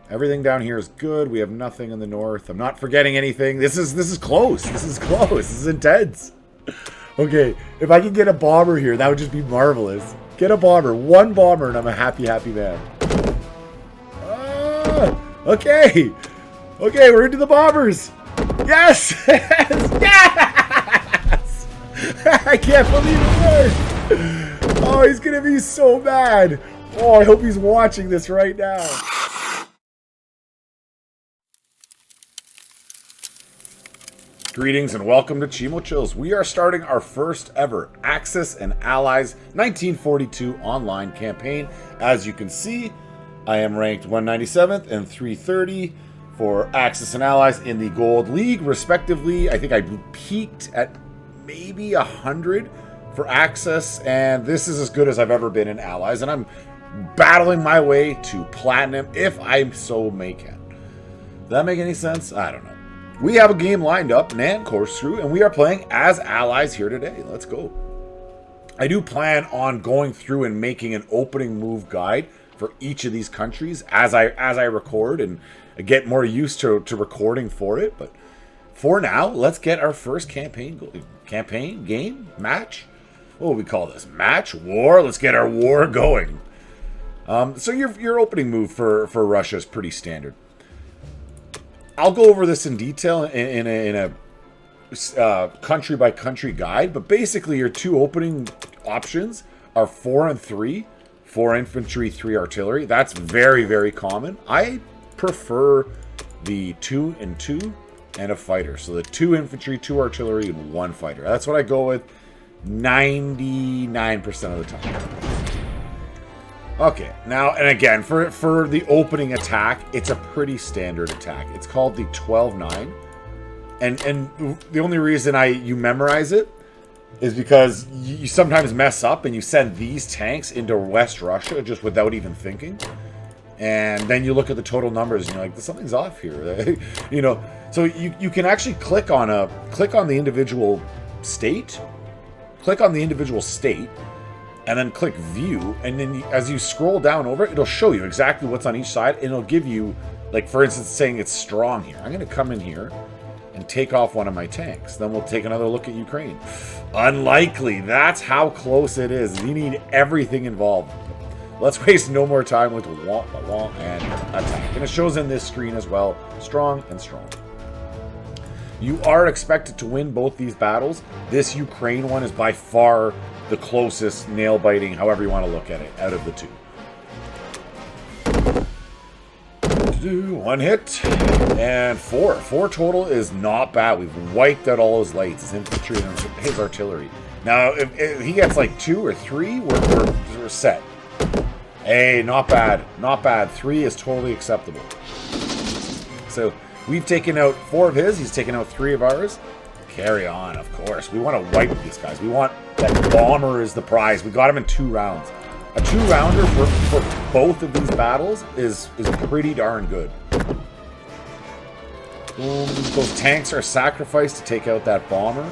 Everything down here is good. We have nothing in the north. I'm not forgetting anything. This is close. This is close. This is intense. Okay, if I can get a bomber here, that would just be marvelous. Get a bomber. One bomber, and I'm a happy, happy man. Okay. Okay, we're into the bombers. Yes! Yes! I can't believe it worked. Oh, he's going to be so mad. Oh, I hope he's watching this right now. Greetings and welcome to Chimo Chills. We are starting our first ever Axis and Allies 1942 online campaign. As you can see, I am ranked 197th and 330 for Axis and Allies in the Gold League, respectively. I think I peaked at maybe 100 for Axis, and this is as good as I've ever been in Allies, and I'm battling my way to Platinum if I so may can. Does that make any sense? I don't know. We have a game lined up, Nan Corkscrew, and we are playing as allies here today. Let's go. I do plan on going through and making an opening move guide for each of these countries as I record and get more used to recording for it. But for now, let's get our first campaign game, match. What would we call this? Match? War? Let's get our war going. So your opening move for Russia is pretty standard. I'll go over this in detail in a country by country guide, but basically your two opening options are 4 and 3, 4 infantry, 3 artillery. That's very, very common. I prefer the 2 and 2 and a fighter. So the 2 infantry, 2 artillery, and 1 fighter. That's what I go with 99% of the time. Okay, now, and again, for the opening attack, it's a pretty standard attack. It's called the 12-9. And the only reason you memorize it is because you sometimes mess up and you send these tanks into West Russia just without even thinking. And then you look at the total numbers and you're like, something's off here. You know, so you can actually click on the individual state, and then click view, and then as you scroll down over it, it'll show you exactly what's on each side, and it'll give you, like, for instance, saying it's strong here. I'm going to come in here and take off one of my tanks. Then we'll take another look at Ukraine. Unlikely. That's how close it is. You need everything involved. Let's waste no more time with wah and attack. And it shows in this screen as well. Strong and strong. You are expected to win both these battles. This Ukraine one is by far the closest, nail-biting, however you want to look at it, out of the two. 1 hit, and 4. 4 total is not bad. We've wiped out all his lights, his infantry, and his artillery. Now, if he gets like 2 or 3, we're set. Hey, not bad. Not bad. 3 is totally acceptable. So, we've taken out 4 of his. He's taken out 3 of ours. Carry on, of course. We want to wipe these guys. We want that bomber is the prize. We got him in 2 rounds. A 2-rounder for both of these battles is pretty darn good. Boom. Those tanks are sacrificed to take out that bomber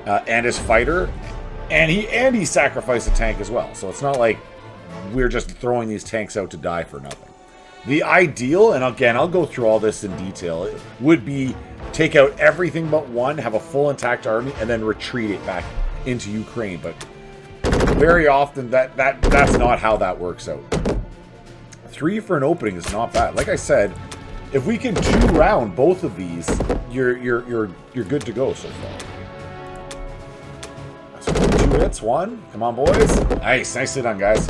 and his fighter, and he sacrificed a tank as well. So it's not like we're just throwing these tanks out to die for nothing. The ideal, and again, I'll go through all this in detail, it would be take out everything but 1, have a full intact army, and then retreat it back into Ukraine. But very often, that's not how that works out. 3 for an opening is not bad. Like I said, if we can 2-round both of these, you're good to go so far. So 2 hits, 1. Come on, boys. Nice, nicely done, guys.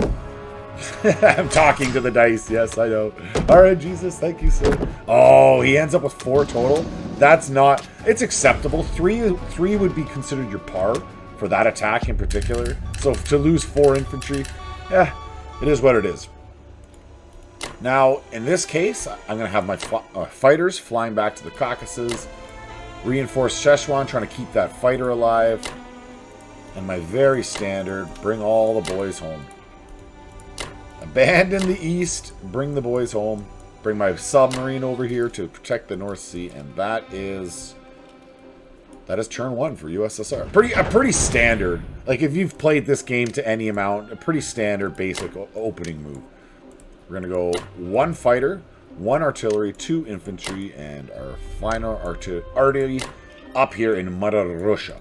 I'm talking to the dice. Yes, I know. All right, Jesus. Thank you, sir. Oh, he ends up with 4 total. That's not... It's acceptable. 3 would be considered your par for that attack in particular. So to lose 4 infantry, it is what it is. Now, in this case, I'm going to have my fighters flying back to the Caucasus. Reinforce Szechuan, trying to keep that fighter alive. And my very standard, bring all the boys home. Abandon the east, bring the boys home, bring my submarine over here to protect the North Sea, and that is turn 1 for USSR. A pretty standard, like if you've played this game to any amount, a pretty standard basic opening move. We're gonna go 1 fighter, 1 artillery, 2 infantry, and our final artillery up here in Mother Russia.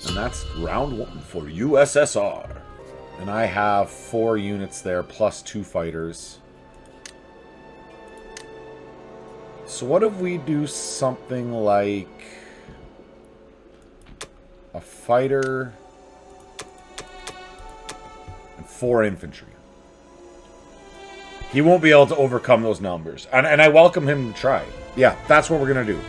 And that's round 1 for USSR. And I have 4 units there, plus 2 fighters. So what if we do something like a fighter and 4 infantry? He won't be able to overcome those numbers. And I welcome him to try. Yeah, that's what we're going to do.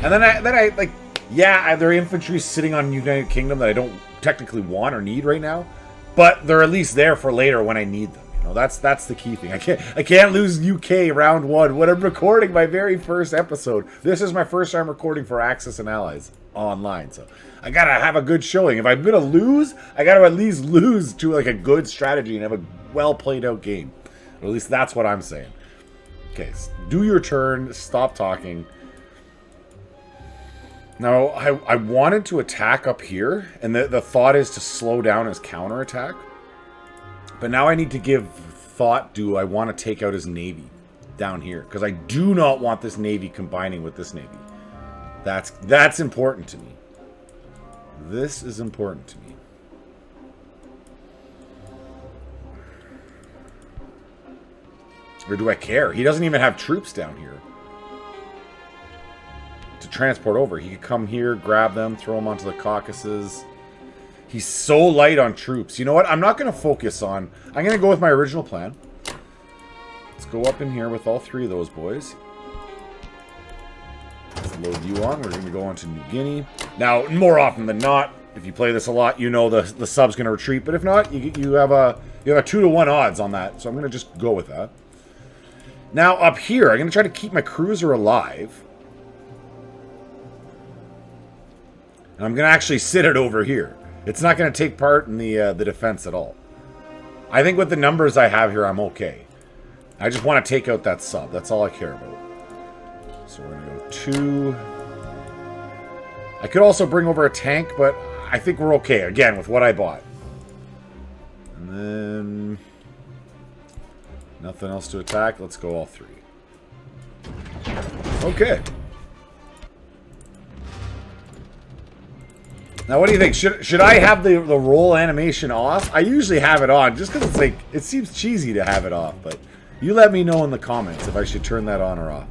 And then I like, yeah, there are infantry sitting on United Kingdom that I don't technically want or need right now. But they're at least there for later when I need them. You know, that's the key thing. I can't lose UK round 1 when I'm recording my very first episode. This is my first time recording for Axis and Allies online. So I got to have a good showing. If I'm going to lose, I got to at least lose to like a good strategy and have a well played out game. Or at least that's what I'm saying. Okay, do your turn. Stop talking. Now, I wanted to attack up here, and the thought is to slow down his counterattack. But now I need to give thought, do I want to take out his navy down here? Because I do not want this navy combining with this navy. That's important to me. This is important to me. Or do I care? He doesn't even have troops down here to transport over. He could come here, grab them, throw them onto the Caucasus. He's so light on troops. You know what? I'm not going to focus on... I'm going to go with my original plan. Let's go up in here with all 3 of those boys. Let's load you on. We're going to go on to New Guinea. Now, more often than not, if you play this a lot, you know the sub's going to retreat. But if not, you have a 2-to-1 odds on that. So I'm going to just go with that. Now, up here, I'm going to try to keep my cruiser alive. And I'm going to actually sit it over here. It's not going to take part in the defense at all. I think with the numbers I have here, I'm okay. I just want to take out that sub. That's all I care about. So we're going to go 2. I could also bring over a tank, but I think we're okay, again, with what I bought. And then... nothing else to attack. Let's go all 3. Okay. Now, what do you think? Should I have the roll animation off? I usually have it on, just because it's like, it seems cheesy to have it off, but you let me know in the comments if I should turn that on or off.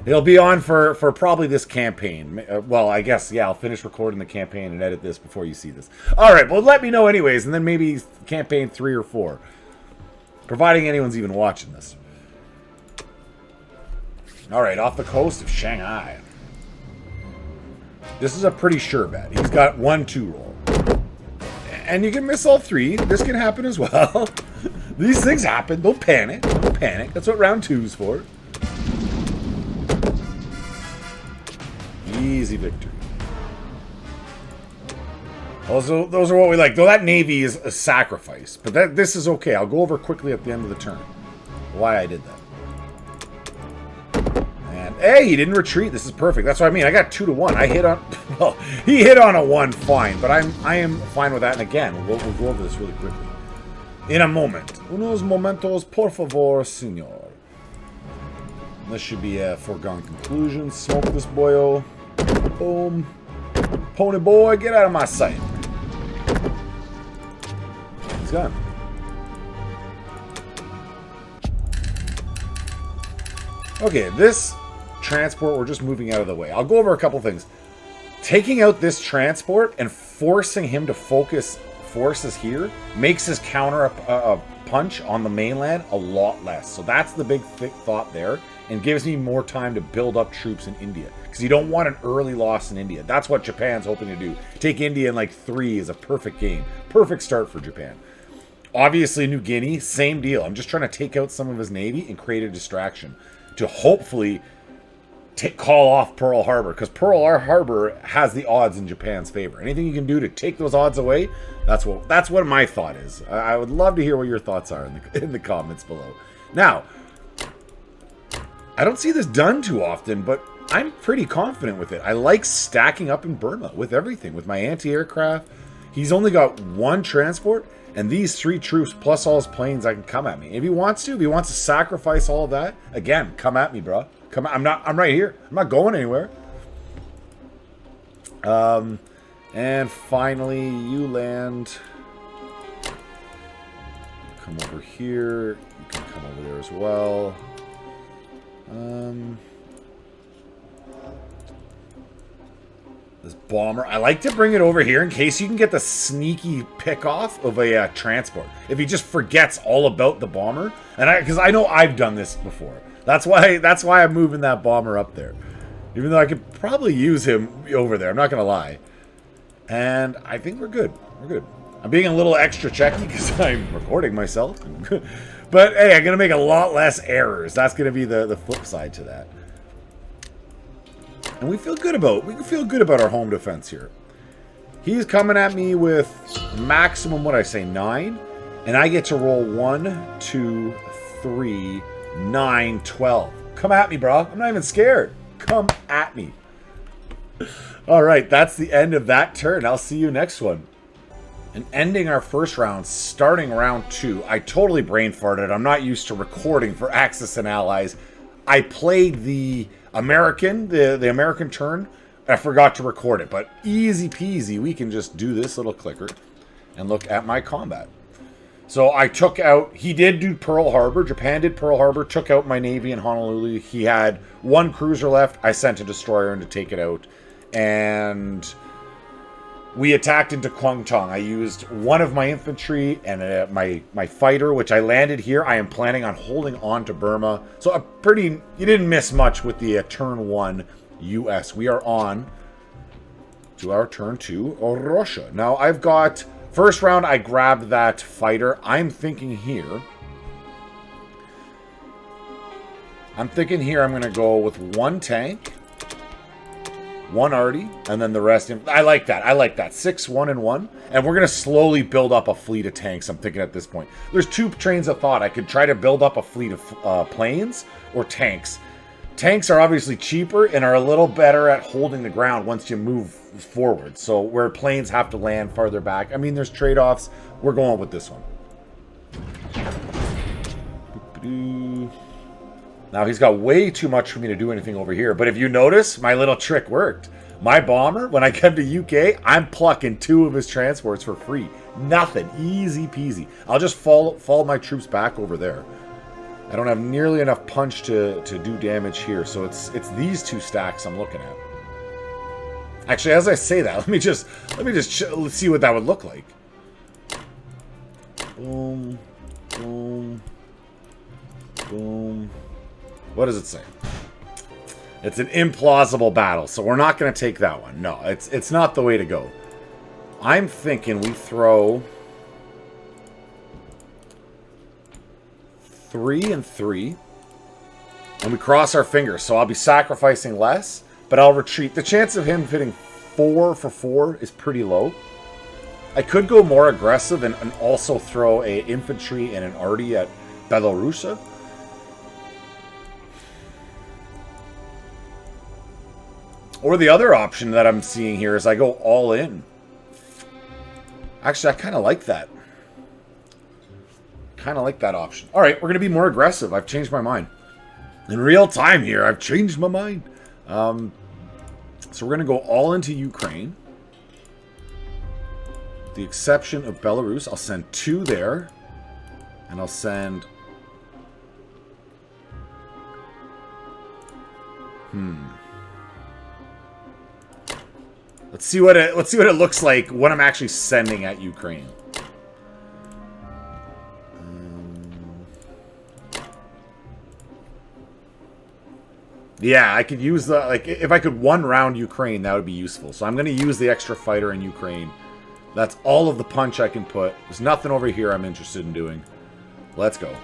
It'll be on for probably this campaign. Well, I guess, yeah, I'll finish recording the campaign and edit this before you see this. Alright, well, let me know anyways, and then maybe campaign 3 or 4. Providing anyone's even watching this. Alright, off the coast of Shanghai. This is a pretty sure bet. He's got 1-2 roll. And you can miss all 3. This can happen as well. These things happen. Don't panic. Don't panic. That's what round 2 is for. Easy victory. Also, those are what we like. Though that navy is a sacrifice. But this is okay. I'll go over quickly at the end of the turn why I did that. And hey, he didn't retreat. This is perfect. That's what I mean. I got 2-to-1. I hit on... well, he hit on a 1 fine. But I am fine with that. And again, we'll go over this really quickly. In a moment. Unos momentos, por favor, senor. This should be a foregone conclusion. Smoke this boyo. Boom. Pony boy, get out of my sight. He's gone. Okay, this transport, we're just moving out of the way. I'll go over a couple things. Taking out this transport and forcing him to focus forces here makes his counter punch on the mainland a lot less. So that's the big thought there, and gives me more time to build up troops in India. Because you don't want an early loss in India. That's what Japan's hoping to do. Take India in like 3 is a perfect game. Perfect start for Japan. Obviously, New Guinea, same deal. I'm just trying to take out some of his navy and create a distraction to hopefully call off Pearl Harbor. Because Pearl Harbor has the odds in Japan's favor. Anything you can do to take those odds away, that's what my thought is. I would love to hear what your thoughts are in the comments below. Now, I don't see this done too often, but I'm pretty confident with it. I like stacking up in Burma with everything. With my anti-aircraft, he's only got 1 transport, And these 3 troops plus all his planes, I can come at me. If he wants to sacrifice all of that, again, come at me, bro. Come on, I'm right here. I'm not going anywhere. And finally, you land. Come over here. You can come over there as well. This bomber. I like to bring it over here in case you can get the sneaky pick off of a transport. If he just forgets all about the bomber, and because I know I've done this before. That's why I'm moving that bomber up there. Even though I could probably use him over there. I'm not gonna lie. And I think we're good. We're good. I'm being a little extra checky because I'm recording myself. But hey, I'm gonna make a lot less errors. That's gonna be the flip side to that. And we can feel good about our home defense here. He's coming at me with maximum, what I say, 9. And I get to roll 1, 2, 3, 9, 12. Come at me, bro. I'm not even scared. Come at me. Alright, that's the end of that turn. I'll see you next one. And ending our first round, starting round 2. I totally brain farted. I'm not used to recording for Axis and Allies. I played the American, the American turn. I forgot to record it, but easy peasy. We can just do this little clicker and look at my combat. So I took out, he did do Pearl Harbor. Japan did Pearl Harbor, took out my Navy in Honolulu. He had 1 cruiser left. I sent a destroyer in to take it out. And we attacked into Kwangtung. I used 1 of my infantry and my fighter, which I landed here. I am planning on holding on to Burma. So you didn't miss much with the turn 1 US. We are on to our turn 2 Russia. Now I've got, first round I grabbed that fighter. I'm thinking here I'm going to go with 1 tank, 1 arty, and then the rest. I like that. I like that. 6, 1, and 1. And we're going to slowly build up a fleet of tanks, I'm thinking at this point. There's 2 trains of thought. I could try to build up a fleet of planes or tanks. Tanks are obviously cheaper and are a little better at holding the ground once you move forward. So where planes have to land farther back. I mean, there's trade-offs. We're going with this one. Now, he's got way too much for me to do anything over here. But if you notice, my little trick worked. My bomber, when I come to UK, I'm plucking 2 of his transports for free. Nothing. Easy peasy. I'll just fall my troops back over there. I don't have nearly enough punch to do damage here. So it's these 2 stacks I'm looking at. Actually, as I say that, let me just let's see what that would look like. Boom. Boom. Boom. What does it say? It's an implausible battle, so we're not going to take that one. No, it's not the way to go. I'm thinking we throw 3 and 3, and we cross our fingers. So I'll be sacrificing less, but I'll retreat. The chance of him hitting 4 for 4 is pretty low. I could go more aggressive and also throw a infantry and an arty at Belarusia. Or the other option that I'm seeing here is I go all in. Actually, I kind of like that. Kind of like that option. All right, we're going to be more aggressive. I've changed my mind. In real time here, I've changed my mind. So we're going to go all into Ukraine. With the exception of Belarus. I'll send 2 there. And I'll send... Let's see what it looks like when I'm actually sending at Ukraine. Yeah, I could use the, like, if I could 1 round Ukraine, that would be useful. So I'm going to use the extra fighter in Ukraine. That's all of the punch I can put. There's nothing over here I'm interested in doing. Let's go.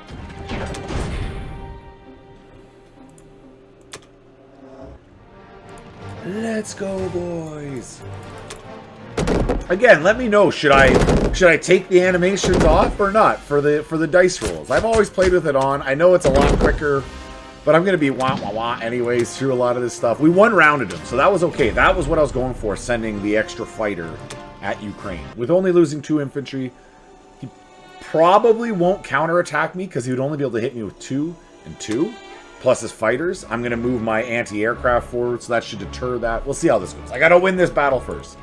Let's go, boys. Again, let me know, should I take the animations off or not for the dice rolls? I've always played with it on. I know it's a lot quicker, but I'm going to be wah-wah-wah anyways through a lot of this stuff. We 1-rounded him, so that was okay. That was what I was going for, sending the extra fighter at Ukraine. With only losing 2 infantry, he probably won't counterattack me because he would only be able to hit me with 2 and 2. Plus his fighters. I'm going to move my anti-aircraft forward, so that should deter that. We'll see how this goes. I got to win this battle first.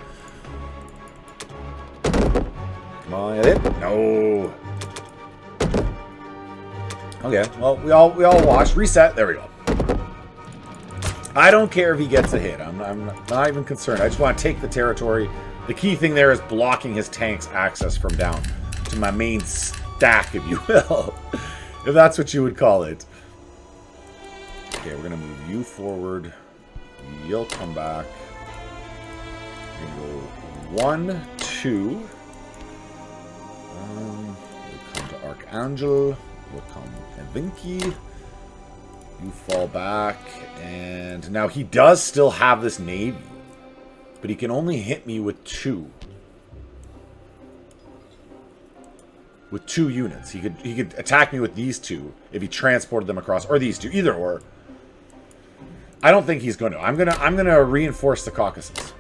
Come on, hit. No. Okay, well, we all watched. Reset. There we go. I don't care if he gets a hit. I'm not even concerned. I just want to take the territory. The key thing there is blocking his tank's access from down to my main stack, if you will. If that's what you would call it. Okay, we're going to move you forward. You'll come back. We're going to go 1, 2. We'll come to Archangel. We'll come to Vinky. You fall back. And now he does still have this navy. But he can only hit me with 2. With 2 units. He could attack me with these 2 if he transported them across. Or these 2. Either or. I don't think he's going to. I'm gonna reinforce the Caucasus.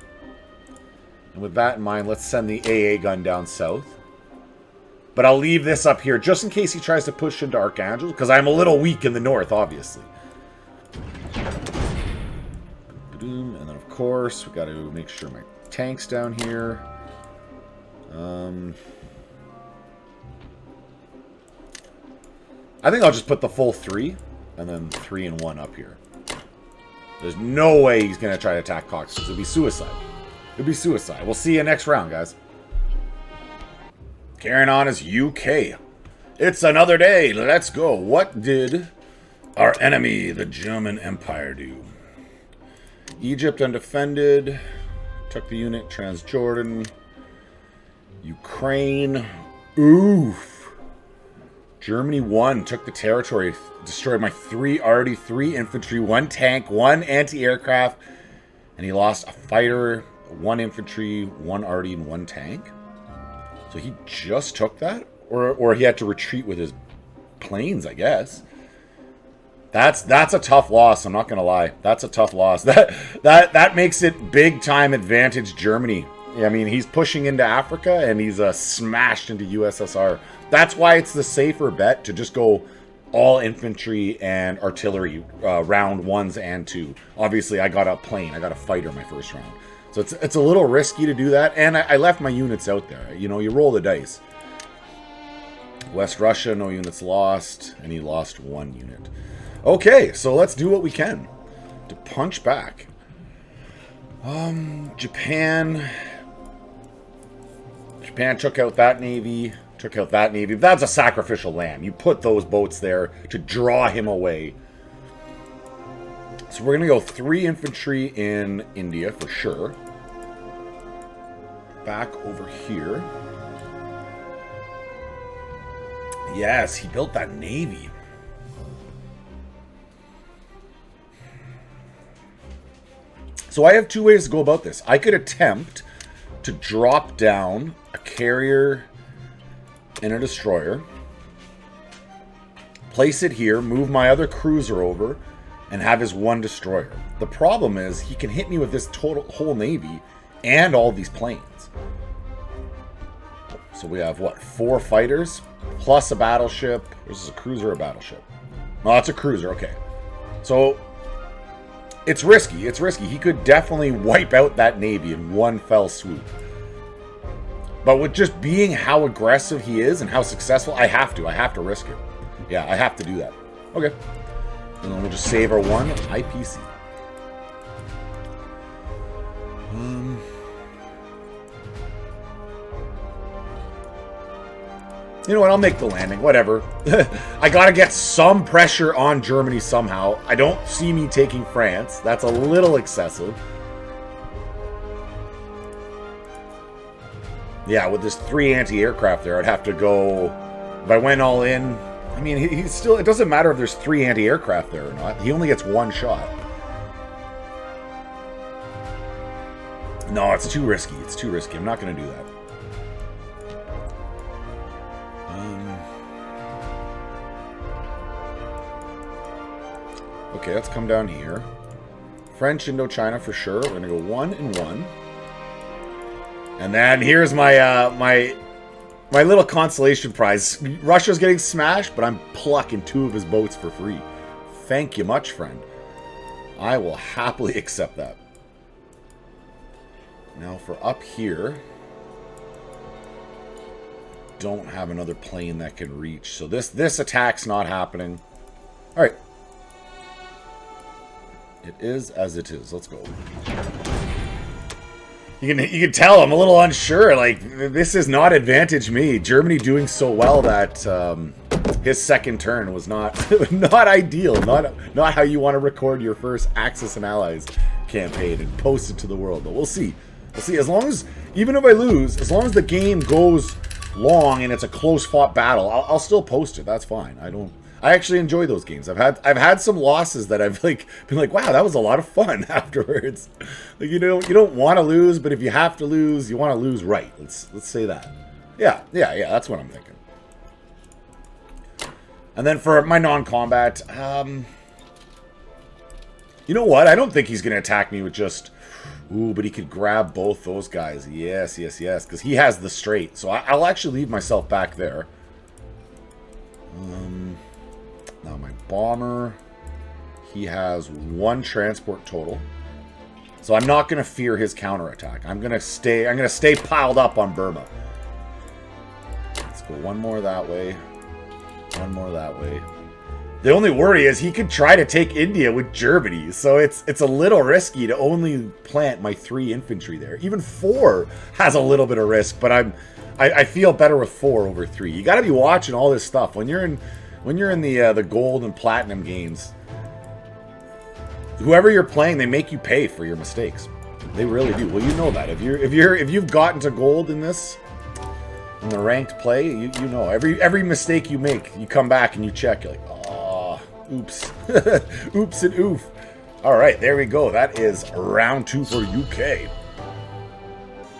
And with that in mind, let's send the AA gun down south. But I'll leave this up here just in case he tries to push into Archangel, because I'm a little weak in the north, obviously. And then, of course, we got to make sure my tank's down here. I think I'll just put the full 3, and then 3 and 1 up here. There's no way he's going to try to attack Caucasus. It'll be suicide. It'll be suicide. We'll see you next round, guys. Carrying on as UK. It's another day. Let's go. What did our enemy, the German Empire, do? Egypt undefended. Took the unit. Transjordan. Ukraine. Oof. Germany won, took the territory, destroyed my 3 arty, 3 infantry, 1 tank, 1 anti-aircraft, and he lost a fighter, 1 infantry, 1 arty, and 1 tank. So he just took that? Or he had to retreat with his planes, I guess. That's a tough loss, I'm not going to lie. That's a tough loss. That makes it big-time advantage Germany. I mean, he's pushing into Africa, and he's smashed into USSR. That's why it's the safer bet to just go all infantry and artillery round 1s and 2. Obviously, I got a plane. I got a fighter my first round. So it's a little risky to do that. And I left my units out there. You know, you roll the dice. West Russia, no units lost. And he lost 1 unit. Okay, so let's do what we can to punch back. Japan took out that navy. Took out that navy. That's a sacrificial lamb. You put those boats there to draw him away. So we're going to go 3 infantry in India for sure. Back over here. Yes, he built that navy. So I have 2 ways to go about this. I could attempt to drop down a carrier and a destroyer, place it here, move my other cruiser over, and have his 1 destroyer. The problem is he can hit me with this whole navy and all these planes. So we have, what, 4 fighters plus a battleship. This is a cruiser or a battleship? No, it's a cruiser, okay. So it's risky. It's risky. He could definitely wipe out that navy in 1 fell swoop. But with just being how aggressive he is and how successful, I have to risk it. Yeah, I have to do that. Okay. And then we'll just save our 1 IPC. You know what? I'll make the landing. Whatever. I gotta get some pressure on Germany somehow. I don't see me taking France. That's a little excessive. Yeah, with this 3 anti-aircraft there, I'd have to go... If I went all in... I mean, he's still... It doesn't matter if there's 3 anti-aircraft there or not. He only gets 1 shot. No, it's too risky. It's too risky. I'm not going to do that. Okay, let's come down here. French Indochina for sure. We're going to go 1 and 1. And then here's my My little consolation prize. Russia's getting smashed, but I'm plucking 2 of his boats for free. Thank you much, friend. I will happily accept that. Now for up here, don't have another plane that can reach. So this attack's not happening. All right. It is as it is. Let's go. You can tell I'm a little unsure. Like, this is not advantage me. Germany doing so well that his second turn was not not ideal. Not how you want to record your first Axis and Allies campaign and post it to the world. But we'll see. We'll see. As long as, even if I lose, as long as the game goes long and it's a close fought battle, I'll still post it. That's fine. I actually enjoy those games. I've had some losses that I've been like, wow, that was a lot of fun afterwards. Like, you don't want to lose, but if you have to lose, you want to lose right. Let's say that. Yeah, that's what I'm thinking. And then for my non-combat, you know what? I don't think he's going to attack me with just, ooh, but he could grab both those guys. Yes, because he has the straight. So I'll actually leave myself back there. Now my bomber, he has 1 transport total. So I'm not going to fear his counterattack. I'm going to stay piled up on Burma. Let's go 1 more that way. 1 more that way. The only worry is he could try to take India with Germany. So it's a little risky to only plant my 3 infantry there. Even 4 has a little bit of risk, but I feel better with 4 over 3. You got to be watching all this stuff when you're in the gold and platinum games. Whoever you're playing, they make you pay for your mistakes. They really do. Well, you know that if you've gotten to gold in this, in the ranked play, you know every mistake you make, you come back and you check. You're like, oh, oops, oops and oof. All right, there we go. That is round 2 for UK.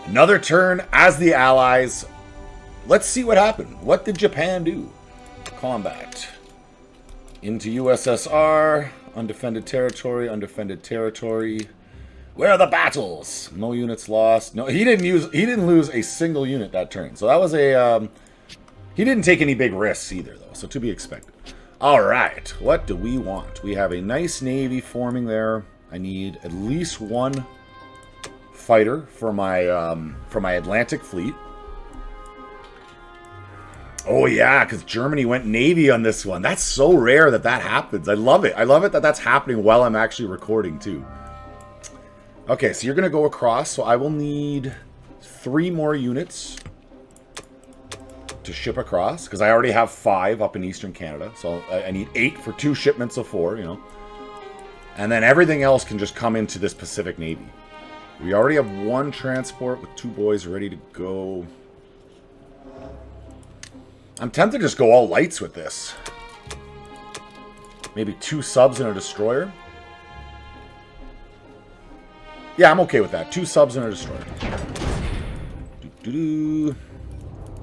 Another turn as the Allies. Let's see what happened. What did Japan do? Combat. Into USSR. Undefended territory. Undefended territory. Where are the battles? No units lost. No, he didn't lose a single unit that turn. So that was a he didn't take any big risks either, though. So to be expected. All right. What do we want? We have a nice navy forming there. I need at least 1 fighter for my Atlantic fleet. Oh yeah, because Germany went navy on this one. That's so rare that happens. I love it. I love it that that's happening while I'm actually recording too. Okay, so you're going to go across. So I will need 3 more units to ship across because I already have 5 up in Eastern Canada. So I need 8 for 2 shipments of 4, you know. And then everything else can just come into this Pacific Navy. We already have 1 transport with 2 boys ready to go. I'm tempted to just go all lights with this. Maybe 2 subs and a destroyer. Yeah, I'm okay with that. 2 subs and a destroyer.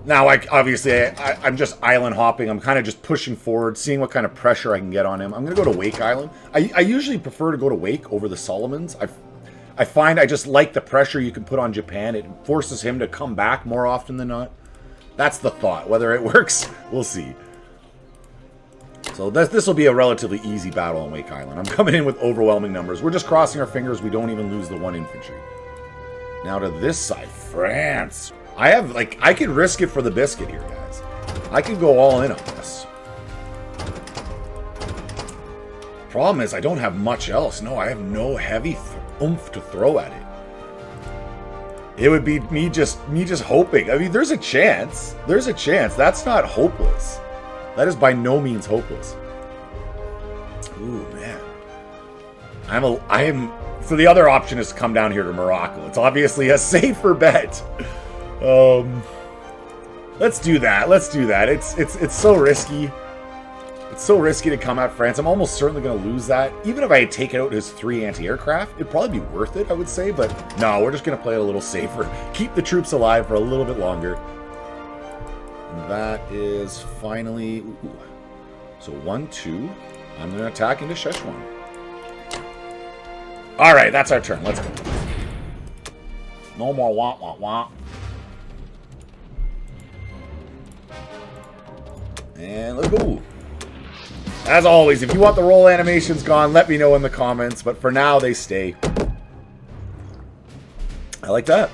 Now, I'm just island hopping. I'm kind of just pushing forward, seeing what kind of pressure I can get on him. I'm going to go to Wake Island. I usually prefer to go to Wake over the Solomons. I find I just like the pressure you can put on Japan. It forces him to come back more often than not. That's the thought. Whether it works, we'll see. So this will be a relatively easy battle on Wake Island. I'm coming in with overwhelming numbers. We're just crossing our fingers we don't even lose the 1 infantry. Now to this side, France. I could risk it for the biscuit here, guys. I could go all in on this. Problem is, I don't have much else. No, I have no heavy oomph to throw at it. It would be me just hoping. I mean, there's a chance. There's a chance. That's not hopeless. That is by no means hopeless. Ooh, man. I am. So the other option is to come down here to Morocco. It's obviously a safer bet. Let's do that. Let's do that. It's so risky. It's so risky to come at France. I'm almost certainly going to lose that. Even if I had taken out his 3 anti-aircraft, it'd probably be worth it, I would say. But no, we're just going to play it a little safer. Keep the troops alive for a little bit longer. And that is finally... Ooh. So 1-2. I'm going to attack into Szechuan. All right, that's our turn. Let's go. No more wah, wah, wah. And let's go. As always, if you want the roll animations gone, let me know in the comments. But for now, they stay. I like that.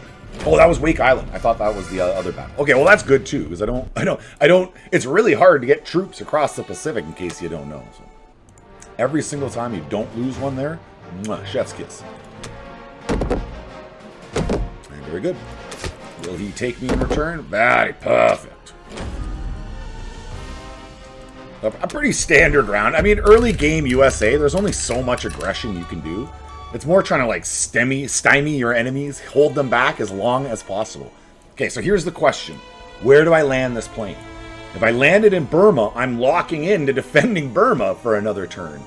Oh, that was Wake Island. I thought that was the other battle. Okay, well that's good too, because I don't. It's really hard to get troops across the Pacific, in case you don't know. So every single time you don't lose one there, mwah, chef's kiss. And very good. Will he take me in return? Very perfect. A pretty standard round. I mean, early game USA, there's only so much aggression you can do. It's more trying to like stymie your enemies, hold them back as long as possible. Okay, so here's the question. Where do I land this plane? If I landed in Burma, I'm locking in to defending Burma for another turn.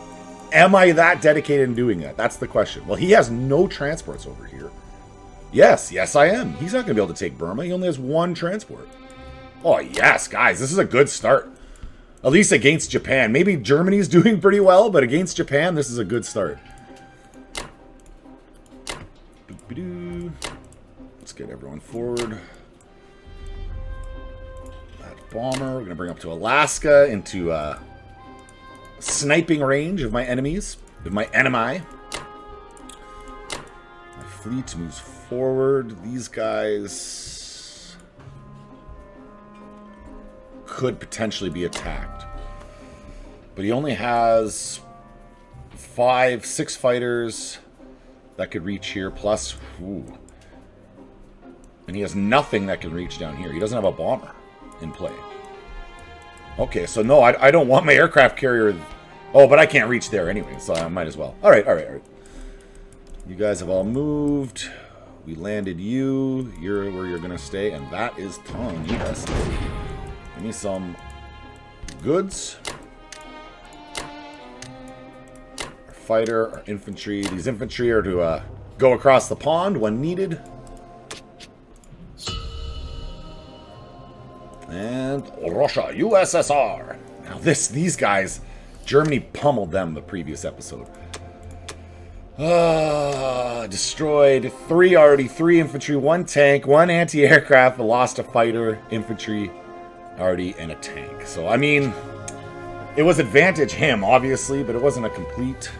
Am I that dedicated in doing that? That's the question. Well, he has no transports over here. Yes, I am. He's not going to be able to take Burma. He only has one transport. Oh, yes, guys, this is a good start. At least against Japan. Maybe Germany's doing pretty well, but against Japan, this is a good start. Let's get everyone forward. That bomber, we're going to bring up to Alaska into sniping range of my enemies, of my enemy. My fleet moves forward. These guys could potentially be attacked. But he only has 6 fighters that could reach here, plus, ooh. And he has nothing that can reach down here. He doesn't have a bomber in play. Okay, so no, I don't want my aircraft carrier. Oh, but I can't reach there anyway, so I might as well. All right. You guys have all moved. We landed you. You're where you're going to stay, and that is Tong, USA. Give me some goods. Our fighter, our infantry. These infantry are to go across the pond when needed. And Russia, USSR. Now these guys, Germany pummeled them the previous episode. Destroyed 3 infantry, 1 tank, 1 anti-aircraft, lost a fighter, infantry, already, and a tank. So, I mean, it was advantage him, obviously, but it wasn't a complete...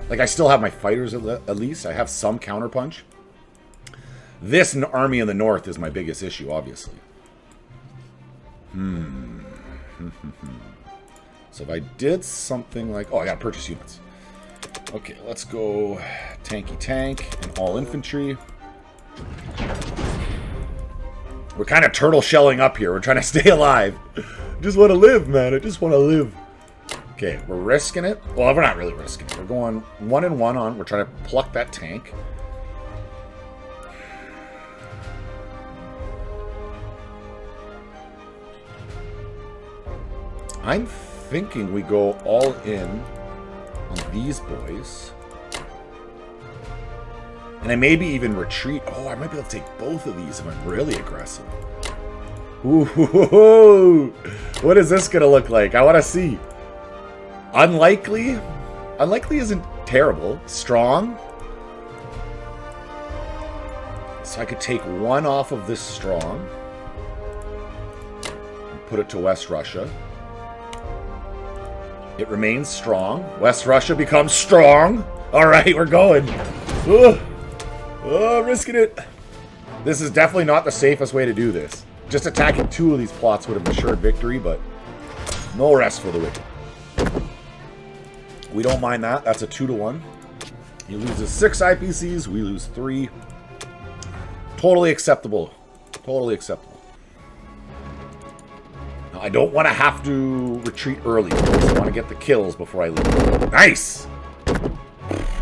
Like, I still have my fighters at least. I have some counterpunch. This army in the north is my biggest issue, obviously. So if I did something like... Oh, I gotta purchase units. Okay, let's go tanky tank and all infantry. We're kind of turtle shelling up here. We're trying to stay alive. Just want to live, man. I just want to live. Okay, we're risking it. Well, we're not really risking it. We're going 1 and 1 on. We're trying to pluck that tank. I'm thinking we go all in on these boys. And I maybe even retreat. Oh, I might be able to take both of these if I'm really aggressive. Ooh, what is this going to look like? I want to see. Unlikely? Unlikely isn't terrible. Strong. So I could take 1 off of this strong. And put it to West Russia. It remains strong. West Russia becomes strong. All right, we're going. Oh, risking it. This is definitely not the safest way to do this. Just attacking 2 of these plots would have assured victory, but no rest for the wicked. We don't mind that. That's a 2-to-1. He loses 6 IPCs. We lose 3. Totally acceptable. Totally acceptable. Now, I don't want to have to retreat early. I just want to get the kills before I leave. Nice!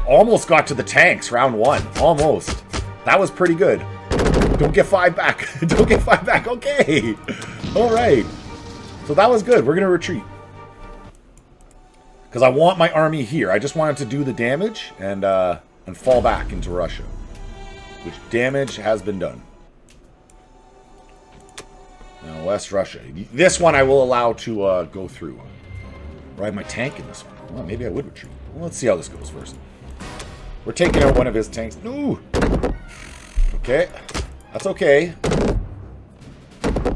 Almost got to the tanks, round 1. Almost. That was pretty good. Don't get 5 back. Don't get 5 back. Okay. All right. So that was good. We're going to retreat. Because I want my army here. I just wanted to do the damage and fall back into Russia. Which damage has been done. Now, West Russia. This one I will allow to go through. Ride my tank in this one. Well, maybe I would retreat. Well, let's see how this goes first. We're taking out one of his tanks. No! Okay. That's okay.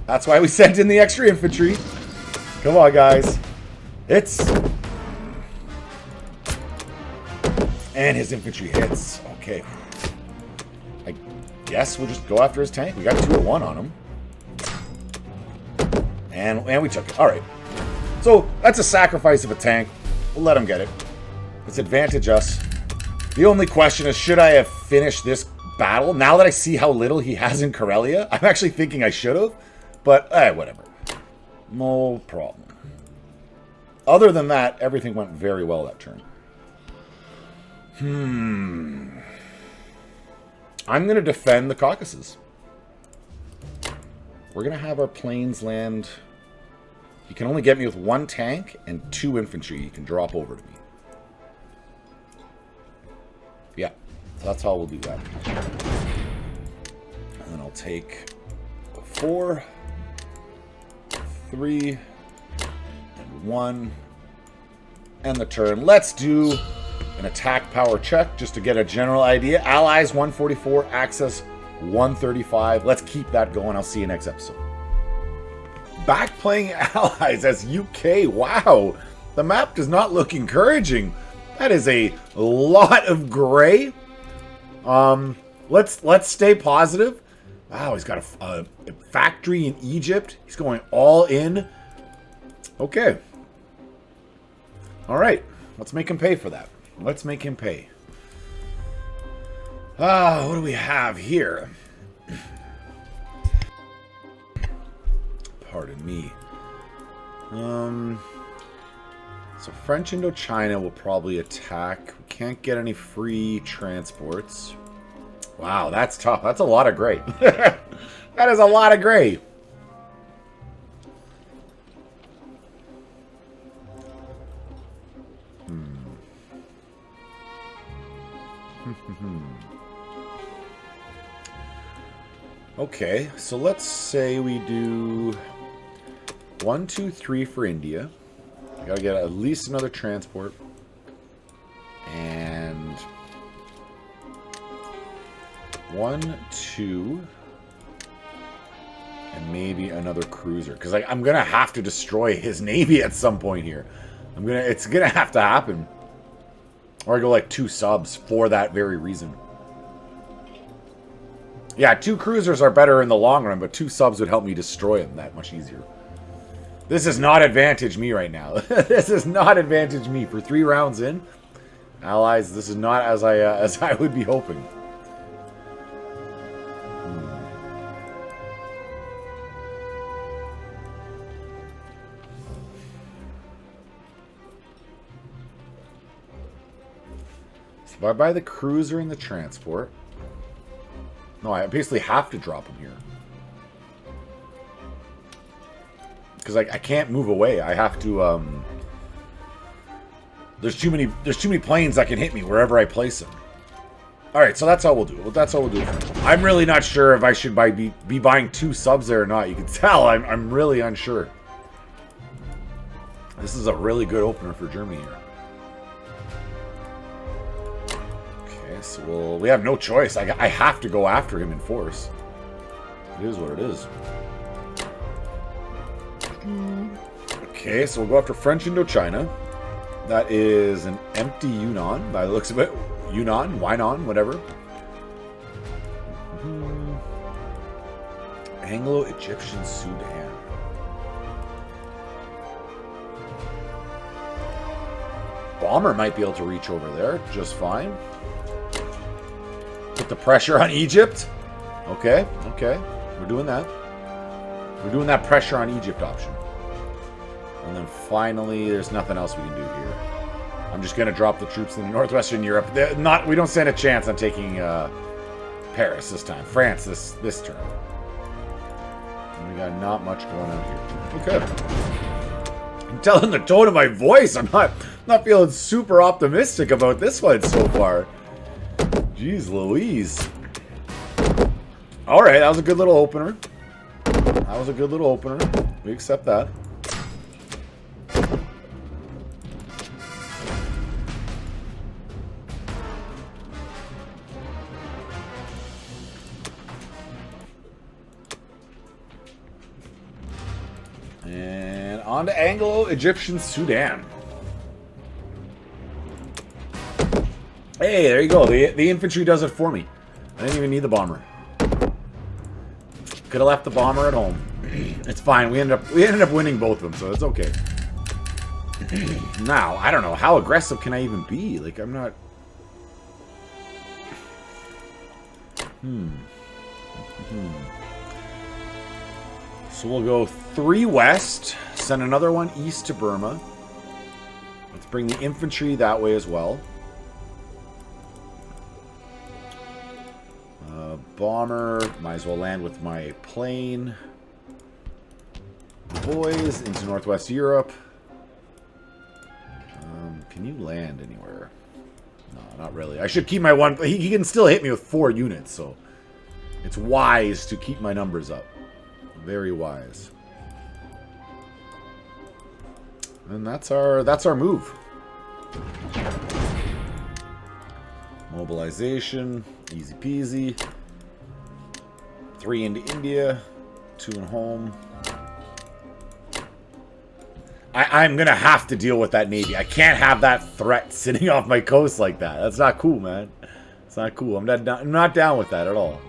That's why we sent in the extra infantry. Come on, guys. It's... And his infantry hits. Okay. I guess we'll just go after his tank. We got 2 at 1 on him. And we took it. Alright. So, that's a sacrifice of a tank. We'll let him get it. Let's advantage us. The only question is, should I have finished this battle? Now that I see how little he has in Karelia, I'm actually thinking I should have. But, whatever. No problem. Other than that, everything went very well that turn. I'm going to defend the Caucasus. We're going to have our planes land... He can only get me with 1 tank and 2 infantry. He can drop over to me. Yeah, that's how we'll do that. And then I'll take 4, 3, and 1, and the turn. Let's do an attack power check just to get a general idea. Allies 144, Axis 135. Let's keep that going. I'll see you next episode. Back playing Allies as UK. Wow, the map does not look encouraging. That is a lot of gray. Let's stay positive. Wow, he's got a factory in Egypt. He's going all in. Okay. All right, let's make him pay for that. Let's make him pay. What do we have here? Pardon me. So French Indochina will probably attack. We can't get any free transports. Wow, that's tough. That's a lot of gray. That is a lot of gray. Okay, so let's say we do 1, 2, 3 for India. I gotta get at least another transport. And 1, 2, and maybe another cruiser. Because I'm gonna have to destroy his navy at some point here. It's gonna have to happen. Or I go like 2 subs for that very reason. Yeah, 2 cruisers are better in the long run, but 2 subs would help me destroy them that much easier. This does not advantage me right now. This does not advantage me for 3 rounds in. Allies, this is not as I would be hoping. So if I buy the cruiser and the transport... No, I basically have to drop him here. Because I can't move away. I have to, There's too many planes that can hit me wherever I place them. Alright, so that's all we'll do. That's all we'll do. I'm really not sure if I should be buying 2 subs there or not. You can tell I'm really unsure. This is a really good opener for Germany here. So we have no choice. I have to go after him in force. It is what it is. Okay, so we'll go after French Indochina. That is an empty Yunnan, by the looks of it. Yunnan, Weinan, whatever. Anglo-Egyptian Sudan. Bomber might be able to reach over there just fine. Put the pressure on Egypt. Okay, okay. We're doing that. We're doing that pressure on Egypt option. And then finally, there's nothing else we can do here. I'm just going to drop the troops in northwestern Europe. We don't stand a chance on taking Paris this time. France this turn. And we got not much going on here. Okay. I'm telling the tone of my voice. I'm not feeling super optimistic about this one so far. Jeez Louise. Alright, that was a good little opener. That was a good little opener. We accept that. And On to Anglo-Egyptian Sudan. Hey, there you go. The infantry does it for me. I didn't even need the bomber. Could have left the bomber at home. It's fine. We ended up winning both of them, so it's okay. Now, I don't know. How aggressive can I even be? Like, I'm not... So we'll go 3 west, send another one east to Burma. Let's bring the infantry that way as well. Bomber, might as well land with my plane. Boys into Northwest Europe. Can you land anywhere? No, not really. I should keep my one. He can still hit me with 4 units, so it's wise to keep my numbers up. Very wise. And that's our move. Mobilization, easy peasy. 3 into India, 2 in home. I'm gonna have to deal with that Navy. I can't have that threat sitting off my coast like that. That's not cool, man. It's not cool. I'm not down with that at all.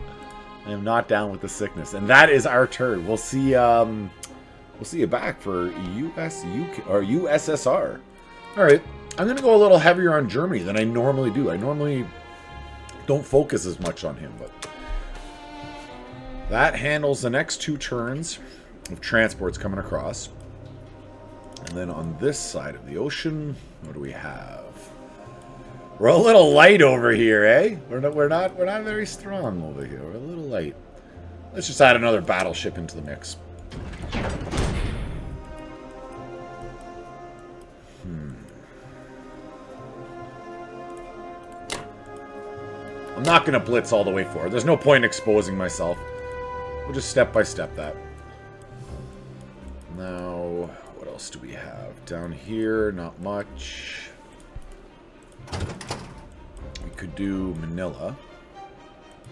I am not down with the sickness. And that is our turn. We'll see you back for UK or USSR. Alright. I'm gonna go a little heavier on Germany than I normally do. I normally don't focus as much on him, but that handles the next 2 turns of transports coming across. And then on this side of the ocean, what do we have? We're a little light over here, eh? We're not very strong over here. We're a little light. Let's just add another battleship into the mix. I'm not going to blitz all the way forward. There's no point in exposing myself. We'll just step by step that. Now, what else do we have? Down here, not much. We could do Manila.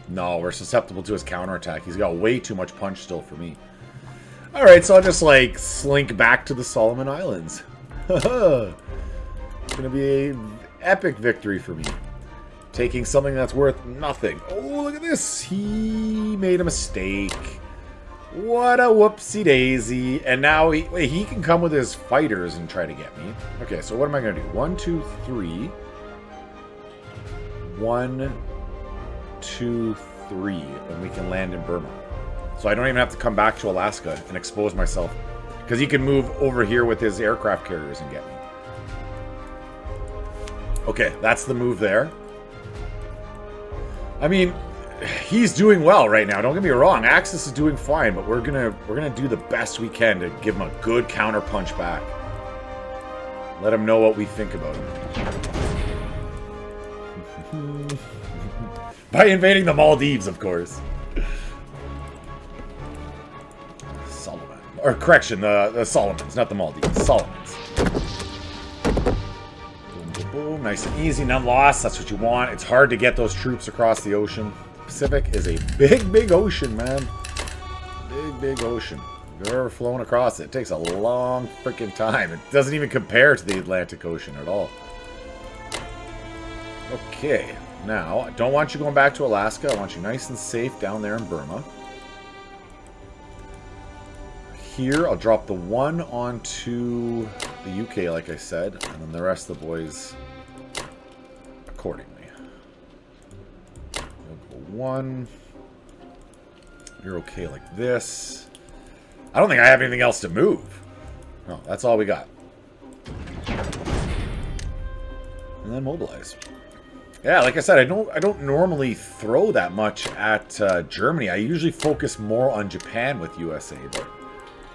No, we're susceptible to his counterattack. He's got way too much punch still for me. Alright, so I'll just, like, slink back to the Solomon Islands. It's going to be an epic victory for me. Taking something that's worth nothing. Oh, look at this. He made a mistake. What a whoopsie daisy. And now he can come with his fighters and try to get me. Okay, so what am I going to do? 1, 2, 3. 1, 2, 3. And we can land in Burma. So I don't even have to come back to Alaska and expose myself. Because he can move over here with his aircraft carriers and get me. Okay, that's the move there. I mean, he's doing well right now. Don't get me wrong. Axis is doing fine, but we're gonna do the best we can to give him a good counter punch back. Let him know what we think about him. By invading the Maldives, of course. Solomon, or correction, the Solomons, not the Maldives. Solomons. Boom, nice and easy, none lost. That's what you want. It's hard to get those troops across the ocean. The Pacific is a big, big ocean, man. Big, big ocean. If you've ever flown across it, it takes a long freaking time. It doesn't even compare to the Atlantic Ocean at all. Okay, now, I don't want you going back to Alaska. I want you nice and safe down there in Burma. Here, I'll drop the 1 onto the UK, like I said, and then the rest of the boys accordingly. We'll go 1. You're okay like this. I don't think I have anything else to move. No, that's all we got. And then mobilize. Yeah, like I said, I don't normally throw that much at Germany. I usually focus more on Japan with USA, but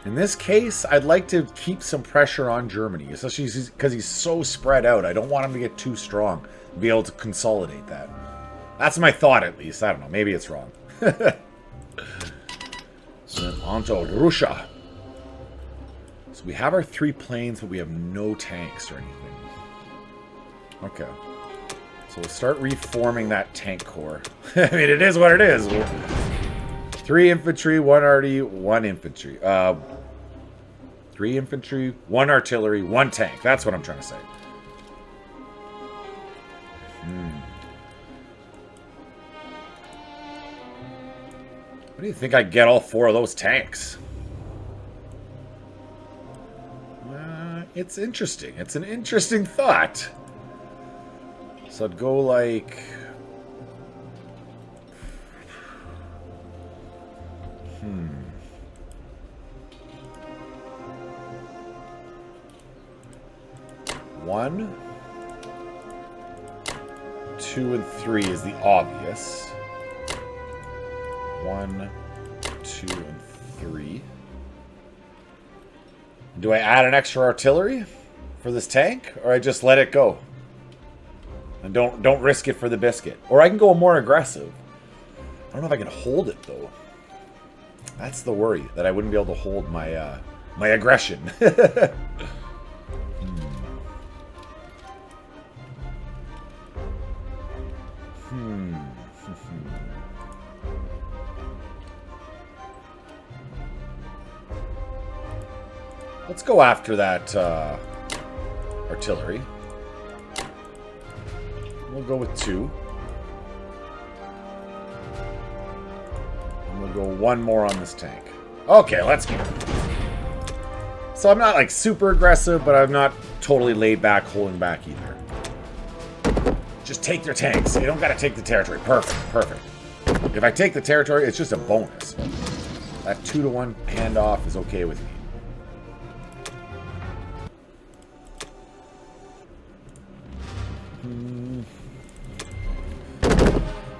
in this case, I'd like to keep some pressure on Germany, especially because he's so spread out. I don't want him to get too strong and be able to consolidate that. That's my thought, at least. I don't know. Maybe it's wrong. So then on to Russia. So we have our 3 planes, but we have no tanks or anything. Okay. So we'll start reforming that tank corps. I mean, it is what it is. 3 infantry, 1 arty, 1 infantry. 3 infantry, 1 artillery, 1 tank. That's what I'm trying to say. What do you think I get all 4 of those tanks? It's interesting. It's an interesting thought. So I'd go like... One, 2, and 3 is the obvious. 1, 2, and 3. Do I add an extra artillery for this tank, or I just let it go and don't risk it for the biscuit? Or I can go more aggressive. I don't know if I can hold it though. That's the worry, that I wouldn't be able to hold my my aggression. Let's go after that artillery. We'll go with 2. And we'll go 1 more on this tank. Okay, let's go. So I'm not like super aggressive, but I'm not totally laid back, holding back either. Just take their tanks. You don't gotta take the territory. Perfect, perfect. If I take the territory, it's just a bonus. That 2-to-1 handoff is okay with me.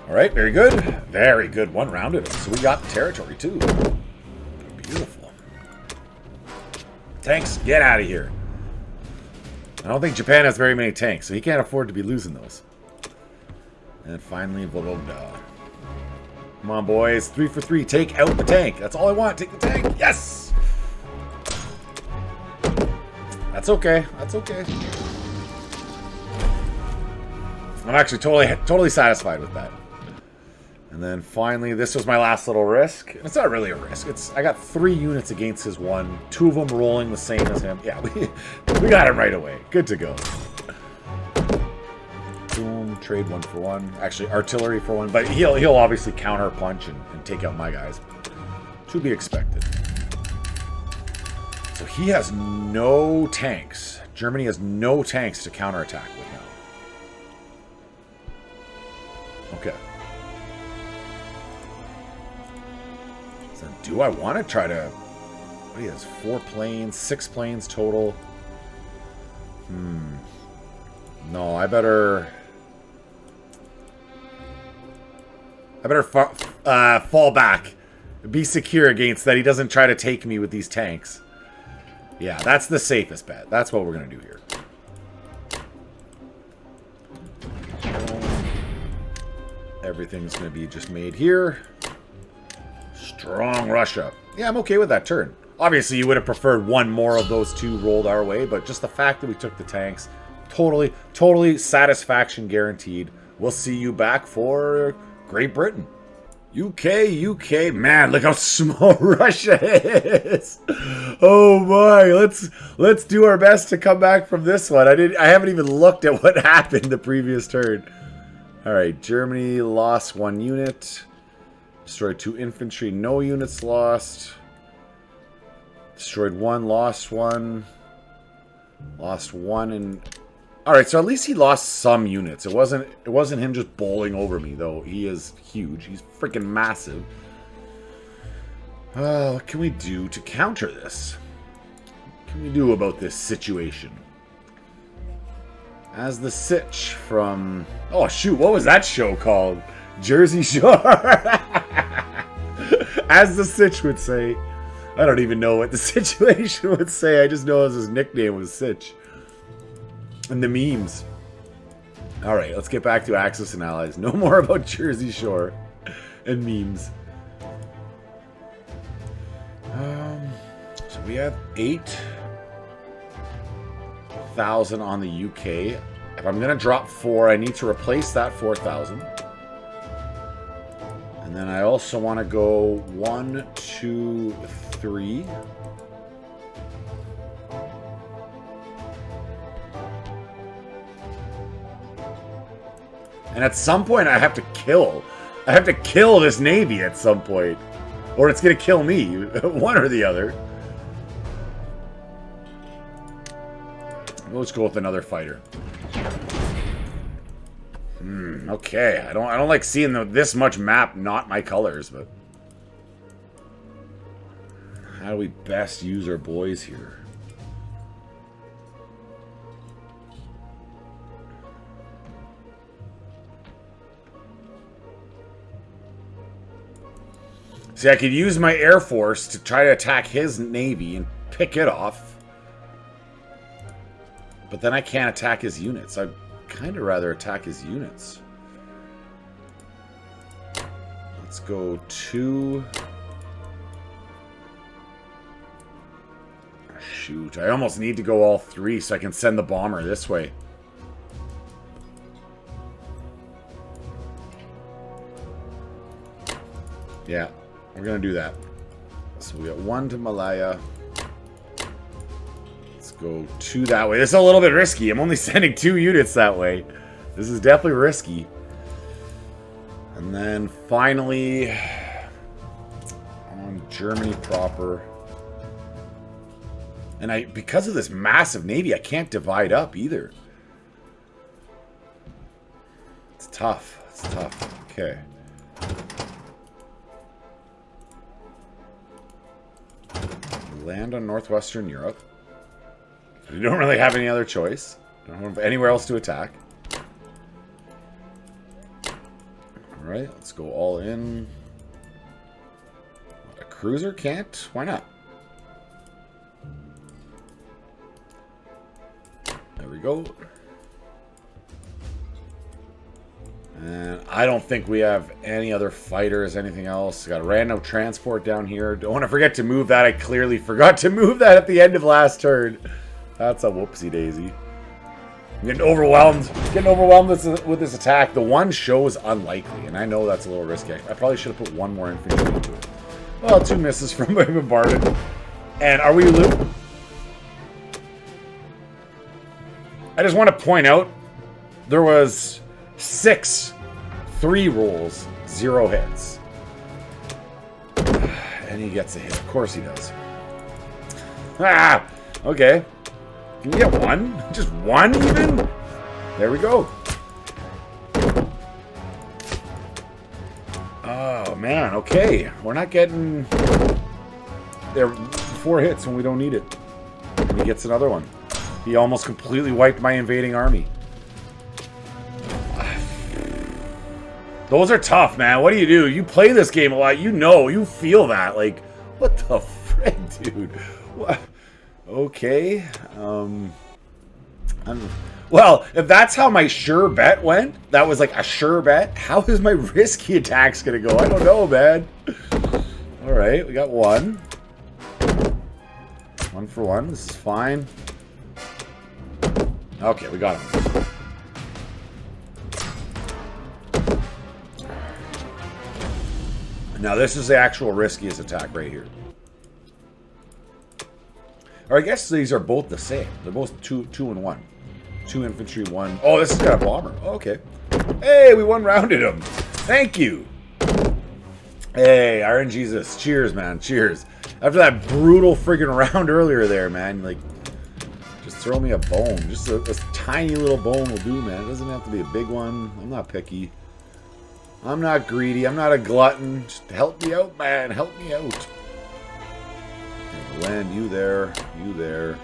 Alright, very good. Very good. 1 rounded. So we got the territory too. Beautiful. Tanks, get out of here. I don't think Japan has very many tanks, so he can't afford to be losing those. And finally, Vologda. Come on, boys. 3 for 3. Take out the tank. That's all I want. Take the tank. Yes! That's okay. That's okay. I'm actually totally satisfied with that. And then finally, this was my last little risk. It's not really a risk. I got 3 units against his 1. 2 of them rolling the same as him. Yeah, we got him right away. Good to go. Boom, trade 1 for 1. Actually, artillery for 1. But he'll obviously counter punch and take out my guys. To be expected. So he has no tanks. Germany has no tanks to counterattack with now. Okay. So do I want to try to... What he has? 4 planes, 6 planes total. No, I better fall back. Be secure against that he doesn't try to take me with these tanks. Yeah, that's the safest bet. That's what we're going to do here. Everything's going to be just made here. Strong Russia. Yeah, I'm okay with that turn. Obviously, you would have preferred 1 more of those 2 rolled our way, but just the fact that we took the tanks, totally satisfaction guaranteed. We'll see you back for Great Britain. UK, man, look how small Russia is. Oh my, let's do our best to come back from this one. I haven't even looked at what happened the previous turn. All right, Germany lost 1 unit. Destroyed 2 infantry, no units lost. Destroyed 1, lost 1. Lost 1 and... Alright, so at least he lost some units. It wasn't him just bowling over me, though. He is huge. He's freaking massive. What can we do to counter this? What can we do about this situation? As the Sitch from... Oh, shoot, what was that show called? Jersey Shore? As the Sitch would say. I don't even know what the situation would say. I just know his nickname was Sitch. And the memes. Alright, let's get back to Axis and Allies. No more about Jersey Shore and memes. So we have 8,000 on the UK. If I'm going to drop 4, I need to replace that 4,000. And then I also want to go 1, 2, 3. And at some point, I have to kill. I have to kill this Navy at some point. Or it's going to kill me. One or the other. Let's go with another fighter. Okay. I don't like seeing this much map, not my colors, but... How do we best use our boys here? See, I could use my Air Force to try to attack his Navy and pick it off. But then I can't attack his units. I'd kind of rather attack his units. Let's go 2... Shoot, I almost need to go all 3 so I can send the bomber this way. Yeah, we're going to do that. So we got 1 to Malaya. Let's go 2 that way. This is a little bit risky. I'm only sending 2 units that way. This is definitely risky. And then finally, on Germany proper. And because of this massive Navy, I can't divide up either. It's tough. It's tough. Okay. Land on northwestern Europe. We don't really have any other choice. Don't have anywhere else to attack. Alright, let's go all in. A cruiser can't? Why not? There we go. And I don't think we have any other fighters, anything else. Got a random transport down here. Don't want to forget to move that. I clearly forgot to move that at the end of last turn. That's a whoopsie daisy. I'm getting overwhelmed. Getting overwhelmed with this attack. The 1 shows unlikely, and I know that's a little risky. I probably should have put 1 more infantry into it. Well, 2 misses from my bombardment. And are we loop? I just want to point out there was 6 3 rolls, 0 hits. And he gets a hit. Of course he does. Ah! Okay. Can we get 1? Just 1 even? There we go. Oh, man. Okay. We're not getting... There 4 hits when we don't need it. And he gets another one. He almost completely wiped my invading army. Those are tough, man. What do? You play this game a lot. You know. You feel that. Like, what the frick, dude? What? Okay. Well, if that's how my sure bet went, that was like a sure bet, how is my risky attacks going to go? I don't know, man. All right. We got 1. 1 for 1. This is fine. Okay, we got him. Now, this is the actual riskiest attack right here. Or I guess these are both the same. They're both 2 and 1. 2 infantry, 1. Oh, this has got a bomber. Oh, okay. Hey, we one-rounded him. Thank you. Hey, Iron Jesus. Cheers, man. Cheers. After that brutal friggin' round earlier there, man, like... Throw me a bone. Just a tiny little bone will do, man. It doesn't have to be a big one. I'm not picky. I'm not greedy. I'm not a glutton. Just help me out, man. Help me out. Land you there. You there.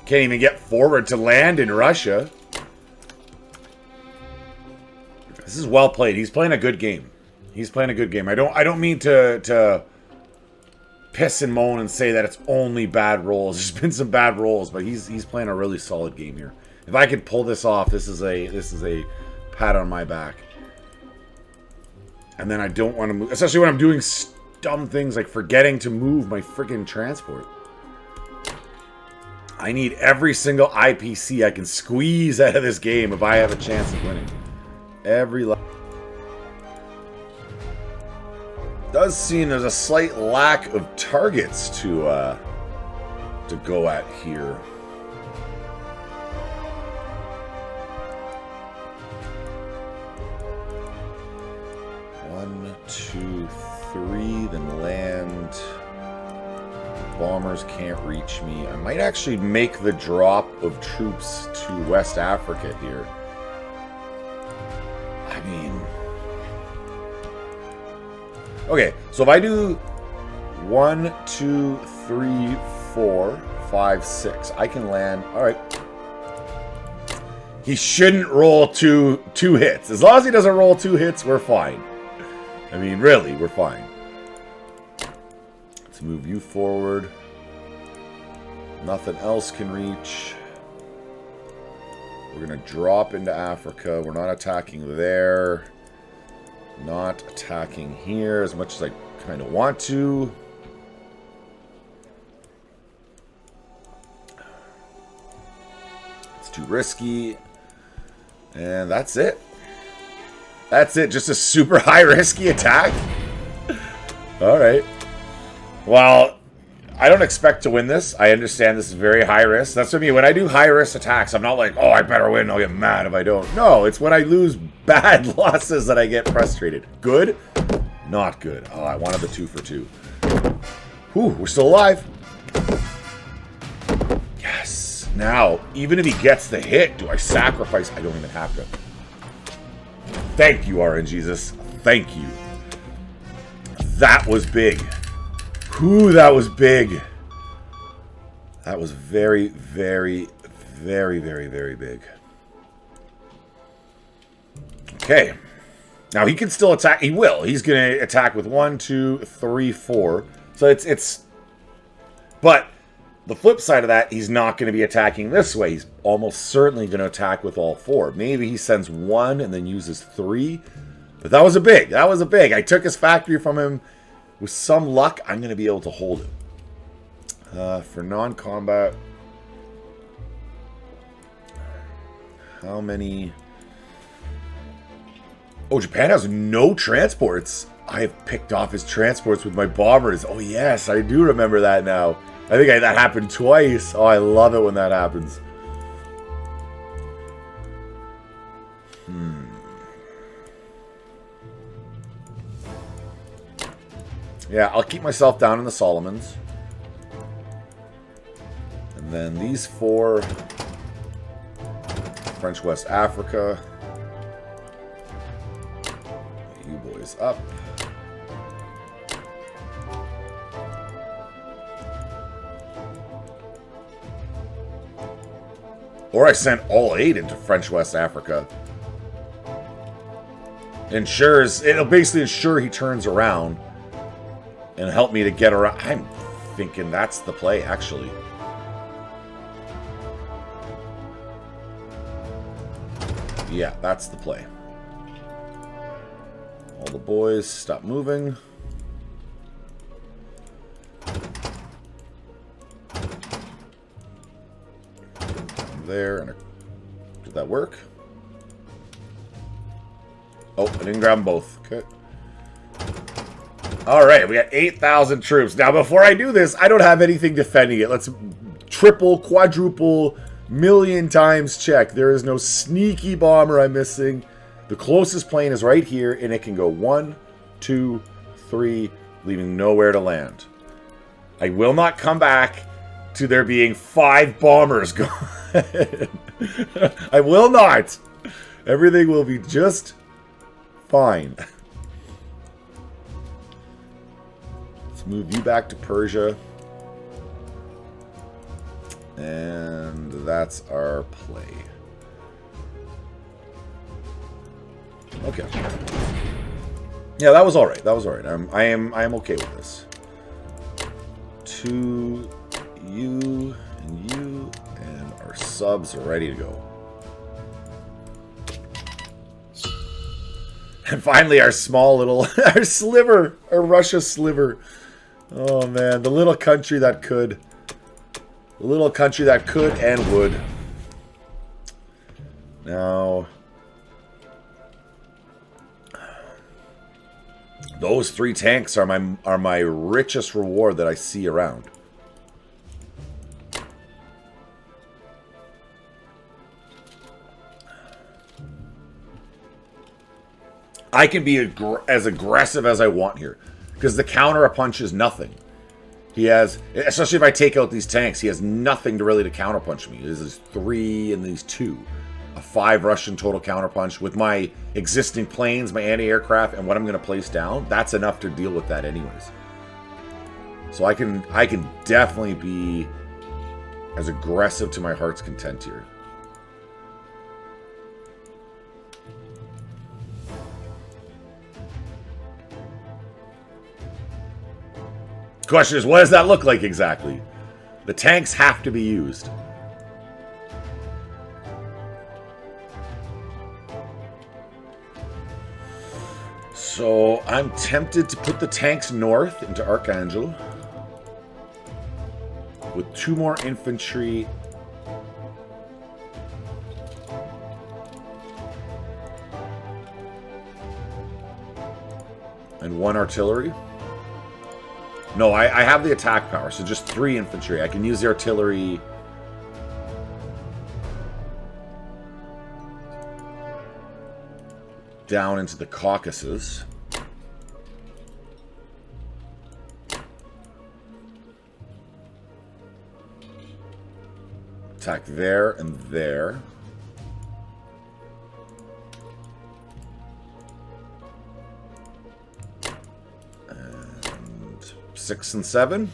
Can't even get forward to land in Russia. This is well played. He's playing a good game. He's playing a good game. I don't mean to piss and moan and say that it's only bad rolls. There's been some bad rolls, but he's playing a really solid game here. If I could pull this off, this is a pat on my back. And then I don't want to move, especially when I'm doing dumb things like forgetting to move my freaking transport. I need every single IPC I can squeeze out of this game if I have a chance of winning. Every does seem there's a slight lack of targets to to go at here. One, two, three, then land. Bombers can't reach me. I might actually make the drop of troops to West Africa here. I mean... Okay, so if I do 1, 2, 3, 4, 5, 6, I can land. Alright. He shouldn't roll two hits. As long as he doesn't roll 2 hits, we're fine. I mean, really, we're fine. Let's move you forward. Nothing else can reach. We're going to drop into Africa. We're not attacking there. Not attacking here as much as I kind of want to. It's too risky. And that's it. That's it. Just a super high risky attack. Alright. Well, I don't expect to win this. I understand this is very high risk. That's what I mean. When I do high risk attacks, I'm not like, oh, I better win. I'll get mad if I don't. No, it's when I lose bad losses that I get frustrated. Good? Not good. Oh, I wanted the 2 for 2. Whew, we're still alive. Yes. Now, even if he gets the hit, do I sacrifice? I don't even have to. Thank you, RNGesus. Thank you. That was big. Whew, that was big. That was very, very, very, very, very big. Okay. Now, he can still attack. He will. He's going to attack with 1, 2, 3, 4. So it's... But the flip side of that, he's not going to be attacking this way. He's almost certainly going to attack with all 4. Maybe he sends 1 and then uses 3. But that was a big. That was a big. I took his factory from him. With some luck, I'm going to be able to hold it. For non-combat, how many... Oh, Japan has no transports. I have picked off his transports with my bombers. Oh, yes, I do remember that now. I think that happened twice. Oh, I love it when that happens. Yeah, I'll keep myself down in the Solomons. And then these 4. French West Africa. You boys up. Or I sent all 8 into French West Africa. It'll basically ensure he turns around. And help me to get around. I'm thinking that's the play, actually. Yeah, that's the play. All the boys, stop moving. There, and did that work? Oh, I didn't grab them both. Okay. Alright, we got 8,000 troops. Now, before I do this, I don't have anything defending it. Let's triple, quadruple, million times check. There is no sneaky bomber I'm missing. The closest plane is right here, and it can go 1, 2, 3, leaving nowhere to land. I will not come back to there being 5 bombers going. I will not. Everything will be just fine. Move you back to Persia. And that's our play. Okay. Yeah, that was alright. That was alright. I am okay with this. 2, you, and our subs are ready to go. And finally our small little our sliver, our Russia sliver. Oh man, the little country that could. The little country that could and would. Now, those 3 tanks are my richest reward that I see around. I can be as aggressive as I want here. Because the counter a punch is nothing. He has, especially if I take out these tanks, he has nothing to really to counterpunch me. This is 3 and these 2. A 5 Russian total counterpunch with my existing planes, my anti-aircraft, and what I'm going to place down. That's enough to deal with that anyways. So I can definitely be as aggressive to my heart's content here. Question is, what does that look like exactly? The tanks have to be used. So I'm tempted to put the tanks north into Archangel with 2 more infantry. And 1 artillery. No, I have the attack power, so just 3 infantry. I can use the artillery. Down into the Caucasus. Attack there and there. And 6 and 7.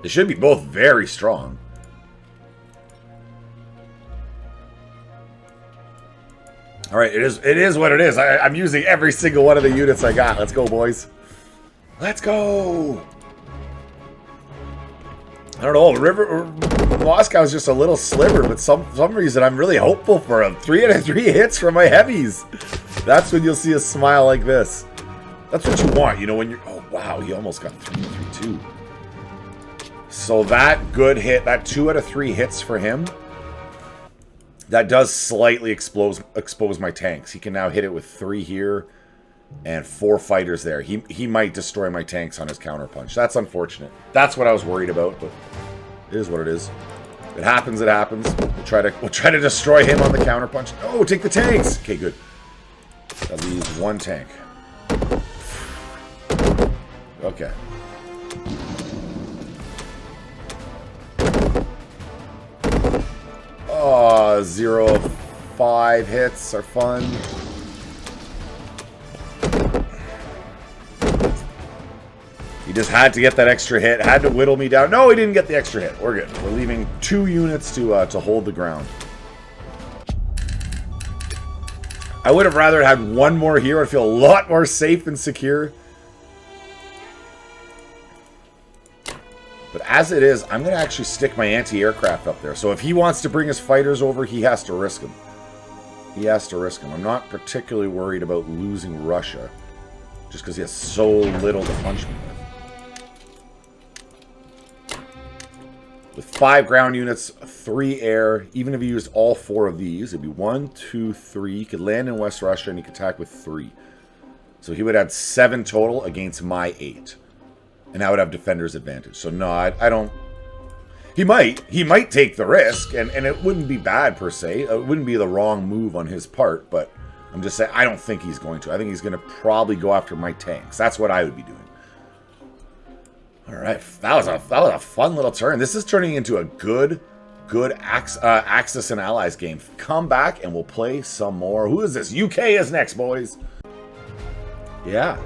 They should be both very strong. All right, it is what it is. I'm using every single one of the units I got. Let's go, boys. Let's go. I don't know. Moscow's just a little sliver, but some reason I'm really hopeful for him. 3 out of 3 hits from my heavies. That's when you'll see a smile like this. That's what you want, you know, when you're... Oh, wow, he almost got 3-3-2. So that good hit, that 2 out of 3 hits for him... That does slightly expose my tanks. He can now hit it with 3 here and 4 fighters there. He might destroy my tanks on his counterpunch. That's unfortunate. That's what I was worried about, but it is what it is. If it happens, it happens. We'll try to destroy him on the counterpunch. Oh, take the tanks. Okay, good. That leaves 1 tank. Okay. Oh, 0 of 5 hits are fun. He just had to get that extra hit. Had to whittle me down. No, he didn't get the extra hit. We're good. We're leaving 2 units to hold the ground. I would have rather had 1 more here. I'd feel a lot more safe and secure. But as it is, I'm going to actually stick my anti-aircraft up there. So if he wants to bring his fighters over, he has to risk them. He has to risk them. I'm not particularly worried about losing Russia. Just because he has so little to punch me with. With 5 ground units, 3 air, even if he used all 4 of these, it'd be 1, 2, 3. He could land in West Russia and he could attack with 3. So he would have 7 total against my 8. And I would have defender's advantage. So no, I don't... He might take the risk, and it wouldn't be bad per se. It wouldn't be the wrong move on his part, but I'm just saying, I don't think he's going to. I think he's going to probably go after my tanks. That's what I would be doing. Alright, that was a fun little turn. This is turning into a good Axis and Allies game. Come back and we'll play some more. Who is this? UK is next, boys. Yeah,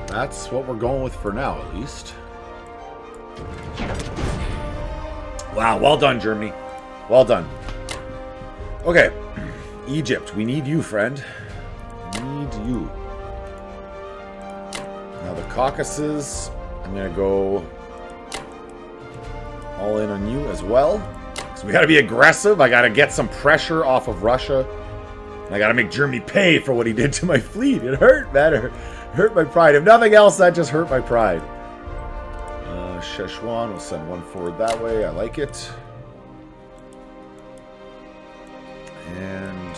that's what we're going with for now, at least. Wow, well done, Germany. Well done. Okay, Egypt, we need you, friend. We need you. Now the Caucasus, I'm going to go all in on you as well. So we got to be aggressive. I got to get some pressure off of Russia. And I got to make Germany pay for what he did to my fleet. It hurt, man. It hurt my pride. If nothing else, that just hurt my pride. Szechuan, we'll send 1 forward that way. I like it. And...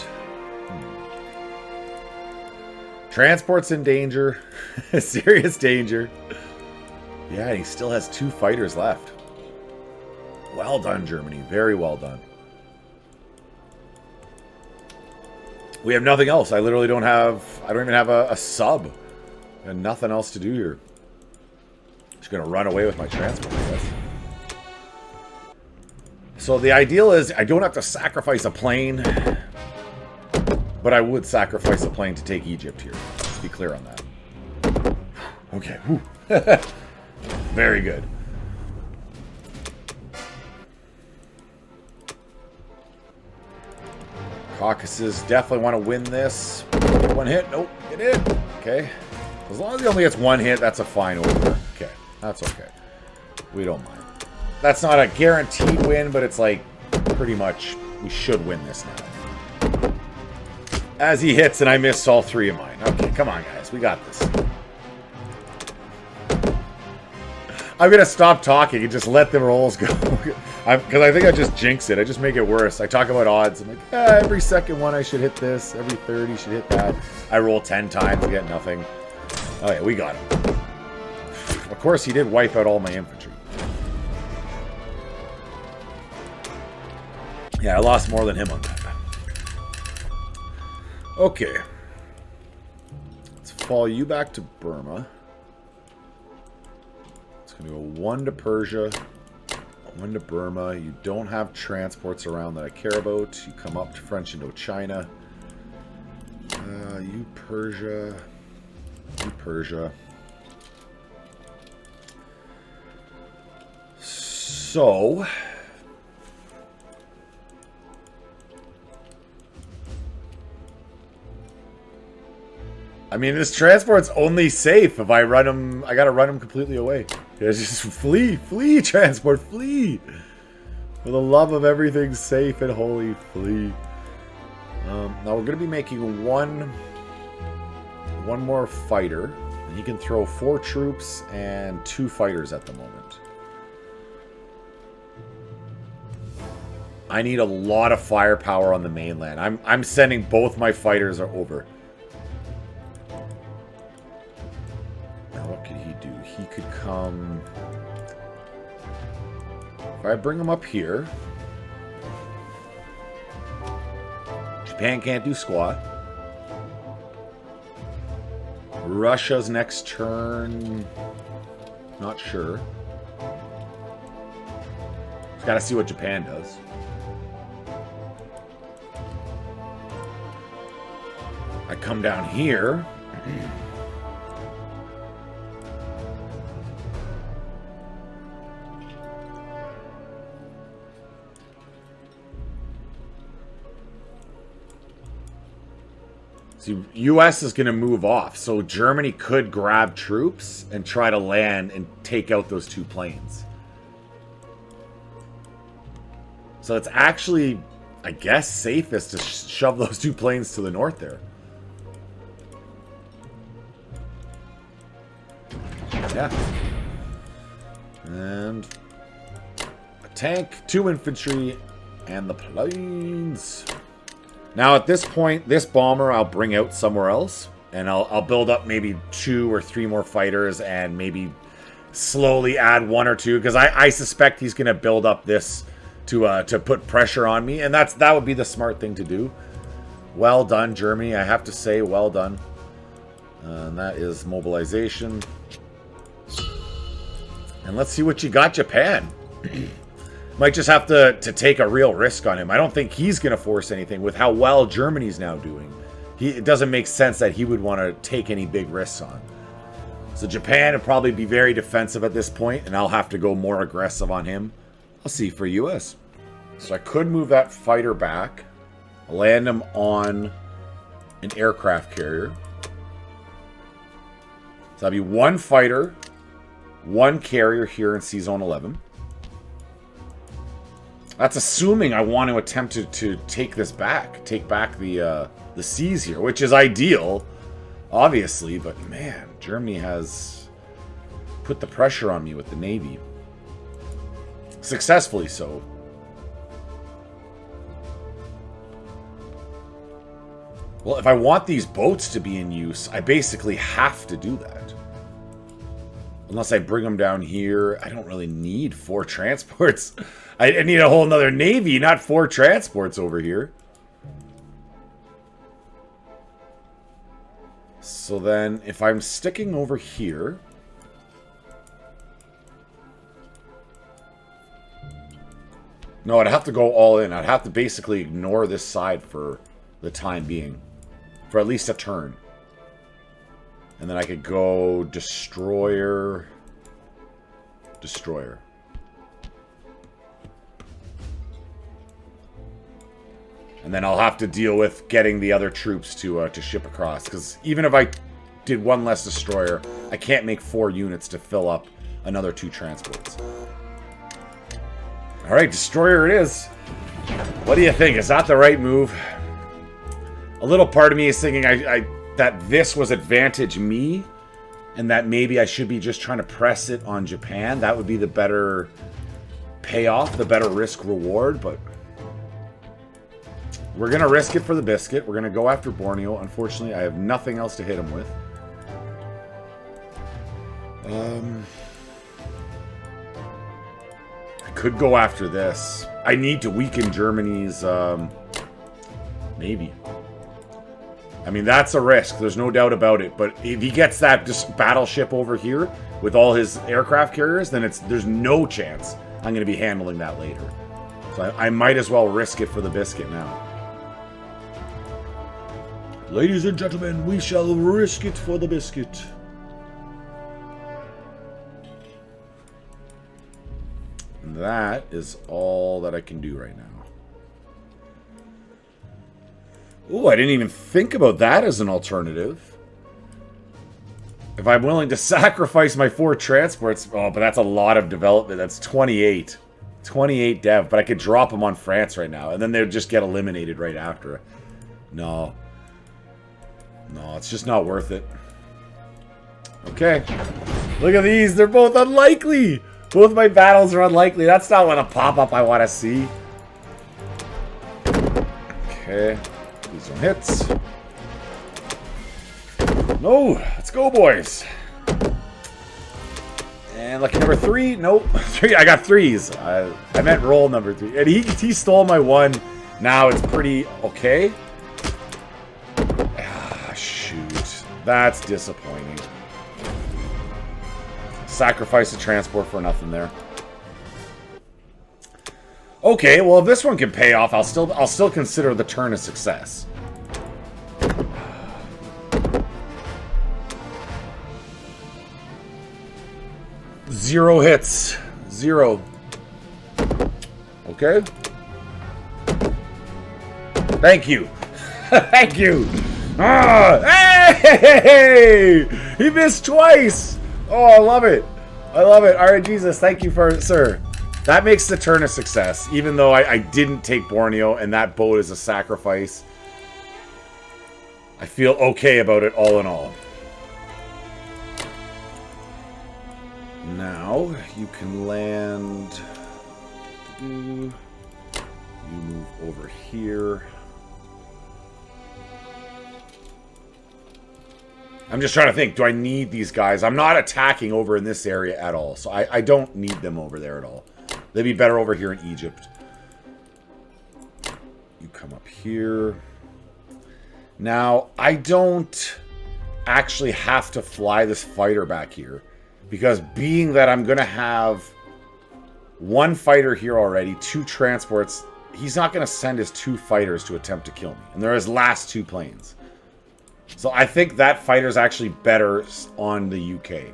Transport's in danger. Serious danger. Yeah, he still has 2 fighters left. Well done, Germany. Very well done. We have nothing else. I literally don't have... I don't even have a sub. And nothing else to do here. Just going to run away with my transport, I guess. So the ideal is I don't have to sacrifice a plane. But I would sacrifice a plane to take Egypt here. Let's be clear on that. Okay. Very good. Caucasus definitely want to win this. One hit. Nope. Get in. Okay. As long as he only gets one hit, that's a fine over. Okay. That's okay. We don't mind. That's not a guaranteed win, but it's like pretty much we should win this now. As he hits and I miss all three of mine. Okay, come on, guys. We got this. I'm going to stop talking and just let the rolls go. Because I think I just jinx it. I just make it worse. I talk about odds. I'm like, every second one I should hit this. Every third you should hit that. I roll 10 times to get nothing. Oh yeah, we got him. Of course, he did wipe out all my infantry. Yeah, I lost more than him on that. Okay. Let's fall you back to Burma. It's going to go 1 to Persia, 1 to Burma. You don't have transports around that I care about. You come up to French Indochina. You Persia. You Persia. So... I mean, this transport's only safe if I run him. I gotta run him completely away. It's just flee, flee, transport, flee. For the love of everything safe and holy, flee. Now we're gonna be making one more fighter. He can throw 4 troops and 2 fighters at the moment. I need a lot of firepower on the mainland. I'm sending both my fighters over. What could he do? He could come... If I bring him up here... Japan can't do squat. Russia's next turn... Not sure. Just gotta see what Japan does. I come down here... See, U.S. is going to move off, so Germany could grab troops and try to land and take out those 2 planes. So it's actually, I guess, safest to shove those 2 planes to the north there. Yeah. And a tank, 2 infantry, and the planes. Now, at this point, this bomber I'll bring out somewhere else. And I'll build up maybe 2 or 3 more fighters and maybe slowly add 1 or 2. Because I suspect he's going to build up this to put pressure on me. And that would be the smart thing to do. Well done, Germany. I have to say, well done. And that is mobilization. And let's see what you got, Japan. Might just have to take a real risk on him. I don't think he's going to force anything with how well Germany's now doing. It doesn't make sense that he would want to take any big risks on. So Japan would probably be very defensive at this point, and I'll have to go more aggressive on him. I'll see for US. So I could move that fighter back. Land him on an aircraft carrier. So that'd be 1 fighter, 1 carrier here in C-Zone 11. That's assuming I want to attempt to take this back. Take back the seas here, which is ideal, obviously. But, man, Germany has put the pressure on me with the Navy. Successfully so. Well, if I want these boats to be in use, I basically have to do that. Unless I bring them down here, I don't really need 4 transports. I need a whole nother navy, not 4 transports over here. So then, if I'm sticking over here... No, I'd have to go all in. I'd have to basically ignore this side for the time being. For at least a turn. And then I could go Destroyer... Destroyer. And then I'll have to deal with getting the other troops to ship across. Because even if I did one less Destroyer, I can't make 4 units to fill up another 2 transports. Alright, Destroyer it is. What do you think? Is that the right move? A little part of me is thinking that this was advantage me. And that maybe I should be just trying to press it on Japan. That would be the better payoff, the better risk-reward, but... We're going to risk it for the biscuit. We're going to go after Borneo. Unfortunately, I have nothing else to hit him with. I could go after this. I need to weaken Germany's... Maybe. I mean, that's a risk. There's no doubt about it. But if he gets that just battleship over here with all his aircraft carriers, then there's no chance I'm going to be handling that later. So I might as well risk it for the biscuit now. Ladies and gentlemen, we shall risk it for the biscuit. And that is all that I can do right now. Oh, I didn't even think about that as an alternative. If I'm willing to sacrifice my 4 transports... Oh, but that's a lot of development. That's 28. 28 dev. But I could drop them on France right now. And then they would just get eliminated right after. No. No, it's just not worth it. Okay. Look at these. They're both unlikely. Both my battles are unlikely. That's not what a pop-up I want to see. Okay. These are hits. No. Let's go, boys. And lucky number 3. Nope. 3. I got 3s. I meant roll number 3. And he stole my 1. Now it's pretty okay. Shoot. That's disappointing. Sacrifice the transport for nothing there. Okay, well if this one can pay off, I'll still consider the turn a success. Zero hits. 0. Okay. Thank you. Thank you. Ah, hey! He missed twice! Oh, I love it. I love it. Alright, Jesus, thank you for... Sir, that makes the turn a success. Even though I didn't take Borneo, and that boat is a sacrifice. I feel okay about it all in all. Now, you can land... You move over here... I'm just trying to think, do I need these guys? I'm not attacking over in this area at all, so I don't need them over there at all. They'd be better over here in Egypt. You come up here. Now, I don't actually have to fly this fighter back here, because being that I'm going to have 1 fighter here already, 2 transports, he's not going to send his 2 fighters to attempt to kill me. And they're his last 2 planes. So I think that fighter's actually better on the UK.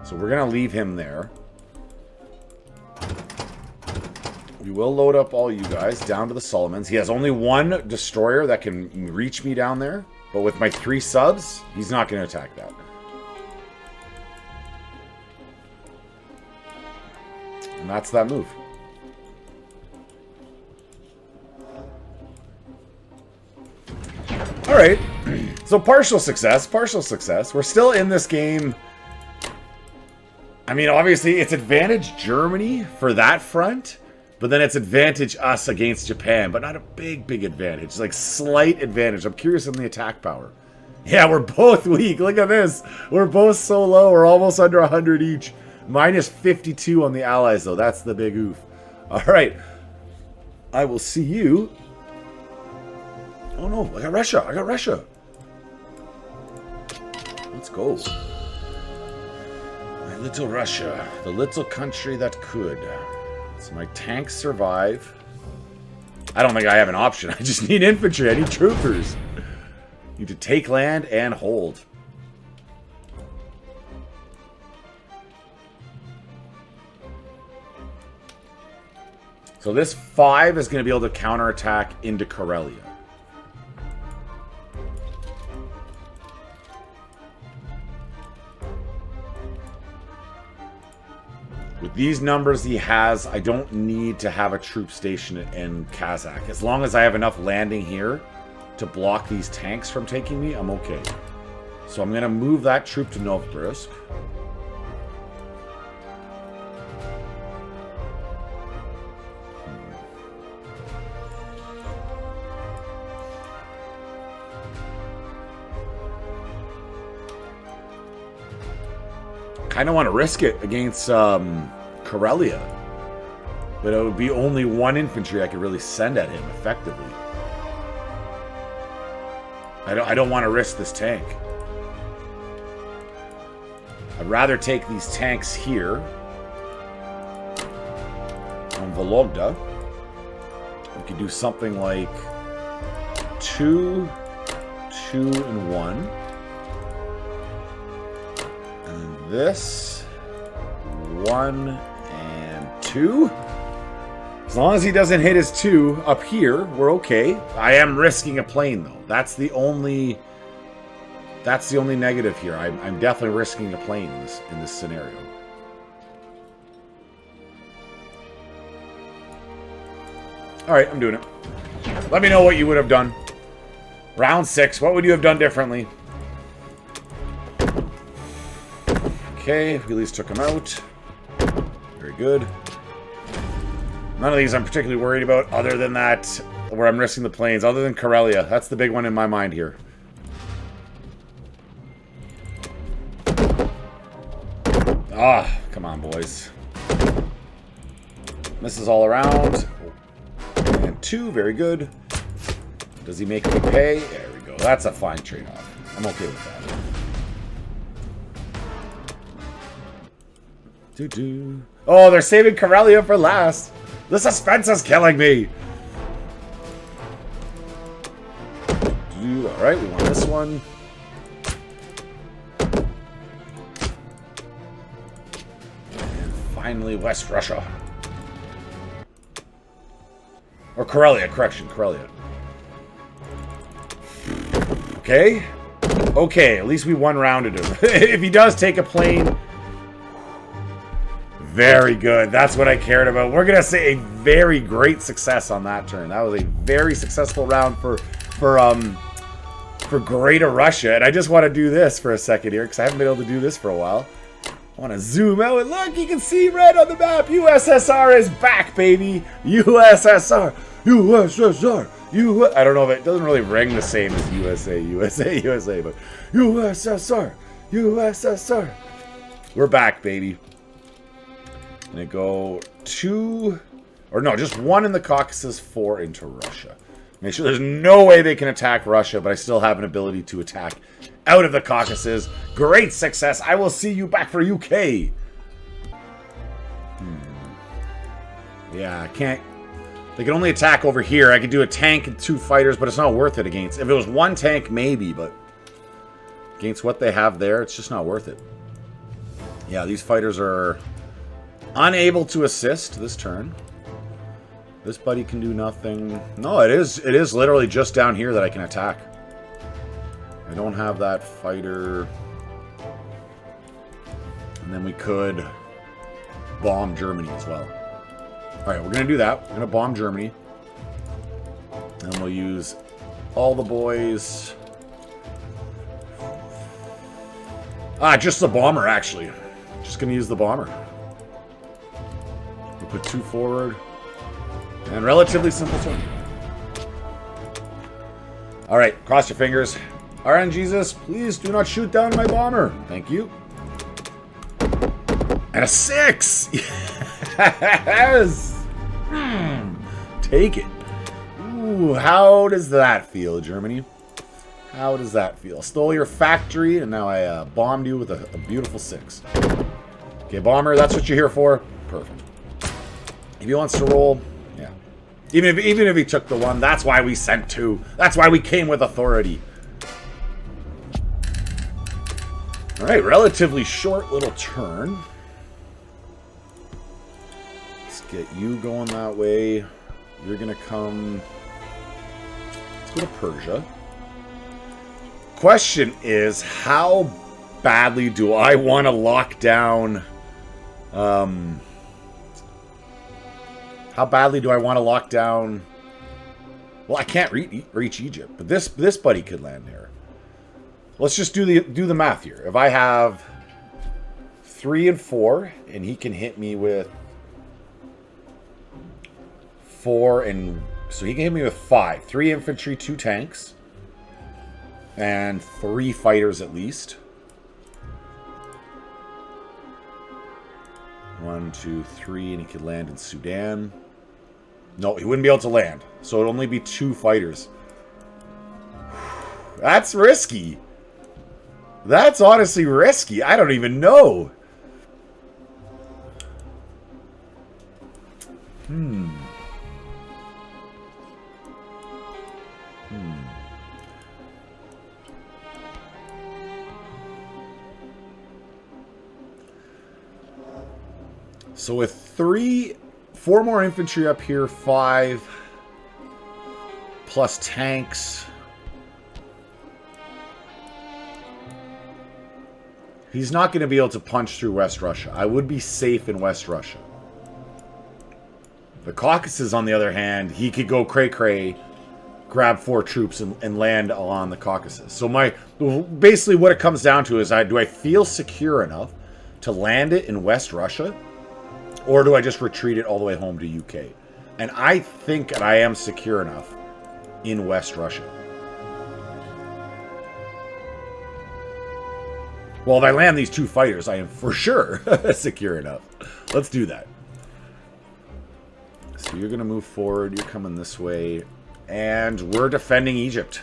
So we're going to leave him there. We will load up all you guys down to the Solomons. He has only 1 destroyer that can reach me down there. But with my 3 subs, he's not going to attack that. And that's that move. Alright. So partial success, partial success. We're still in this game. I mean, obviously, it's advantage Germany for that front, but then it's advantage us against Japan, but not a big, big advantage. It's like slight advantage. I'm curious on the attack power. Yeah, we're both weak. Look at this. We're both so low. We're almost under 100 each. Minus 52 on the allies, though. That's the big oof. Alright. I will see you. Oh, no. I got Russia. I got Russia. Let's go. My little Russia. The little country that could. So my tanks survive. I don't think I have an option. I just need infantry. I need troopers. Need to take land and hold. So this 5 is going to be able to counterattack into Karelia. With these numbers he has, I don't need to have a troop station in Kazakh. As long as I have enough landing here to block these tanks from taking me, I'm okay. So I'm going to move that troop to Novgorod. I don't want to risk it against Karelia. But it would be only 1 infantry I could really send at him effectively. I don't want to risk this tank. I'd rather take these tanks here on Vologda. We could do something like 2, 2, and 1. This 1 and 2. As long as he doesn't hit his 2 up here, we're okay. I am risking a plane though. That's the only negative here. I'm definitely risking a plane in this scenario. All right, I'm doing it. Let me know what you would have done. Round 6. What would you have done differently? Okay, we at least took him out. Very good. None of these I'm particularly worried about other than that, where I'm risking the planes, other than Karelia. That's the big one in my mind here. Ah, come on, boys. Misses all around. And 2, very good. Does he make me pay? There we go. That's a fine trade-off. I'm okay with that. Oh, they're saving Karelia for last. The suspense is killing me. Alright, we want this one. And finally, West Russia. Or Karelia, correction, Karelia. Okay. Okay, at least we one-rounded him. If he does take a plane... Very good. That's what I cared about. We're going to say a very great success on that turn. That was a very successful round for Greater Russia. And I just want to do this for a second here because I haven't been able to do this for a while. I want to zoom out and look. You can see red on the map. USSR is back, baby. USSR. USSR. I don't know if it doesn't really ring the same as USA, but USSR. USSR. We're back, baby. Gonna go 2, or no, just 1 in the Caucasus, 4 into Russia. Make sure there's no way they can attack Russia, but I still have an ability to attack out of the Caucasus. Great success. I will see you back for UK. Yeah, I can't. They can only attack over here. I could do a tank and 2 fighters, but it's not worth it against. If it was 1 tank, maybe, but against what they have there, it's just not worth it. Yeah, these fighters are unable to assist this turn. This buddy can do nothing. No, it is literally just down here that I can attack. I don't have that fighter. And then we could bomb Germany as well. Alright, we're going to do that. We're going to bomb Germany. And we'll use all the boys. Just the bomber, actually. Just going to use the bomber. Put 2 forward. And relatively simple turn. Alright, cross your fingers. RNGesus, please do not shoot down my bomber. Thank you. And a 6! Yes! Take it. Ooh, how does that feel, Germany? How does that feel? Stole your factory, and now I bombed you with a beautiful 6. Okay, bomber, that's what you're here for. Perfect. If he wants to roll, yeah. Even if he took the 1, that's why we sent 2. That's why we came with authority. All right, relatively short little turn. Let's get you going that way. You're gonna come. Let's go to Persia. Question is, how badly do I want to lock down? How badly do I want to lock down? Well, I can't reach Egypt, but this buddy could land there. Let's just do the math here. If I have 3 and 4, and he can hit me with 4, and so he can hit me with 5. 3 infantry, 2 tanks. And 3 fighters at least. 1, 2, 3, and he could land in Sudan. No, he wouldn't be able to land. So it'd only be 2 fighters. That's risky. That's honestly risky. I don't even know. So with 4 more infantry up here, 5 plus tanks. He's not going to be able to punch through West Russia. I would be safe in West Russia. The Caucasus, on the other hand, he could go cray-cray, grab 4 troops, and land along the Caucasus. So basically what it comes down to is, do I feel secure enough to land it in West Russia? Or do I just retreat it all the way home to UK? And I think I am secure enough in West Russia. Well, if I land these 2 fighters, I am for sure secure enough. Let's do that. So you're going to move forward. You're coming this way. And we're defending Egypt.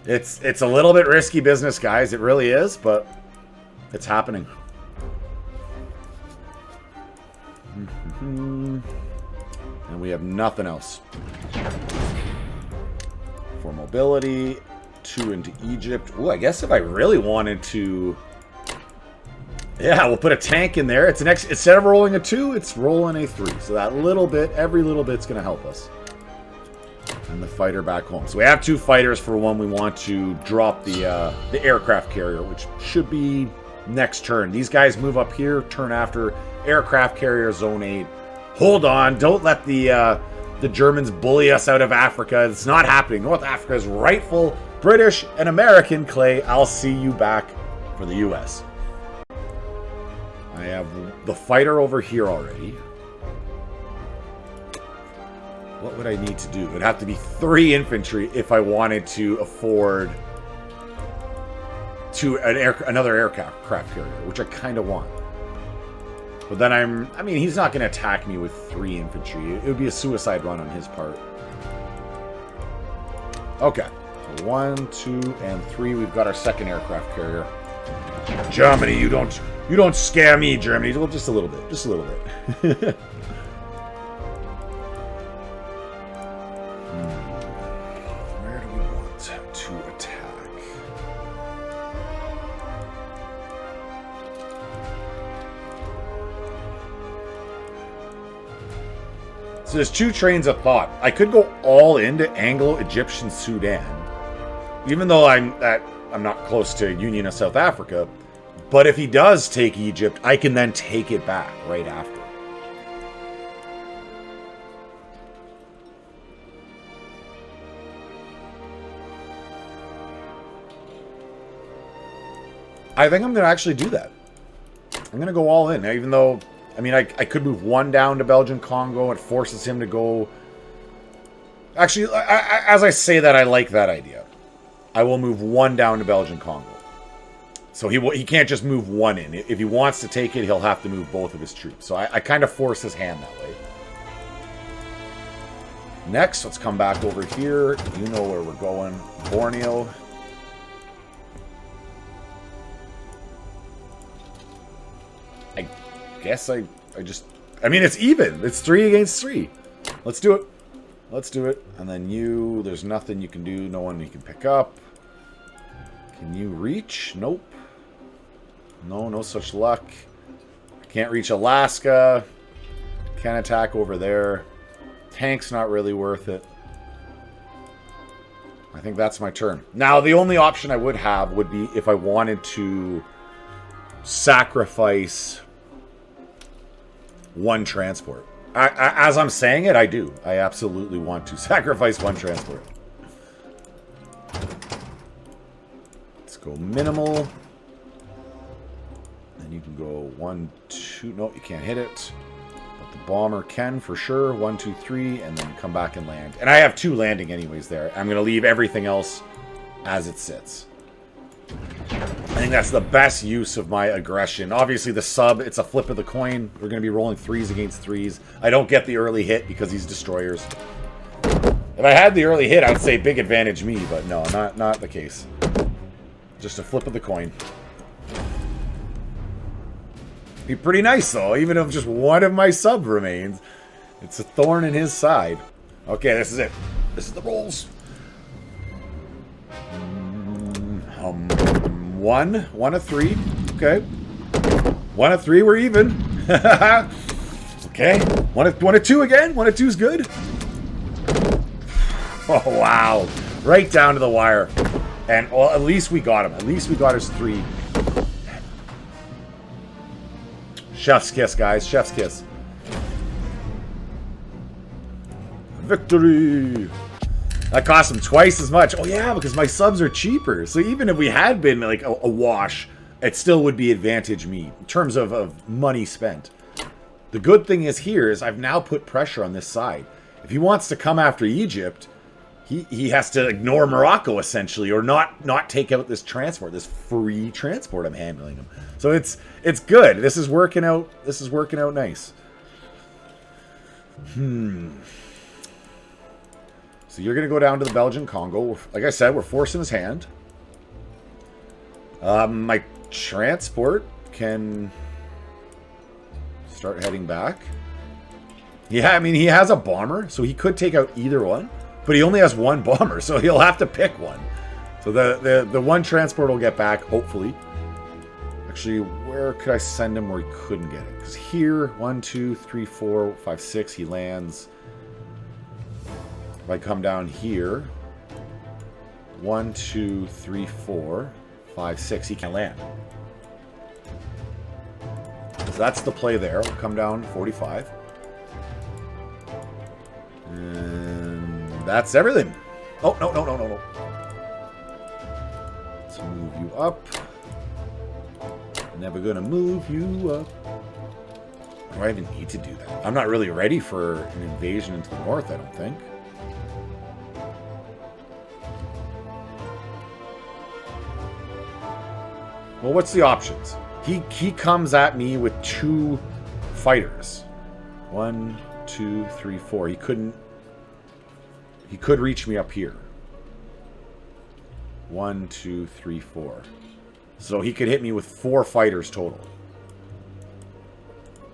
It's a little bit risky business, guys. It really is, but it's happening. And we have nothing else. For mobility, 2 into Egypt. Ooh, I guess if I really wanted to... Yeah, we'll put a tank in there. It's instead of rolling a 2, it's rolling a 3. So that little bit, every little bit's going to help us. And the fighter back home. So we have 2 fighters for one. We want to drop the aircraft carrier, which should be next turn. These guys move up here, turn after. Aircraft carrier, zone 8. Hold on. Don't let the Germans bully us out of Africa. It's not happening. North Africa is rightful British and American, Clay. I'll see you back for the U.S. I have the fighter over here already. What would I need to do? It would have to be 3 infantry if I wanted to afford another aircraft carrier, which I kind of want. But then I mean, he's not going to attack me with 3 infantry. It would be a suicide run on his part. Okay. So 1, 2, and 3. We've got our second aircraft carrier. Germany, you don't scare me, Germany. Well, just a little bit. Just a little bit. Where do we want to attack? So there's 2 trains of thought. I could go all into Anglo-Egyptian Sudan, even though I'm not close to Union of South Africa. But if he does take Egypt, I can then take it back right after. I think I'm going to actually do that. I'm going to go all in, even though... I mean, I could move 1 down to Belgian Congo. It forces him to go... Actually, as I say that, I like that idea. I will move 1 down to Belgian Congo. So he can't just move 1 in. If he wants to take it, he'll have to move both of his troops. So I kind of force his hand that way. Next, let's come back over here. You know where we're going. Borneo. I guess I mean, it's even. It's 3 against 3. Let's do it. Let's do it. And then you, there's nothing you can do. No one you can pick up. Can you reach? Nope. No, no such luck. I can't reach Alaska. Can't attack over there. Tank's not really worth it. I think that's my turn. Now, the only option I would have would be if I wanted to sacrifice one transport. As I'm saying it, I do. I absolutely want to sacrifice one transport. Let's go minimal. And you can go 1, 2. No, you can't hit it. But the bomber can for sure. 1, 2, 3, and then come back and land. And I have 2 landing anyways there. I'm going to leave everything else as it sits. I think that's the best use of my aggression. Obviously, the sub, it's a flip of the coin. We're going to be rolling 3s against 3s. I don't get the early hit because these destroyers. If I had the early hit, I would say big advantage me, but no, not the case. Just a flip of the coin. Be pretty nice, though, even if just one of my sub remains. It's a thorn in his side. Okay, this is it. This is the rolls. 1 of 3. Okay. 1 of 3, we're even. Okay. 1 of 2 again. 1 of 2 is good. Oh, wow. Right down to the wire. And, well, at least we got him. At least we got his 3. Chef's kiss, guys. Chef's kiss. Victory! That cost him twice as much. Oh, yeah, because my subs are cheaper. So even if we had been, like, a wash, it still would be advantage me in terms of money spent. The good thing is here is I've now put pressure on this side. If he wants to come after Egypt, he has to ignore Morocco, essentially, or not take out this transport, this free transport I'm handling him. So it's good. This is working out. This is working out nice. So you're going to go down to the Belgian Congo. Like I said, we're forcing his hand. My transport can start heading back. Yeah, I mean, he has a bomber, so he could take out either one. But he only has 1 bomber, so he'll have to pick one. So the one transport will get back, hopefully. Actually, where could I send him where he couldn't get it? Because here, 1, 2, 3, 4, 5, 6, he lands. If I come down here, 1, 2, 3, 4, 5, 6, he can't land. So that's the play there. We'll come down 45. And that's everything. Oh, no. Let's move you up. Never gonna move you up. Do I even need to do that? I'm not really ready for an invasion into the north, I don't think. Well, what's the options? He comes at me with 2 fighters. 1, 2, 3, 4. He couldn't. He could reach me up here. 1, 2, 3, 4. So he could hit me with 4 fighters total.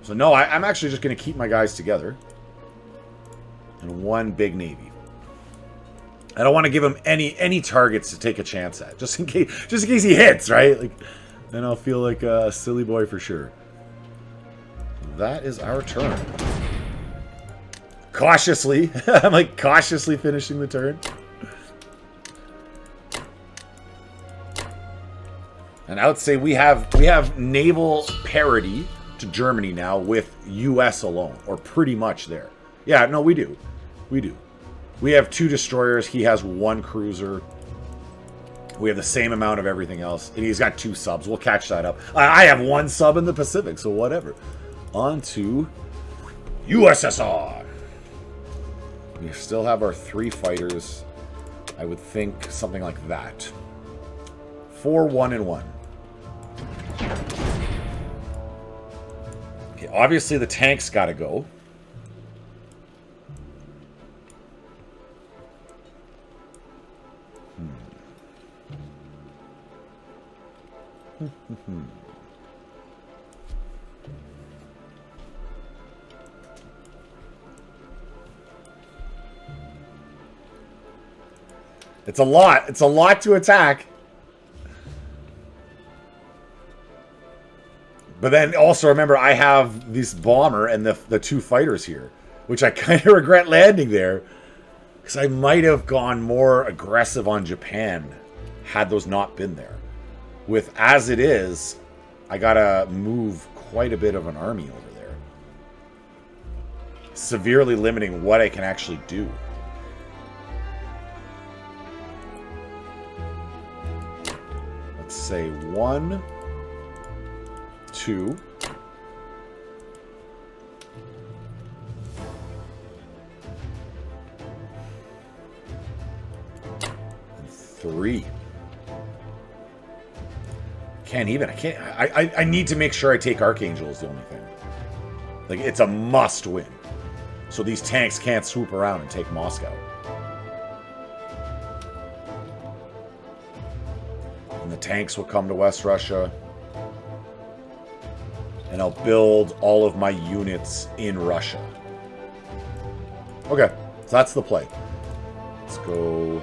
So no, I'm actually just going to keep my guys together. And 1 big navy. I don't want to give him any targets to take a chance at, just in case he hits, right? Like, then I'll feel like a silly boy for sure. That is our turn. Cautiously, I'm like cautiously finishing the turn. And I would say we have naval parity to Germany now with US alone, or pretty much there. Yeah, no, we do. We have 2 destroyers. He has 1 cruiser. We have the same amount of everything else. And he's got 2 subs. We'll catch that up. I have 1 sub in the Pacific, so whatever. On to USSR. We still have our 3 fighters. I would think something like that. 4, 1, and 1. Okay, obviously the tank's got to go. It's a lot. It's a lot to attack. But then also remember, I have this bomber and the two fighters here, which I kind of regret landing there. Because I might have gone more aggressive on Japan had those not been there. With as it is, I gotta move quite a bit of an army over there. Severely limiting what I can actually do. Let's say 1, 2. And 3. Can't even. I can't. I need to make sure I take Archangel is the only thing. Like, it's a must win. So these tanks can't swoop around and take Moscow. And the tanks will come to West Russia. And I'll build all of my units in Russia. Okay, so that's the play. Let's go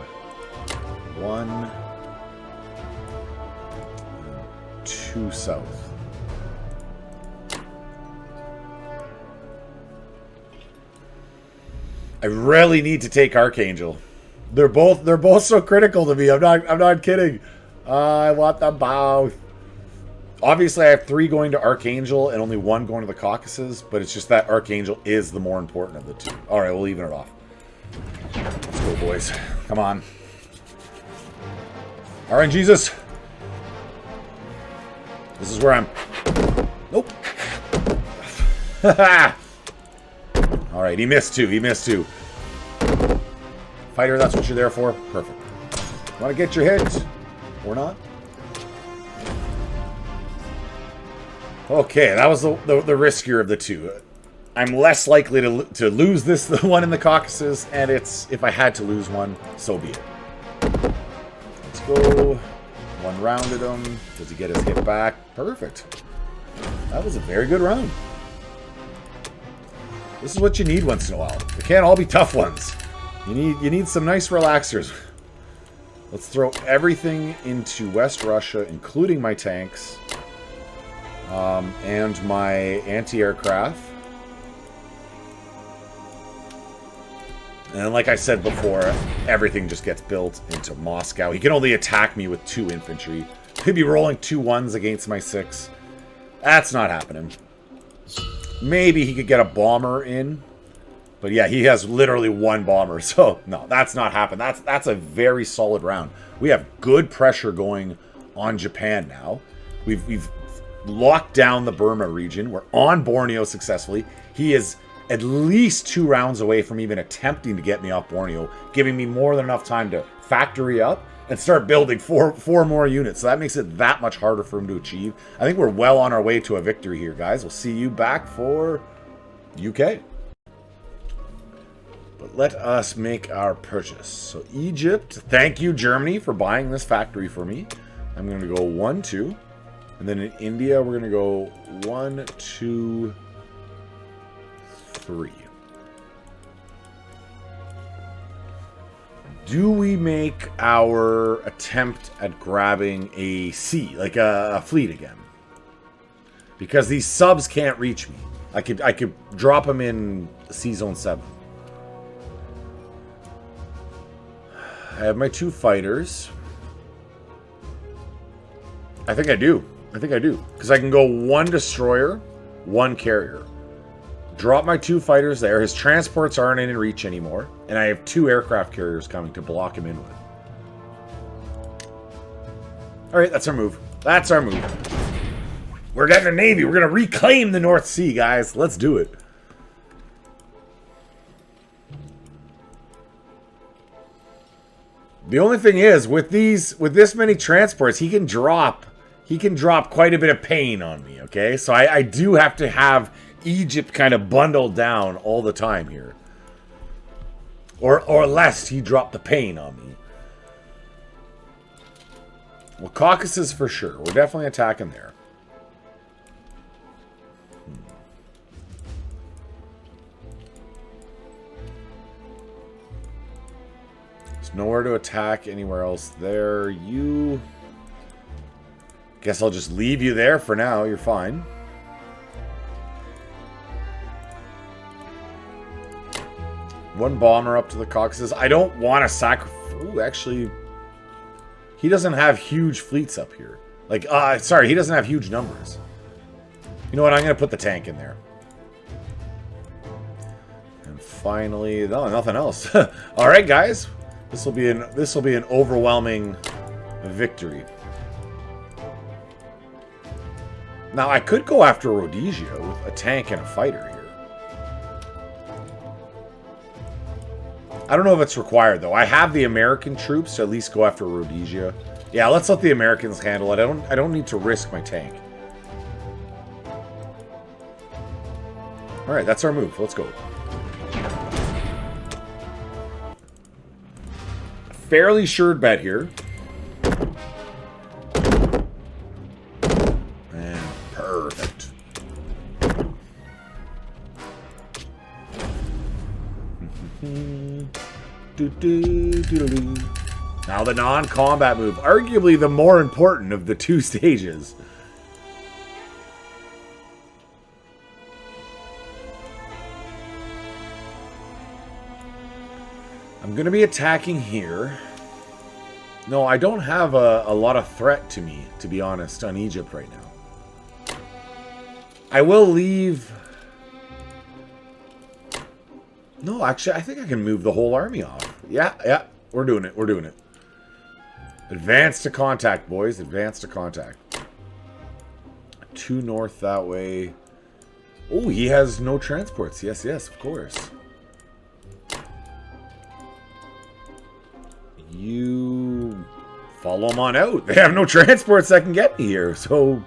1, 2 south. I really need to take Archangel. They're both so critical to me. I'm not kidding. I want them both. Obviously, I have 3 going to Archangel and only 1 going to the Caucasus, but it's just that Archangel is the more important of the 2. All right, we'll even it off. Let's go, boys. Come on. RNGesus. This is where I'm... Nope. All right, he missed 2. He missed 2. Fighter, that's what you're there for? Perfect. Want to get your hit? Or not? Okay, that was the riskier of the 2. I'm less likely to lose this the one in the Caucasus, and it's if I had to lose one, so be it. Let's go. 1 round at him. Does he get his hit back? Perfect. That was a very good round. This is what you need once in a while. They can't all be tough ones. You need some nice relaxers. Let's throw everything into West Russia, including my tanks. And my anti-aircraft. And like I said before, everything just gets built into Moscow. He can only attack me with 2 infantry. He'd be rolling 2 1s against my 6. That's not happening. Maybe he could get a bomber in. But yeah, he has literally 1 bomber. So, no, that's not happening. That's a very solid round. We have good pressure going on Japan now. We've locked down the Burma region. We're on Borneo successfully. He is at least 2 rounds away from even attempting to get me off Borneo, giving me more than enough time to factory up and start building four more units. So that makes it that much harder for him to achieve. I think we're well on our way to a victory here, guys. We'll see you back for UK. But let us make our purchase. So Egypt, thank you, Germany, for buying this factory for me. I'm going to go 1, 2. And then in India, we're going to go 1, 2, 3. Do we make our attempt at grabbing a sea, like a fleet again? Because these subs can't reach me. I could drop them in Sea Zone 7. I have my 2 fighters. I think I do. Because I can go 1 destroyer, 1 carrier. Drop my 2 fighters there. His transports aren't in reach anymore. And I have 2 aircraft carriers coming to block him in with. Alright, that's our move. We're getting a navy. We're going to reclaim the North Sea, guys. Let's do it. The only thing is, with this many transports, he can drop quite a bit of pain on me, okay? So I do have to have Egypt kind of bundled down all the time here. Or lest he drop the pain on me. Well, Caucasus for sure. We're definitely attacking there. There's nowhere to attack anywhere else there. You... Guess I'll just leave you there for now. You're fine. One bomber up to the Caucasus. I don't want to sacrifice... Ooh, actually... He doesn't have huge fleets up here. Like, sorry, he doesn't have huge numbers. You know what? I'm going to put the tank in there. And finally... No, nothing else. Alright, guys. This will be an overwhelming victory. Now, I could go after Rhodesia with a tank and a fighter here. I don't know if it's required, though. I have the American troops to at least go after Rhodesia. Yeah, let's let the Americans handle it. I don't need to risk my tank. Alright, that's our move. Let's go. Fairly sure bet here. And perfect. Now the non-combat move, arguably the more important of the two stages. I'm going to be attacking here. No, I don't have a lot of threat to me, to be honest, on Egypt right now. I will leave... No, actually, I think I can move the whole army off. Yeah, we're doing it. We're doing it. Advance to contact, boys. Advance to contact. 2 north that way. Oh, he has no transports. Yes, of course. You follow them on out. They have no transports that can get me here. So,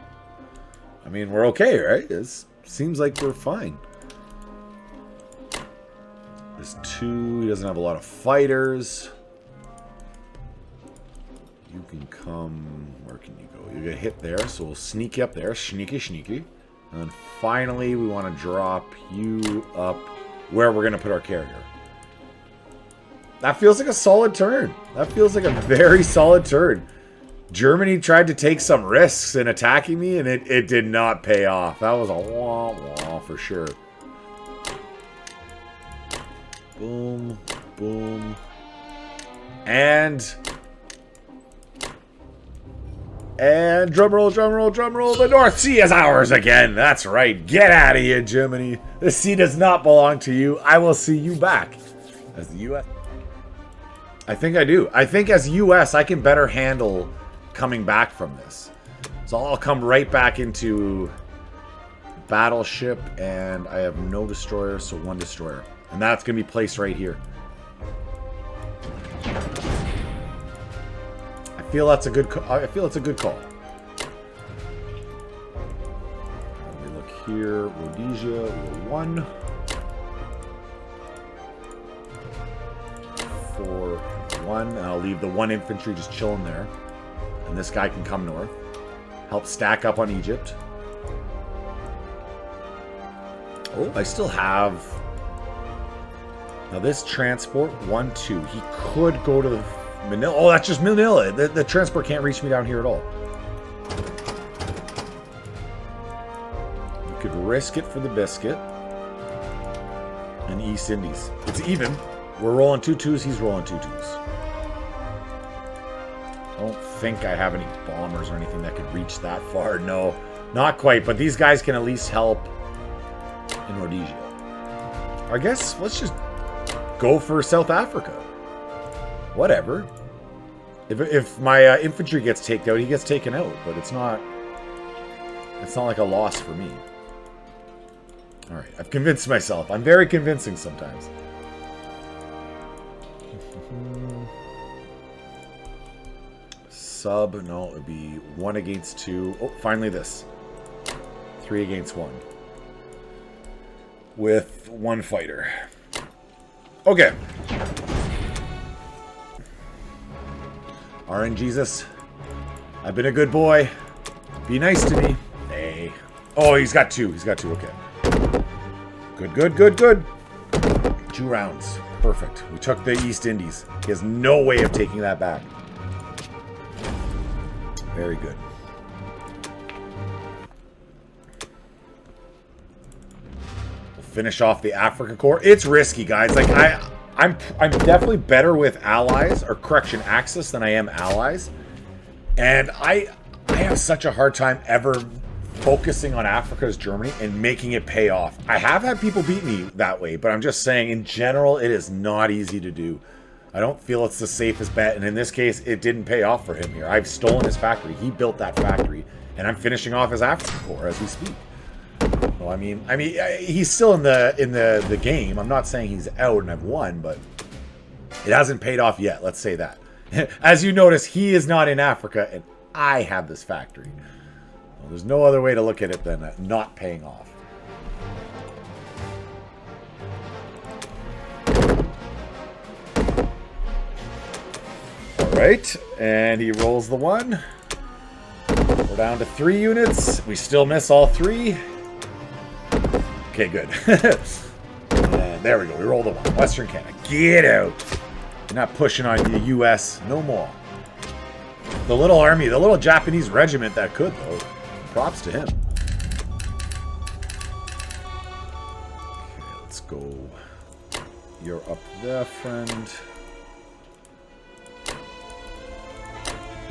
I mean, we're okay, right? It seems like we're fine. There's 2. He doesn't have a lot of fighters. You can come... Where can you go? You get hit there, so we'll sneak you up there. Sneaky. And then finally, we want to drop you up where we're going to put our carrier. That feels like a solid turn. That feels like a very solid turn. Germany tried to take some risks in attacking me, and it did not pay off. That was a wah-wah for sure. Boom, boom. And drumroll, the North Sea is ours again. That's right. Get out of here, Germany. The sea does not belong to you. I will see you back. As the U.S. I think I do. I think as U.S. I can better handle coming back from this. So I'll come right back into battleship, and I have no destroyer, so 1 destroyer. And that's going to be placed right here. I feel that's a good call. I feel it's a good call. Let me look here. Rhodesia, 1. 4, 1. And I'll leave the 1 infantry just chilling there. And this guy can come north. Help stack up on Egypt. Oh, I still have... Now this transport, 1, 2. He could go to Manila. Oh, that's just Manila. The transport can't reach me down here at all. You could risk it for the biscuit. And East Indies. It's even. We're rolling 2 2s. He's rolling 2 2s. I don't think I have any bombers or anything that could reach that far. No, not quite. But these guys can at least help in Rhodesia. I guess let's just go for South Africa. Whatever. If my infantry gets taken out, he gets taken out. But it's not like a loss for me. All right, I've convinced myself. I'm very convincing sometimes. Sub, no, it would be 1 against 2. Oh, finally this. 3 against 1. With 1 fighter. Okay. RNGesus. I've been a good boy. Be nice to me. Hey. Oh, he's got two. He's got two. Okay. Good, good, good, good. 2 rounds. Perfect. We took the East Indies. He has no way of taking that back. Very good. We'll finish off the Africa Corps. It's risky, guys. Like I'm definitely better with allies, or correction, Axis, than I am allies. And I have such a hard time ever focusing on Africa as Germany and making it pay off. I have had people beat me that way, but I'm just saying, in general, it is not easy to do. I don't feel it's the safest bet, and in this case, it didn't pay off for him here. I've stolen his factory. He built that factory, and I'm finishing off his Africa Corps as we speak. Well, I mean, he's still in the game. I'm not saying he's out and I've won, but it hasn't paid off yet. Let's say that. As you notice, he is not in Africa, and I have this factory. Well, there's no other way to look at it than that not paying off. All right, and he rolls the 1. We're down to 3 units. We still miss all 3. Okay, good. And there we go. We roll the 1. Western Canada. Get out. You're not pushing on the U.S. no more. The little army, the little Japanese regiment that could, though. Props to him. Okay, let's go. You're up there, friend.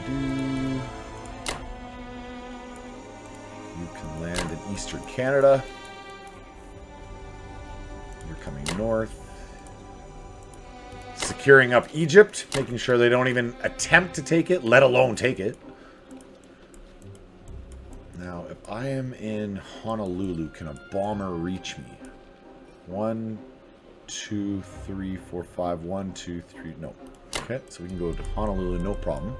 You can land in Eastern Canada. You're coming north. Securing up Egypt, making sure they don't even attempt to take it, let alone take it. Now, if I am in Honolulu, can a bomber reach me? 1, 2, 3, 4, 5. 1, 2, 3. No. Okay, so we can go to Honolulu, no problem.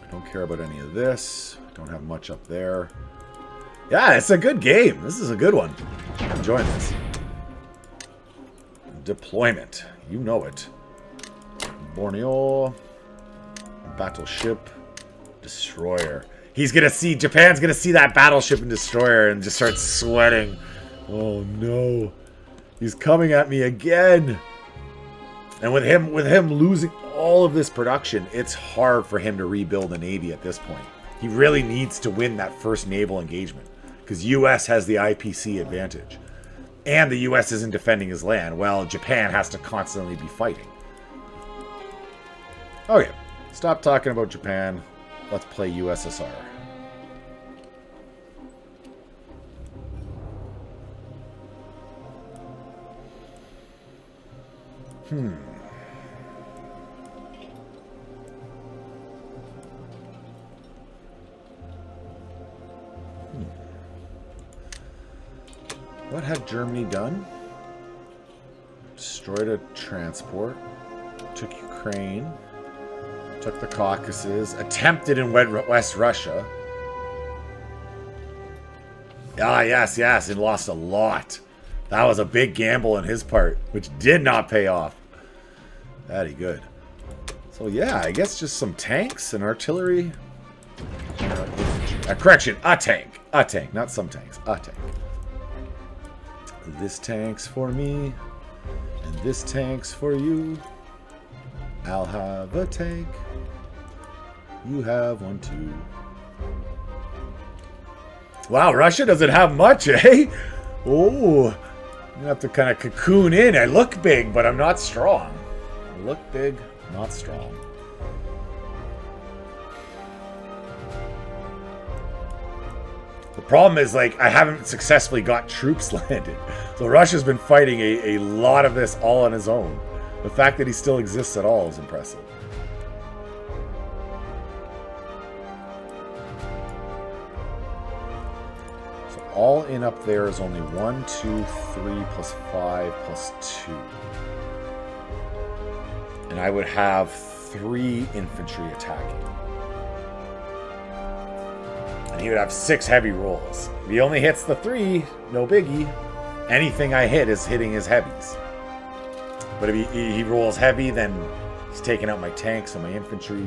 I don't care about any of this. Don't have much up there. Yeah, it's a good game. This is a good one. I'm enjoying this. Deployment. You know it. Borneo. Battleship. Destroyer. He's gonna see, Japan's gonna see that battleship and destroyer and just start sweating. Oh no. He's coming at me again. And with him losing all of this production, it's hard for him to rebuild a navy at this point. He really needs to win that first naval engagement because US has the IPC advantage. And the US isn't defending his land. Well, Japan has to constantly be fighting. Okay, stop talking about Japan. Let's play USSR. What had Germany done? Destroyed a transport. Took Ukraine. Took the Caucasus. Attempted in West Russia. Ah, yes, yes. And lost a lot. That was a big gamble on his part, which did not pay off. Thatty good. So yeah, I guess just some tanks and artillery. Correction, a tank. A tank, not some tanks. A tank. This tank's for me, and this tank's for you. I'll have a tank. You have one too. Wow, Russia doesn't have much, eh? Oh, I'm gonna have to kind of cocoon in. I look big, but I'm not strong. I look big, not strong. The problem is, like, I haven't successfully got troops landed. So Russia's been fighting a lot of this all on his own. The fact that he still exists at all is impressive. So all in up there is only 1, 2, 3, plus 5, plus 2. And I would have 3 infantry attacking. And he would have 6 heavy rolls. If he only hits the 3, no biggie. Anything I hit is hitting his heavies. But if he rolls heavy, then He's taking out my tanks and my infantry.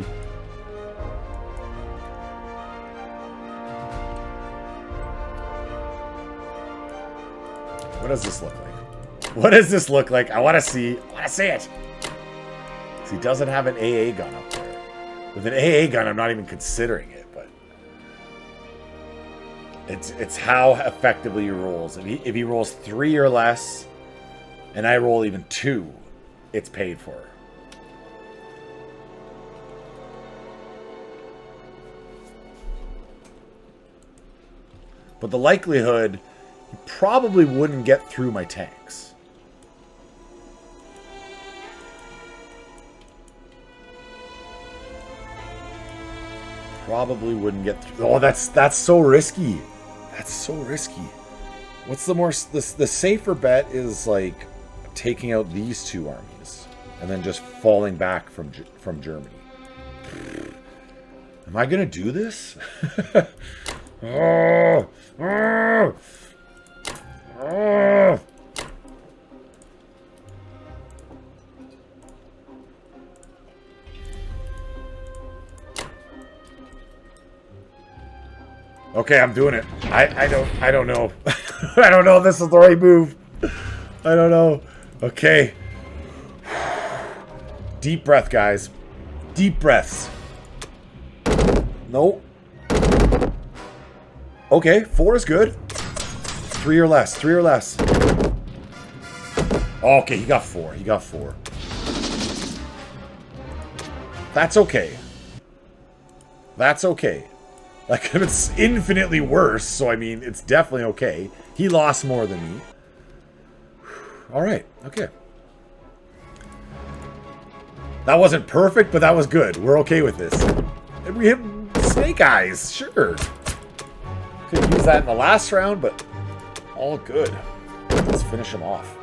What does this look like? What does this look like? I want to see. I want to see it. He doesn't have an AA gun up there. With an AA gun, I'm not even considering it, but it's how effectively he rolls. If he rolls 3 or less, and I roll even 2, it's paid for. But the likelihood, he probably wouldn't get through my tanks. Probably wouldn't get through. Oh, that's so risky. That's so risky. What's the safer bet is like taking out these 2 armies and then just falling back from Germany. Am I gonna do this? Oh, oh, oh. Okay, I'm doing it. I don't know. I don't know if this is the right move. I don't know. Okay. Deep breath, guys. Deep breaths. Nope. Okay, 4 is good. 3 or less. 3 or less. Oh, okay, he got 4. He got 4. That's okay. That's okay. Like, it's infinitely worse, so I mean, it's definitely okay. He lost more than me. Alright, okay. That wasn't perfect, but that was good. We're okay with this. And we hit Snake Eyes, sure. Couldn't use that in the last round, but all good. Let's finish him off.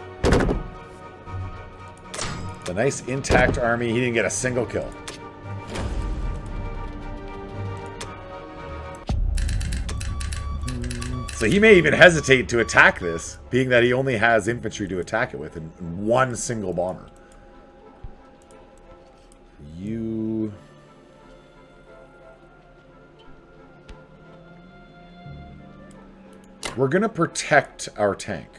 The nice intact army. He didn't get a single kill. So he may even hesitate to attack this, being that he only has infantry to attack it with and 1 single bomber. You... We're going to protect our tank.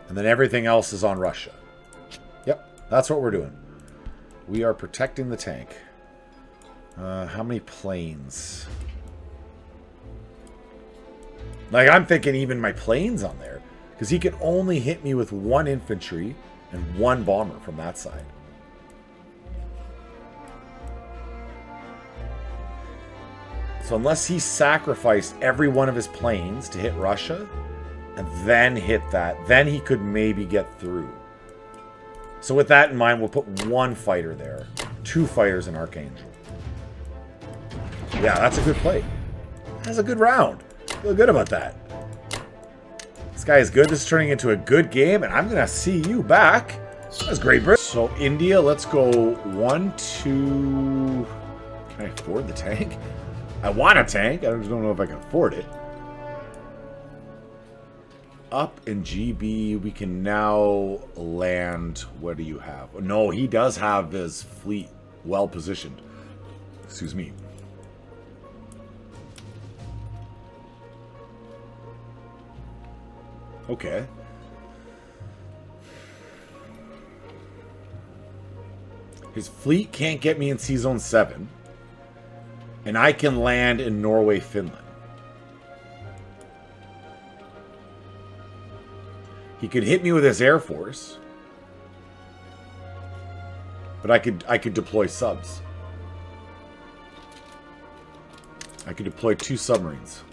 And then everything else is on Russia. Yep, that's what we're doing. We are protecting the tank. How many planes? Like, I'm thinking even my planes on there. Because he can only hit me with 1 infantry and 1 bomber from that side. So unless he sacrificed every one of his planes to hit Russia, and then hit that, then he could maybe get through. So with that in mind, we'll put 1 fighter there. 2 fighters in Archangel. Yeah, that's a good play. That's a good round. Feel good about that. This guy is good. This is turning into a good game, and I'm going to see you back. That's great, Britain. So, India, let's go 1, 2... Can I afford the tank? I want a tank. I just don't know if I can afford it. Up in GB, we can now land... What do you have? No, he does have his fleet well positioned. Excuse me. Okay. His fleet can't get me in Sea Zone 7. And I can land in Norway, Finland. He could hit me with his air force. But I could deploy subs. I could deploy 2 submarines.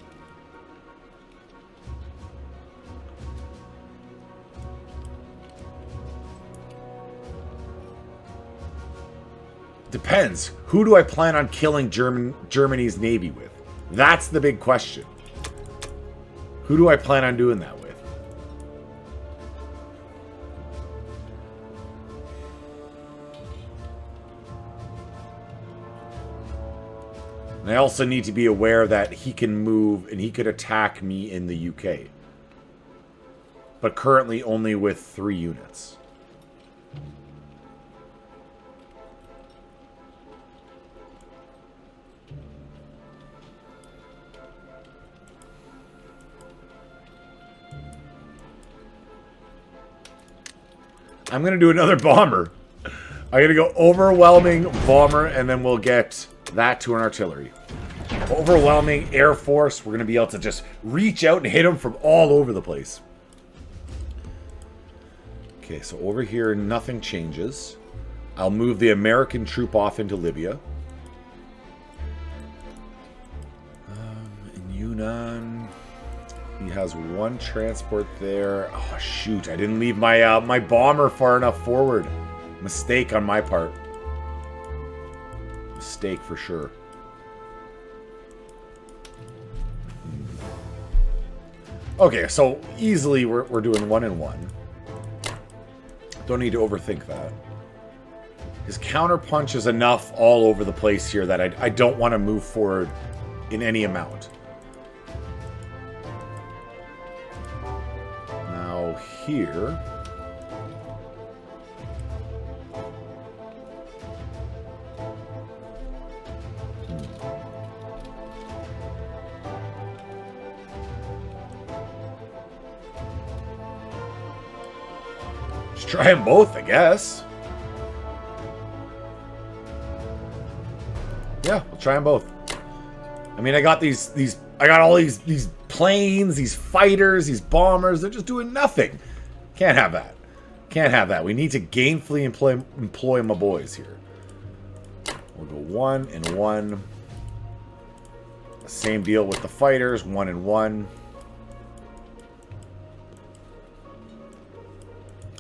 Depends. Who do I plan on killing Germany's navy with? That's the big question. Who do I plan on doing that with? And I also need to be aware that he can move and he could attack me in the UK. But currently only with 3 units. I'm going to do another bomber. I'm going to go overwhelming bomber, and then we'll get that to an artillery. Overwhelming Air Force. We're going to be able to just reach out and hit them from all over the place. Okay, so over here, nothing changes. I'll move the American troop off into Libya. In Yunnan, he has one transport there. Oh, shoot. I didn't leave my my bomber far enough forward. Mistake on my part. Mistake for sure. Okay, so easily we're doing 1 and 1. Don't need to overthink that. His counterpunch is enough all over the place here that I don't want to move forward in any amount. Now here... Just try them both, I guess. Yeah, we'll try them both. I mean, I got I got all these planes, these fighters, these bombers. They're just doing nothing. Can't have that. Can't have that. We need to gainfully employ my boys here. We'll go 1 and 1. Same deal with the fighters, 1 and 1.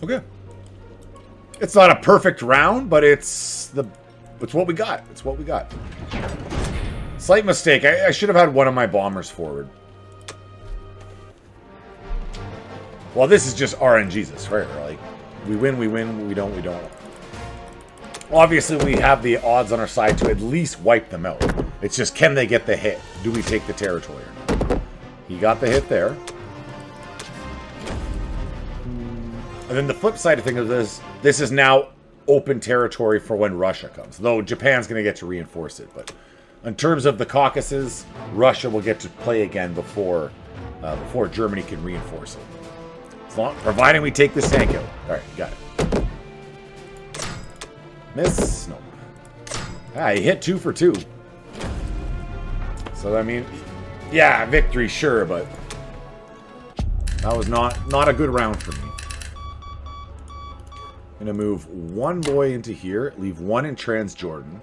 Okay. It's not a perfect round, but it's what we got. It's what we got. Slight mistake. I should have had one of my bombers forward. Well, this is just RNGesus, right? Like, we win, we don't, we don't. Obviously, we have the odds on our side to at least wipe them out. It's just, can they get the hit? Do we take the territory or not? He got the hit there. And then the flip side of things is this is now open territory for when Russia comes. Though Japan's going to get to reinforce it. But in terms of the Caucasus, Russia will get to play again before Germany can reinforce it. Providing we take this tank out. Alright, got it. Miss? No. Ah, he hit 2 for 2. So, I mean, yeah, victory, sure, but that was not a good round for me. I'm going to move 1 boy into here, leave 1 in Transjordan.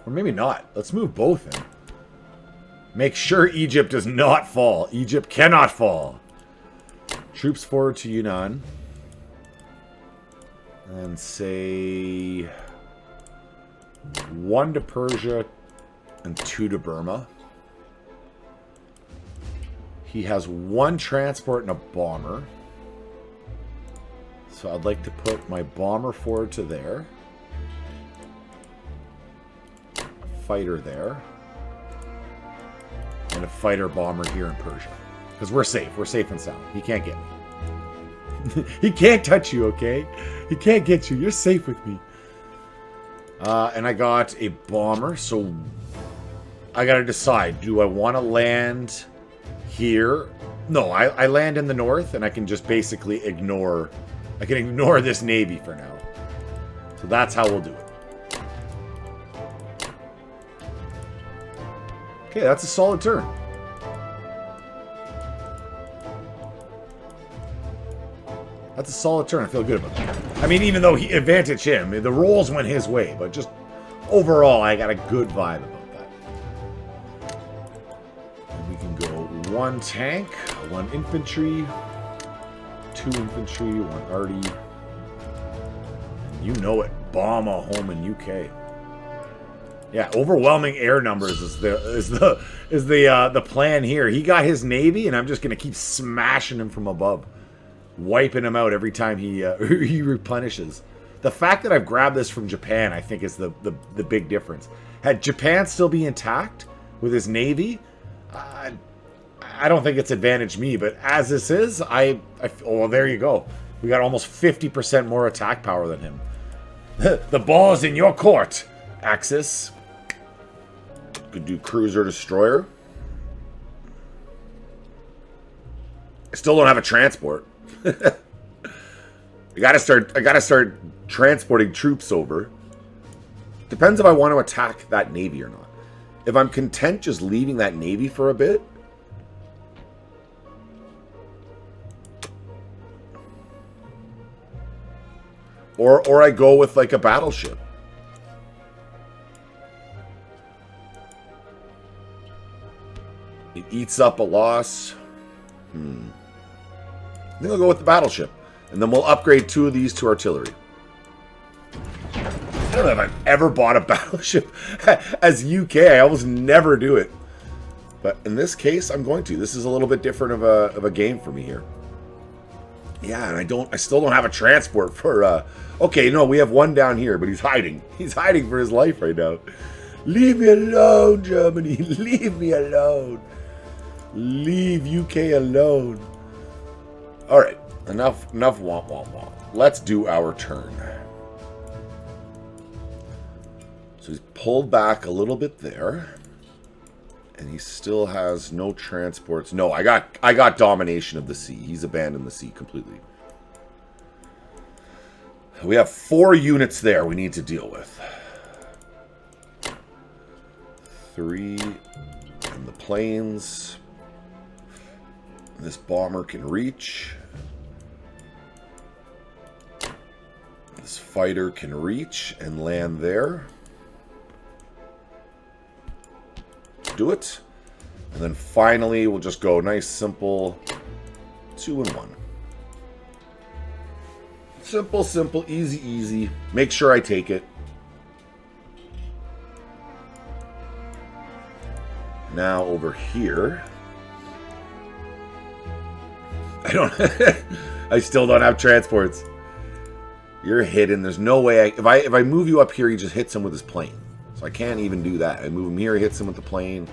Or maybe not. Let's move both in. Make sure Egypt does not fall. Egypt cannot fall. Troops forward to Yunnan. And say 1 to Persia and 2 to Burma. He has 1 transport and a bomber. So I'd like to put my bomber forward to there. A fighter there. And a fighter bomber here in Persia. Because we're safe. We're safe and sound. He can't get me. He can't touch you, okay? He can't get you. You're safe with me. And I got a bomber. So I got to decide. Do I want to land here? No, I land in the north. And I can just basically ignore... I can ignore this navy for now. So that's how we'll do it. Okay, that's a solid turn. That's a solid turn. I feel good about that. I mean, even though he advantaged him, the rolls went his way, but just overall, I got a good vibe about that. And we can go 1 tank, 1 infantry, 2 infantry, 1 arty. And you know it, bomb a home in UK. Yeah, overwhelming air numbers is the plan here. He got his navy, and I'm just gonna keep smashing him from above, wiping him out every time he he replenishes. The fact that I've grabbed this from Japan, I think, is the big difference. Had Japan still be intact with his navy, I don't think it's advantaged me, but as this is, oh, well, there you go. We got almost 50% more attack power than him. The ball's in your court, Axis. Could do Cruiser Destroyer. I still don't have a transport. I gotta start transporting troops over. Depends if I want to attack that navy or not. If I'm content just leaving that navy for a bit, or I go with like a battleship. It eats up a loss. I think I'll go with the battleship. And then we'll upgrade 2 of these to artillery. I don't know if I've ever bought a battleship as UK. I almost never do it. But in this case, I'm going to. This is a little bit different of a game for me here. Yeah, and I still don't have a transport for, okay, no, we have one down here, but he's hiding. He's hiding for his life right now. Leave me alone, Germany. Leave me alone. Leave UK alone. All right, enough womp womp womp. Let's do our turn. So he's pulled back a little bit there. And he still has no transports. No, I got domination of the sea. He's abandoned the sea completely. We have 4 units there we need to deal with. 3 in the plains. This bomber can reach. This fighter can reach and land there. Do it. And then finally, we'll just go nice, simple 2 and 1. Simple, simple, easy, easy. Make sure I take it. Now over here. I still don't have transports. You're hidden. There's no way if I move you up here, he just hits him with his plane. So I can't even do that. I move him here, he hits him with the plane.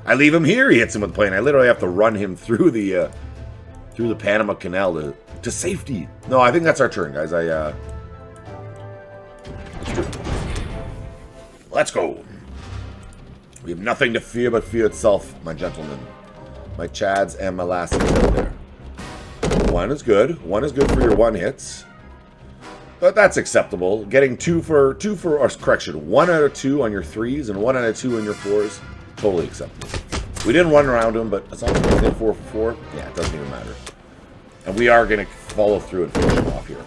I leave him here, he hits him with the plane. I literally have to run him through the Panama Canal to safety. No, I think that's our turn, guys. Let's do it. Let's go. We have nothing to fear but fear itself, my gentlemen. My Chads and my lasses out there. 1 is good. 1 is good for your 1 hits. But that's acceptable. Getting 2 for, or correction, 1 out of 2 on your 3s and 1 out of 2 on your 4s, totally acceptable. We didn't run around him, but as long as we did 4 for 4, yeah, it doesn't even matter. And we are going to follow through and finish him off here.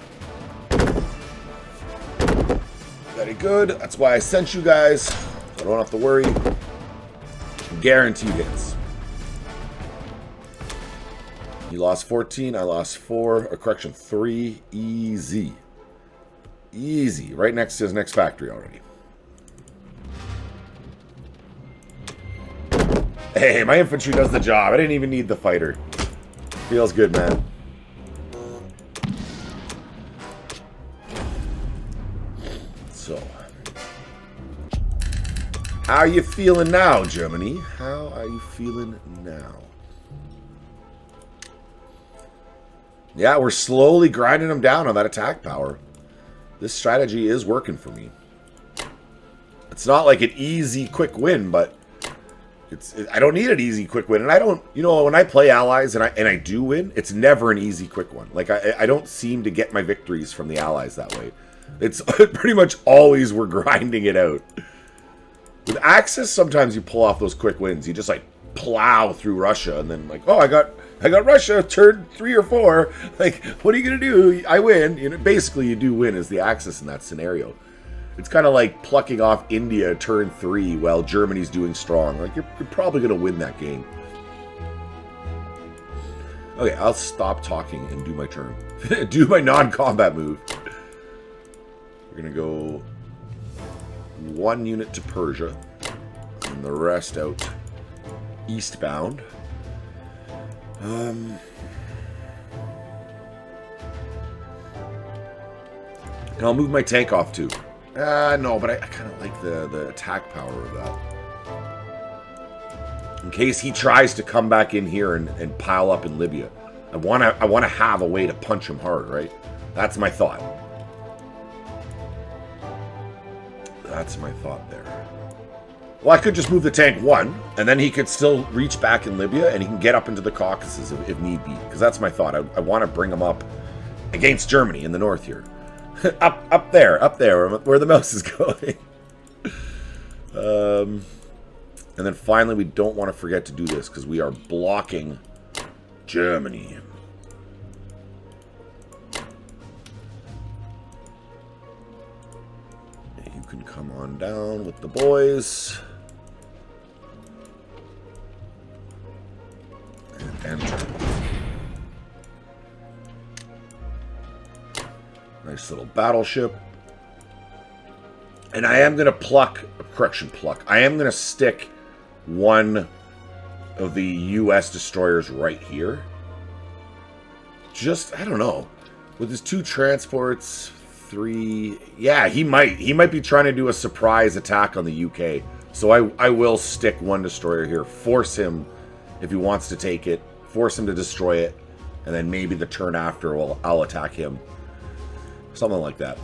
Very good. That's why I sent you guys. So I don't have to worry. Guaranteed hits. You lost 14, I lost 4, or correction, 3, easy. Easy. Right next to his next factory already. Hey, my infantry does the job. I didn't even need the fighter. Feels good, man. So. How are you feeling now, Germany? How are you feeling now? Yeah, we're slowly grinding them down on that attack power. This strategy is working for me. It's not like an easy, quick win, but I don't need an easy, quick win. And I don't, when I play allies and I do win, it's never an easy, quick one. Like, I don't seem to get my victories from the allies that way. It's pretty much always we're grinding it out. With Axis, sometimes you pull off those quick wins. You just, like, plow through Russia and then, like, oh, I got Russia turn 3 or 4. Like, what are you going to do? I win. Basically, you do win as the Axis in that scenario. It's kind of like plucking off India turn 3 while Germany's doing strong. Like, you're probably going to win that game. Okay, I'll stop talking and do my turn. Do my non-combat move. We're going to go 1 unit to Persia. And the rest out eastbound. And I'll move my tank off too. No, but I kind of like the attack power of that. In case he tries to come back in here and pile up in Libya. I wanna have a way to punch him hard, right? That's my thought. That's my thought there. Well, I could just move the tank 1, and then he could still reach back in Libya, and he can get up into the Caucasus if need be. Because that's my thought. I want to bring him up against Germany in the north here. up there, where the mouse is going. And then finally, we don't want to forget to do this, because we are blocking Germany. You can come on down with the boys. And enter. Nice little battleship. And I am going to pluck. I am going to stick one of the U.S. destroyers right here. Just, I don't know. With his 2 transports, 3... Yeah, he might be trying to do a surprise attack on the UK. So I will stick 1 destroyer here. Force him, if he wants to take it. Force him to destroy it. And then maybe the turn after I'll attack him. Something like that.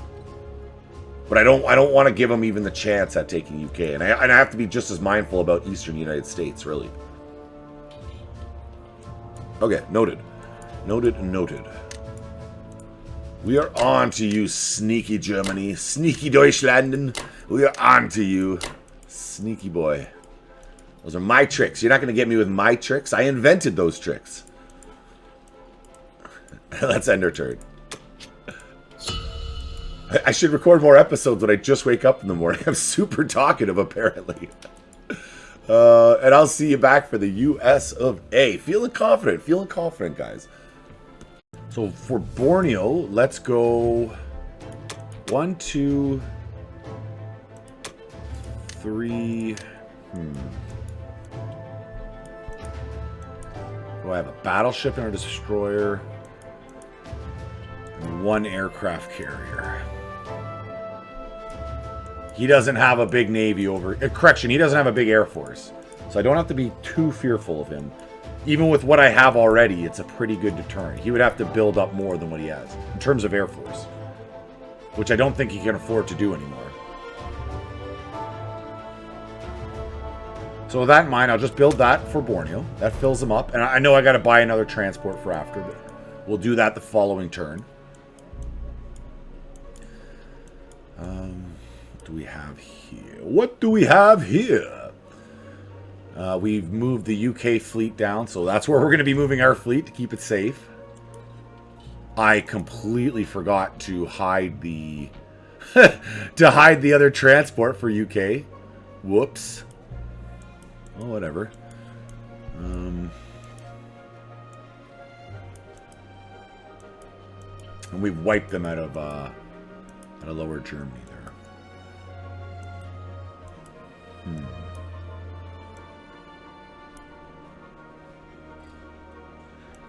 But I don't want to give him even the chance at taking UK. And I have to be just as mindful about Eastern United States, really. Okay, noted. Noted. We are on to you, sneaky Germany. Sneaky Deutschlanden. We are on to you. Sneaky boy. Those are my tricks. You're not going to get me with my tricks. I invented those tricks. Let's end our turn. I should record more episodes when I just wake up in the morning. I'm super talkative, apparently. And I'll see you back for the US of A. Feeling confident, guys. So for Borneo, let's go 1, 2, 3. Do I have a battleship and a destroyer? And 1 aircraft carrier. He doesn't have a big navy over... correction, he doesn't have a big air force. So I don't have to be too fearful of him. Even with what I have already, it's a pretty good deterrent. He would have to build up more than what he has. In terms of air force. Which I don't think he can afford to do anymore. So with that in mind, I'll just build that for Borneo. That fills him up. And I know I got to buy another transport for after, but we'll do that the following turn. What do we have here? We've moved the UK fleet down, so that's where we're going to be moving our fleet to keep it safe. I completely forgot to hide the the other transport for UK. Whoops. Oh, whatever. And we've wiped them out of Lower Germany there.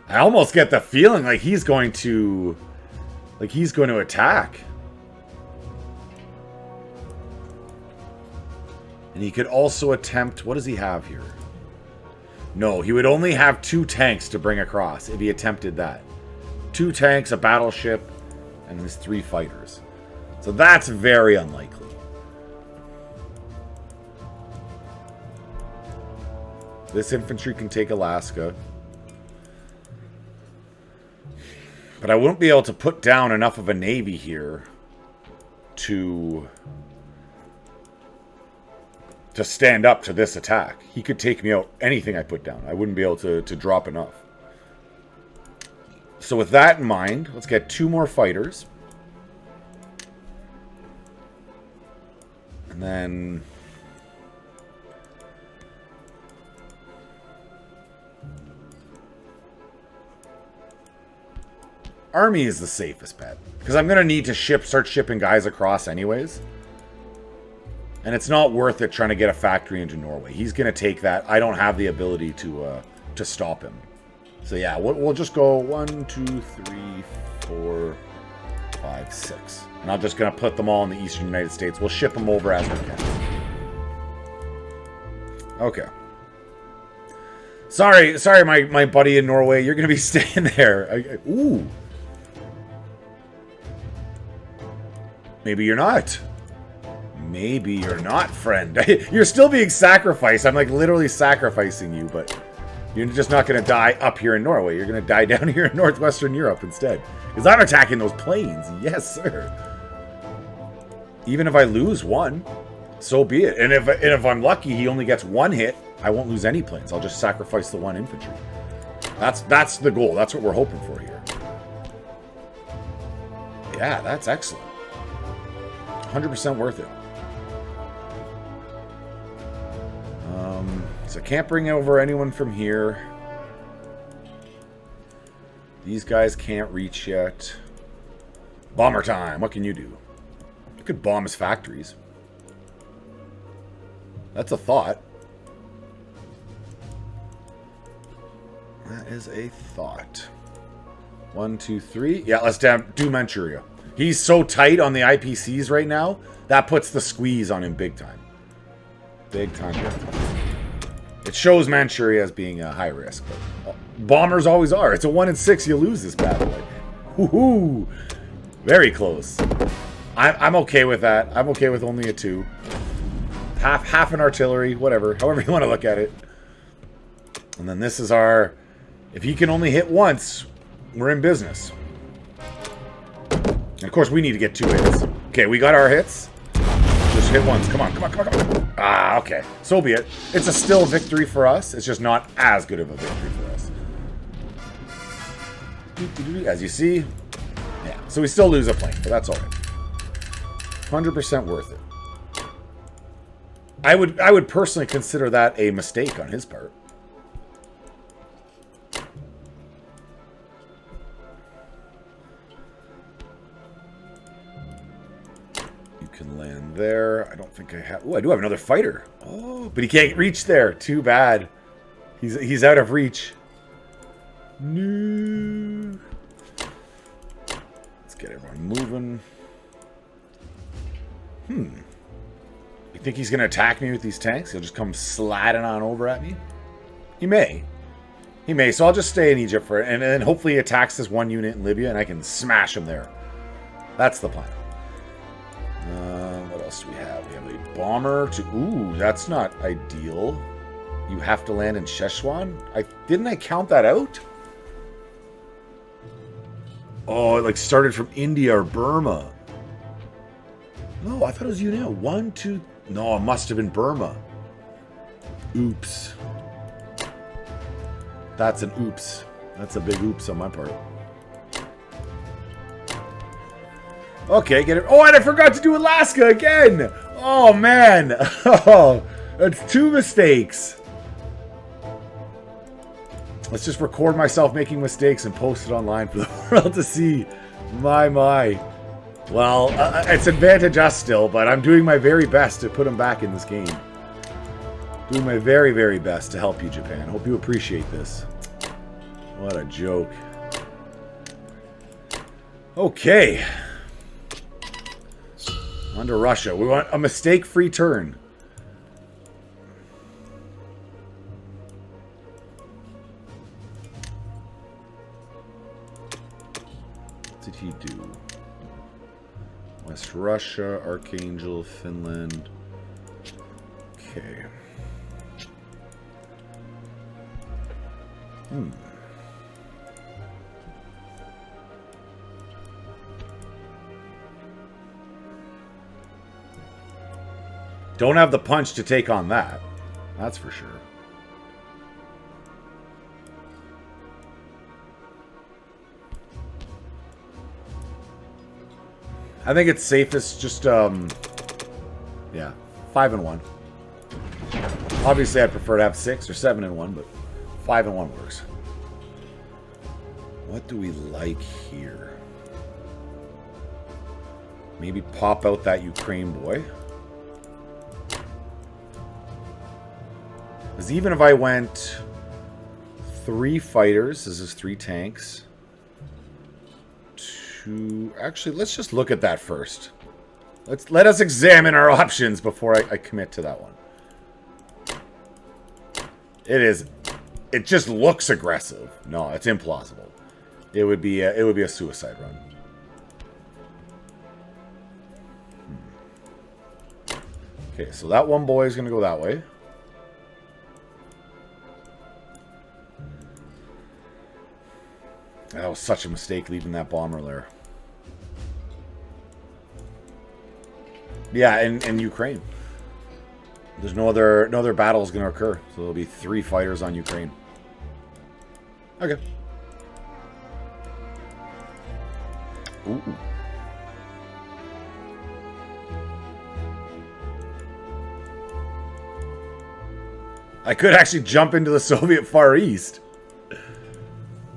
I almost get the feeling like he's going to attack. And he could also attempt... What does he have here? No, he would only have 2 tanks to bring across if he attempted that. 2 tanks, a battleship, and his 3 fighters. So that's very unlikely. This infantry can take Alaska. But I won't be able to put down enough of a navy here to stand up to this attack. He could take me out anything I put down. I wouldn't be able to drop enough. So with that in mind, let's get 2 more fighters. And then... Army is the safest bet. Because I'm going to need to start shipping guys across anyways. And it's not worth it trying to get a factory into Norway. He's going to take that. I don't have the ability to stop him. So yeah, we'll just go 1, 2, 3, 4, 5, 6. And I'm just going to put them all in the Eastern United States. We'll ship them over as we can. Okay. Sorry, my buddy in Norway. You're going to be staying there. Ooh. Maybe you're not. Maybe you're not, friend. You're still being sacrificed. I'm like literally sacrificing you, but you're just not going to die up here in Norway. You're going to die down here in Northwestern Europe instead. Because I'm attacking those planes. Yes, sir. Even if I lose one, so be it. And if I'm lucky, he only gets one hit, I won't lose any planes. I'll just sacrifice the one infantry. That's the goal. That's what we're hoping for here. Yeah, that's excellent. 100% worth it. So can't bring over anyone from here. These guys can't reach yet. Bomber time. What can you do? You could bomb his factories. That's a thought. That is a thought. 1, 2, 3. Yeah, let's do Manchuria. He's so tight on the IPCs right now, that puts the squeeze on him big time. Big time, big time. It shows Manchuria as being a high risk, but bombers always are. It's a 1 in 6 you lose this bad boy. Woohoo! Very close. I'm okay with that. I'm okay with only a 2. Half an artillery, whatever. However you want to look at it. And then this is our... If he can only hit once, we're in business. And of course, we need to get 2 hits. Okay, we got our hits. Just hit once. Come on, come on, come on, come on. Ah, okay. So be it. It's a still victory for us. It's just not as good of a victory for us. As you see. Yeah, so we still lose a plane, but that's all right. 100% worth it. I would personally consider that a mistake on his part. Can land there. I don't think I have... Oh, I do have another fighter. Oh, but he can't reach there. Too bad. He's out of reach. No. Let's get everyone moving. You think he's going to attack me with these tanks? He'll just come sliding on over at me? He may. He may. So I'll just stay in Egypt for it. And then hopefully he attacks this one unit in Libya and I can smash him there. That's the plan. What else do we have? We have a bomber to... Ooh, that's not ideal. You have to land in Szechuan? Didn't I count that out? Oh, it like started from India or Burma. No, I thought it was you now. 1, 2... No, it must have been Burma. Oops. That's an oops. That's a big oops on my part. Okay, get it. Oh, and I forgot to do Alaska again. Oh, man. Oh, that's 2 mistakes. Let's just record myself making mistakes and post it online for the world to see. My. Well, it's advantage us still, but I'm doing my very best to put them back in this game. Doing my very, very best to help you, Japan. Hope you appreciate this. What a joke. Okay. On to Russia. We want a mistake-free turn. What did he do? West Russia, Archangel, Finland. Okay. Don't have the punch to take on that. That's for sure. I think it's safest just, yeah, 5 and 1. Obviously, I'd prefer to have 6 or 7 and 1, but 5 and 1 works. What do we like here? Maybe pop out that Ukraine boy. Because even if I went 3 fighters, this is 3 tanks. 2... Actually, let's just look at that first. Let us examine our options before I commit to that one. It is it just looks aggressive. No, it's implausible. It would be a suicide run. Okay, so that one boy is going to go that way. That was such a mistake leaving that bomber there. Yeah, and Ukraine. There's no other battle is going to occur, so there'll be 3 fighters on Ukraine. Okay. Ooh. I could actually jump into the Soviet Far East.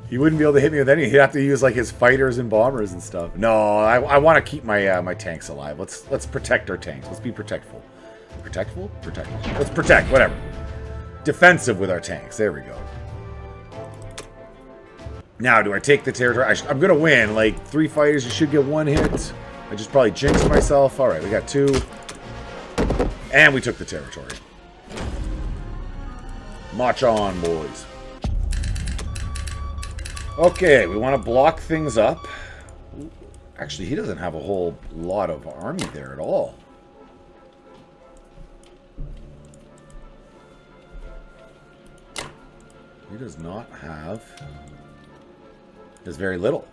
He wouldn't be able to hit me with anything. He'd have to use like his fighters and bombers and stuff. No, I want to keep my my tanks alive. Let's protect our tanks. Let's be protectful. Protectful? Protectful. Let's protect, whatever. Defensive with our tanks. There we go. Now, do I take the territory? I'm going to win. Like, 3 fighters, you should get 1 hit. I just probably jinxed myself. All right, we got 2. And we took the territory. March on, boys. Okay, we want to block things up. Actually, he doesn't have a whole lot of army there at all. He does not have... There's very little.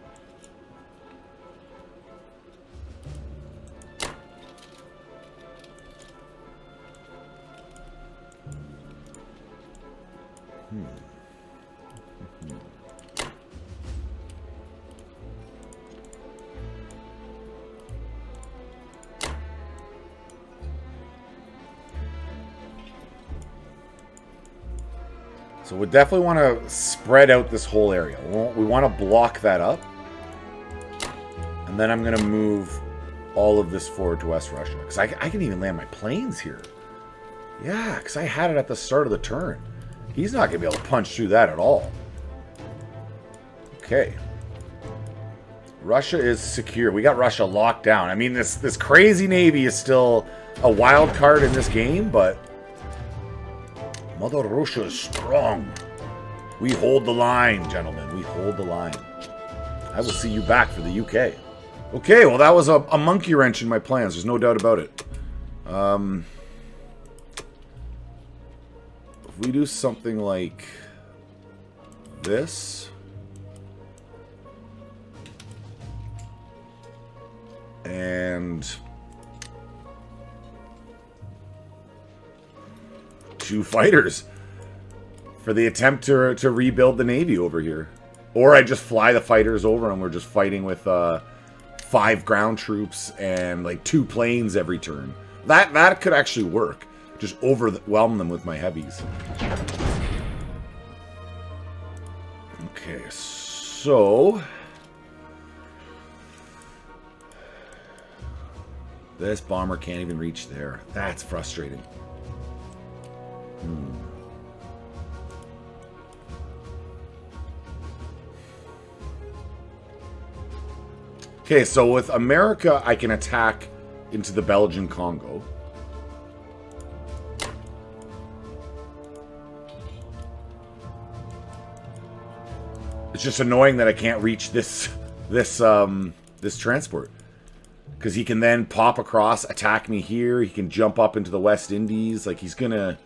So we definitely want to spread out this whole area. We want to block that up. And then I'm going to move all of this forward to West Russia. Because I can even land my planes here. Yeah, because I had it at the start of the turn. He's not going to be able to punch through that at all. Okay. Russia is secure. We got Russia locked down. I mean, this crazy navy is still a wild card in this game, but... Mother Russia is strong. We hold the line, gentlemen. We hold the line. I will see you back for the UK. Okay, well, that was a monkey wrench in my plans. There's no doubt about it. If we do something like this... And... 2 fighters for the attempt to rebuild the navy over here, or I just fly the fighters over and we're just fighting with 5 ground troops and like 2 planes every turn. That could actually work. Just overwhelm them with my heavies. Okay, so this bomber can't even reach there. That's frustrating. Okay, so with America, I can attack into the Belgian Congo. It's just annoying that I can't reach this transport. Because he can then pop across, attack me here. He can jump up into the West Indies. Like, he's gonna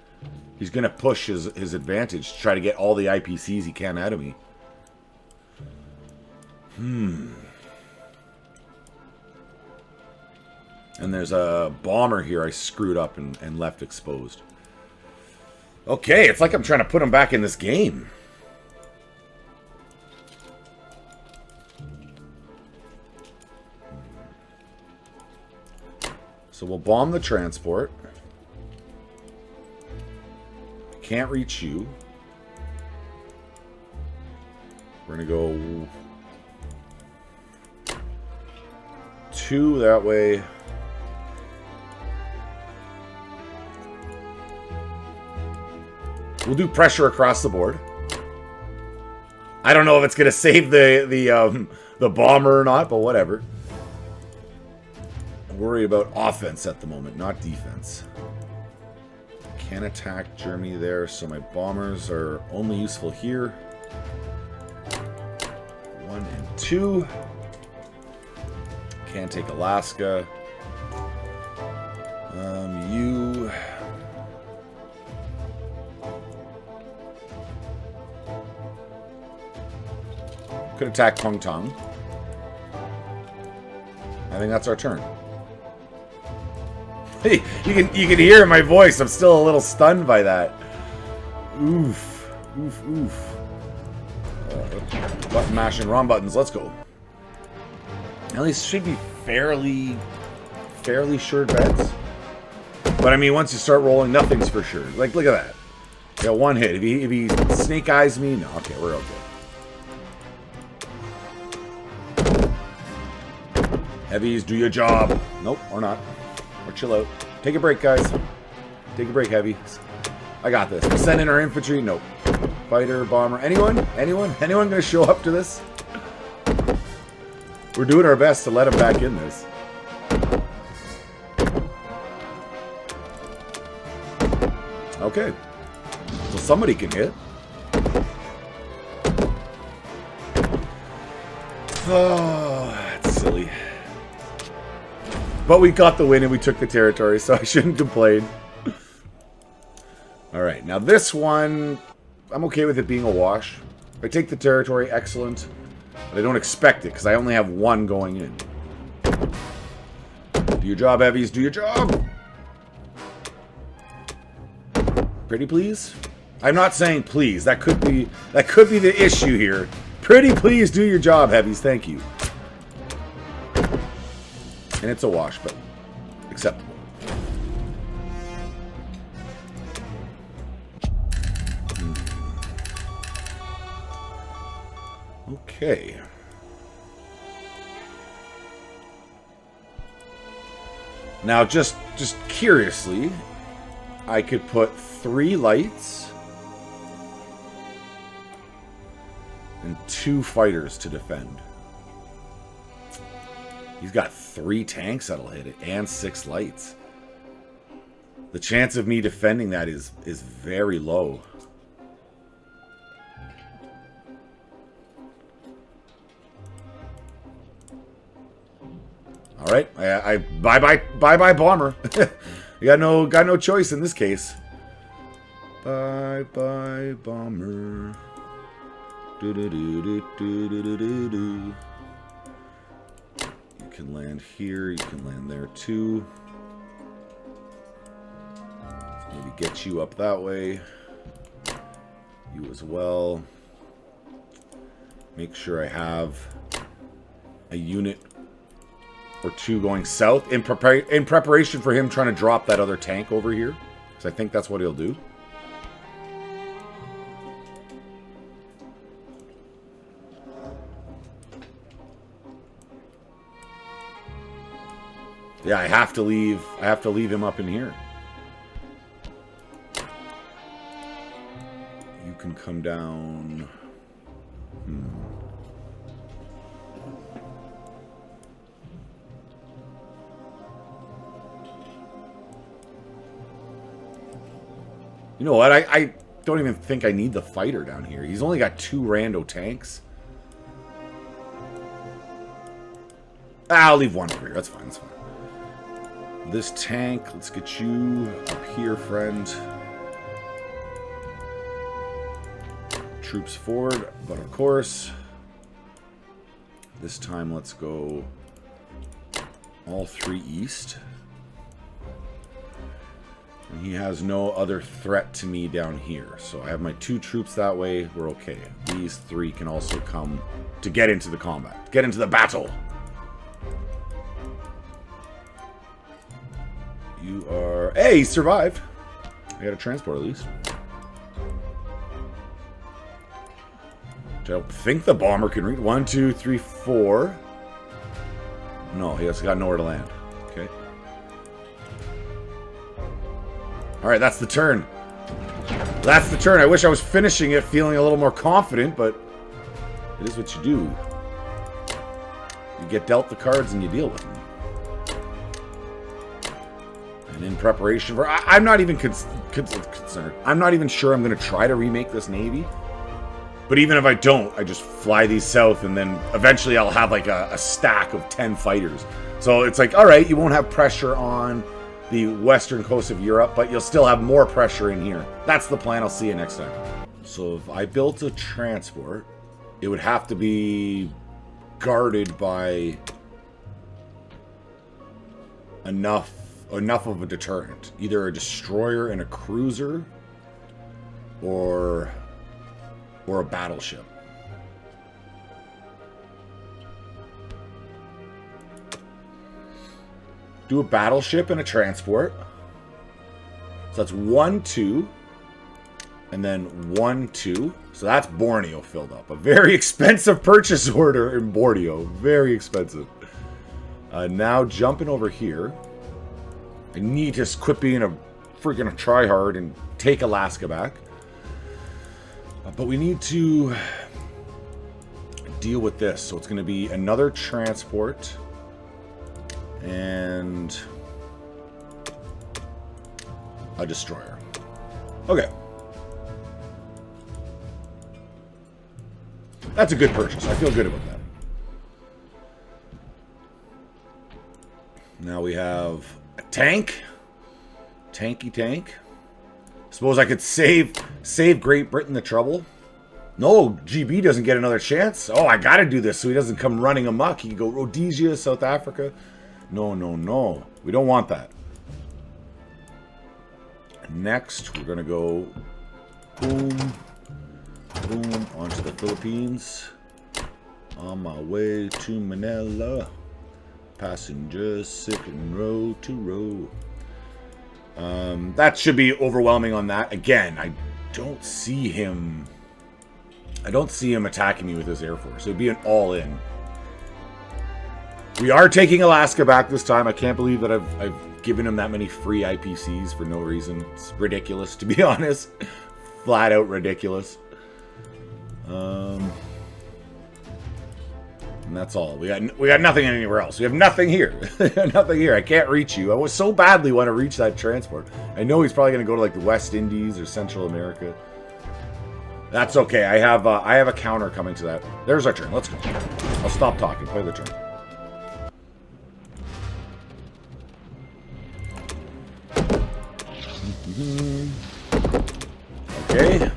push his advantage to try to get all the IPCs he can out of me. And there's a bomber here I screwed up and left exposed. Okay, it's like I'm trying to put him back in this game. So we'll bomb the transport. Can't reach you. We're going to go 2 that way. We'll do pressure across the board. I don't know if it's going to save the bomber or not, but whatever. I worry about offense at the moment, not defense. Can't attack Germany there, so my bombers are only useful here. 1 and 2. Can't take Alaska. You... could attack Peng Tong. I think that's our turn. Hey, you can hear in my voice. I'm still a little stunned by that. Oof, oof, oof. Button mashing, wrong buttons. Let's go. At least should be fairly sure bets. But I mean, once you start rolling, nothing's for sure. Like, look at that. I got one hit. If he snake eyes me, no. Okay, we're okay. Heavies, do your job. Nope, or not. Or chill out. Take a break, guys. Take a break, heavies. I got this. Send in our infantry. Nope. Fighter, bomber. Anyone? Anyone? Anyone going to show up to this? We're doing our best to let him back in this. Okay. So somebody can hit. Oh, that's silly. But we got the win and we took the territory, so I shouldn't complain. Alright, now this one, I'm okay with it being a wash. If I take the territory, excellent. But I don't expect it, because I only have one going in. Do your job, heavies. Do your job! Pretty please? I'm not saying please. That could be the issue here. Pretty please do your job, heavies. Thank you. And it's a wash, but acceptable. Okay. Now, just curiously, I could put 3 lights and 2 fighters to defend. He's got 3 tanks that'll hit it and 6 lights. The chance of me defending that is very low. All right, I bye bomber. You got no choice in this case. Bye bomber. Do do do do do do do do. You can land here. You can land there too. Maybe get you up that way. You as well. Make sure I have a unit or 2 going south in preparation for him trying to drop that other tank over here, because I think that's what he'll do. Yeah, I have to leave him up in here. You can come down. You know what? I don't even think I need the fighter down here. He's only got 2 rando tanks. I'll leave 1 over here. That's fine. That's fine. This tank, let's get you up here, friend. Troops forward, but of course, this time let's go all 3 east. And he has no other threat to me down here. So I have my 2 troops that way. We're okay. These 3 can also come to get into the combat. Get into the battle. You are... Hey, he survived. I got a transport at least. I don't think the bomber can read. 1, 2, 3, 4. No, he has got nowhere to land. Okay. Alright, that's the turn. That's the turn. I wish I was finishing it feeling a little more confident, but it is what you do. You get dealt the cards and you deal with them. And in preparation for... I'm not even concerned. I'm not even sure I'm going to try to remake this Navy. But even if I don't, I just fly these south, and then eventually I'll have like a stack of 10 fighters. So it's like, all right, you won't have pressure on the western coast of Europe, but you'll still have more pressure in here. That's the plan. I'll see you next time. So if I built a transport, it would have to be guarded by enough of a deterrent. Either a destroyer and a cruiser, or a battleship. Do a battleship and a transport. So that's 1, 2. And then 1, 2. So that's Borneo filled up. A very expensive purchase order in Borneo. Very expensive. Now jumping over here. I need to quit being a freaking tryhard and take Alaska back. But we need to deal with this. So it's going to be another transport and a destroyer. Okay. That's a good purchase. I feel good about that. Now we have a tank. Tanky tank. Suppose I could save Great Britain the trouble. No, GB doesn't get another chance. Oh, I gotta do this so he doesn't come running amok. He can go Rhodesia, South Africa. No, no, no. We don't want that. Next, we're gonna go boom, boom, onto the Philippines. On my way to Manila. Passengers sitting row to row. That should be overwhelming on that. Again, I don't see him attacking me with his air force. It would be an all-in. We are taking Alaska back this time. I can't believe that I've given him that many free IPCs for no reason. It's ridiculous, to be honest. Flat out ridiculous. And that's all. We got nothing anywhere else. We have nothing here. Nothing here. I can't reach you. I was so badly want to reach that transport. I know he's probably going to go to like the West Indies or Central America. That's okay. I have a counter coming to that. There's our turn. Let's go. I'll stop talking. Play the turn. Okay.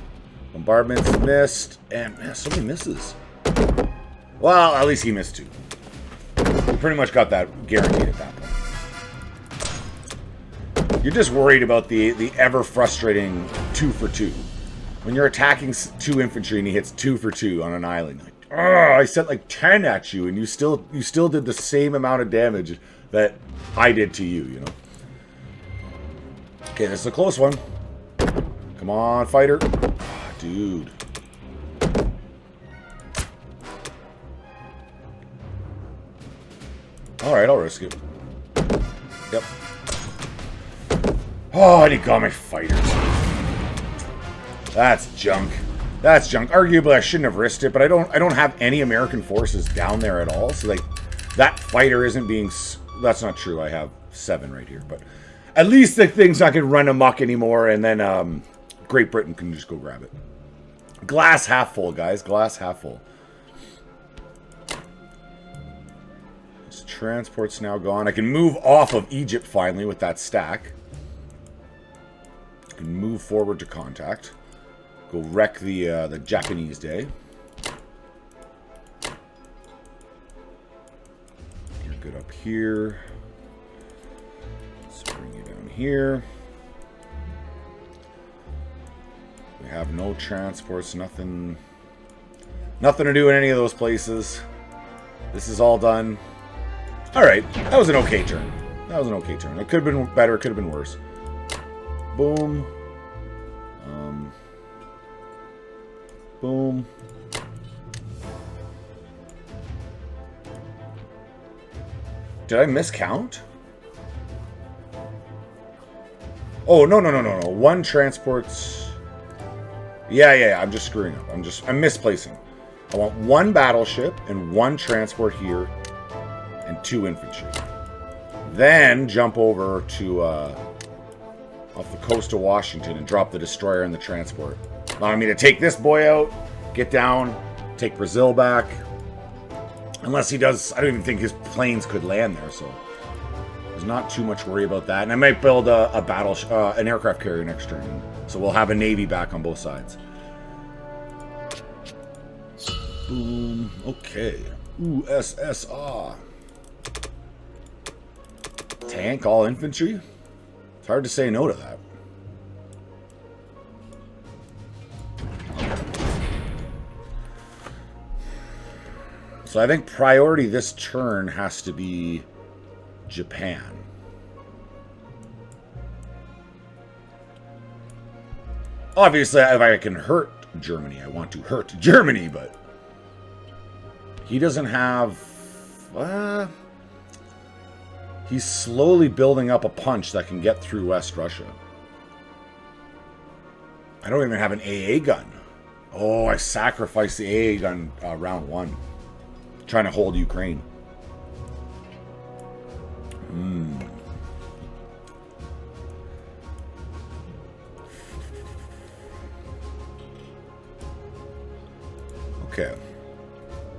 Bombardments missed. And man, so many misses. Well, at least he missed 2. We pretty much got that guaranteed at that point. You're just worried about the ever frustrating 2 for 2. When you're attacking 2 infantry and he hits 2 for 2 on an island, like, oh, I sent like 10 at you, and you still did the same amount of damage that I did to you, you know. Okay, this is a close one. Come on, fighter. Oh, dude. Alright, I'll risk it. Yep. Oh, and he got my fighters. That's junk. That's junk. Arguably, I shouldn't have risked it, but I don't have any American forces down there at all. So, like, that fighter isn't being... That's not true. I have 7 right here. But at least the thing's not going to run amok anymore, and then Great Britain can just go grab it. Glass half full, guys. Glass half full. Transport's now gone. I can move off of Egypt finally with that stack. I can move forward to contact. Go wreck the Japanese day. You're good up here. Let's bring you down here. We have no transports, nothing to do in any of those places. This is all done. Alright, that was an okay turn. That was an okay turn. It could have been better, it could have been worse. Boom. Boom. Did I miscount? Oh, no. 1 transport's... Yeah, I'm just screwing up. I'm misplacing. I want 1 battleship and 1 transport here. And 2 infantry. Then jump over to off the coast of Washington and drop the destroyer and the transport. Allowing me to take this boy out, get down, take Brazil back. Unless he does, I don't even think his planes could land there, so there's not too much worry about that. And I might build an aircraft carrier next turn, so we'll have a navy back on both sides. Boom. Okay. USSR. Tank, all infantry. It's hard to say no to that. So I think priority this turn has to be Japan. Obviously, if I can hurt Germany, I want to hurt Germany, but he doesn't have... he's slowly building up a punch that can get through West Russia. I don't even have an AA gun. Oh, I sacrificed the AA gun round one. Trying to hold Ukraine. Okay.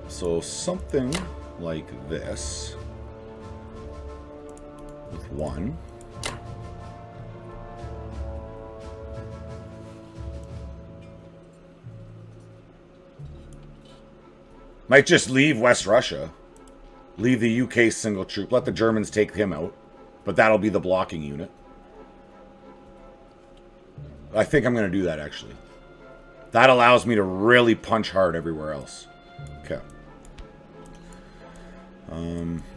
So something like this. With one. Might just leave West Russia. Leave the UK single troop. Let the Germans take him out. But that'll be the blocking unit. I think I'm going to do that, actually. That allows me to really punch hard everywhere else. Okay.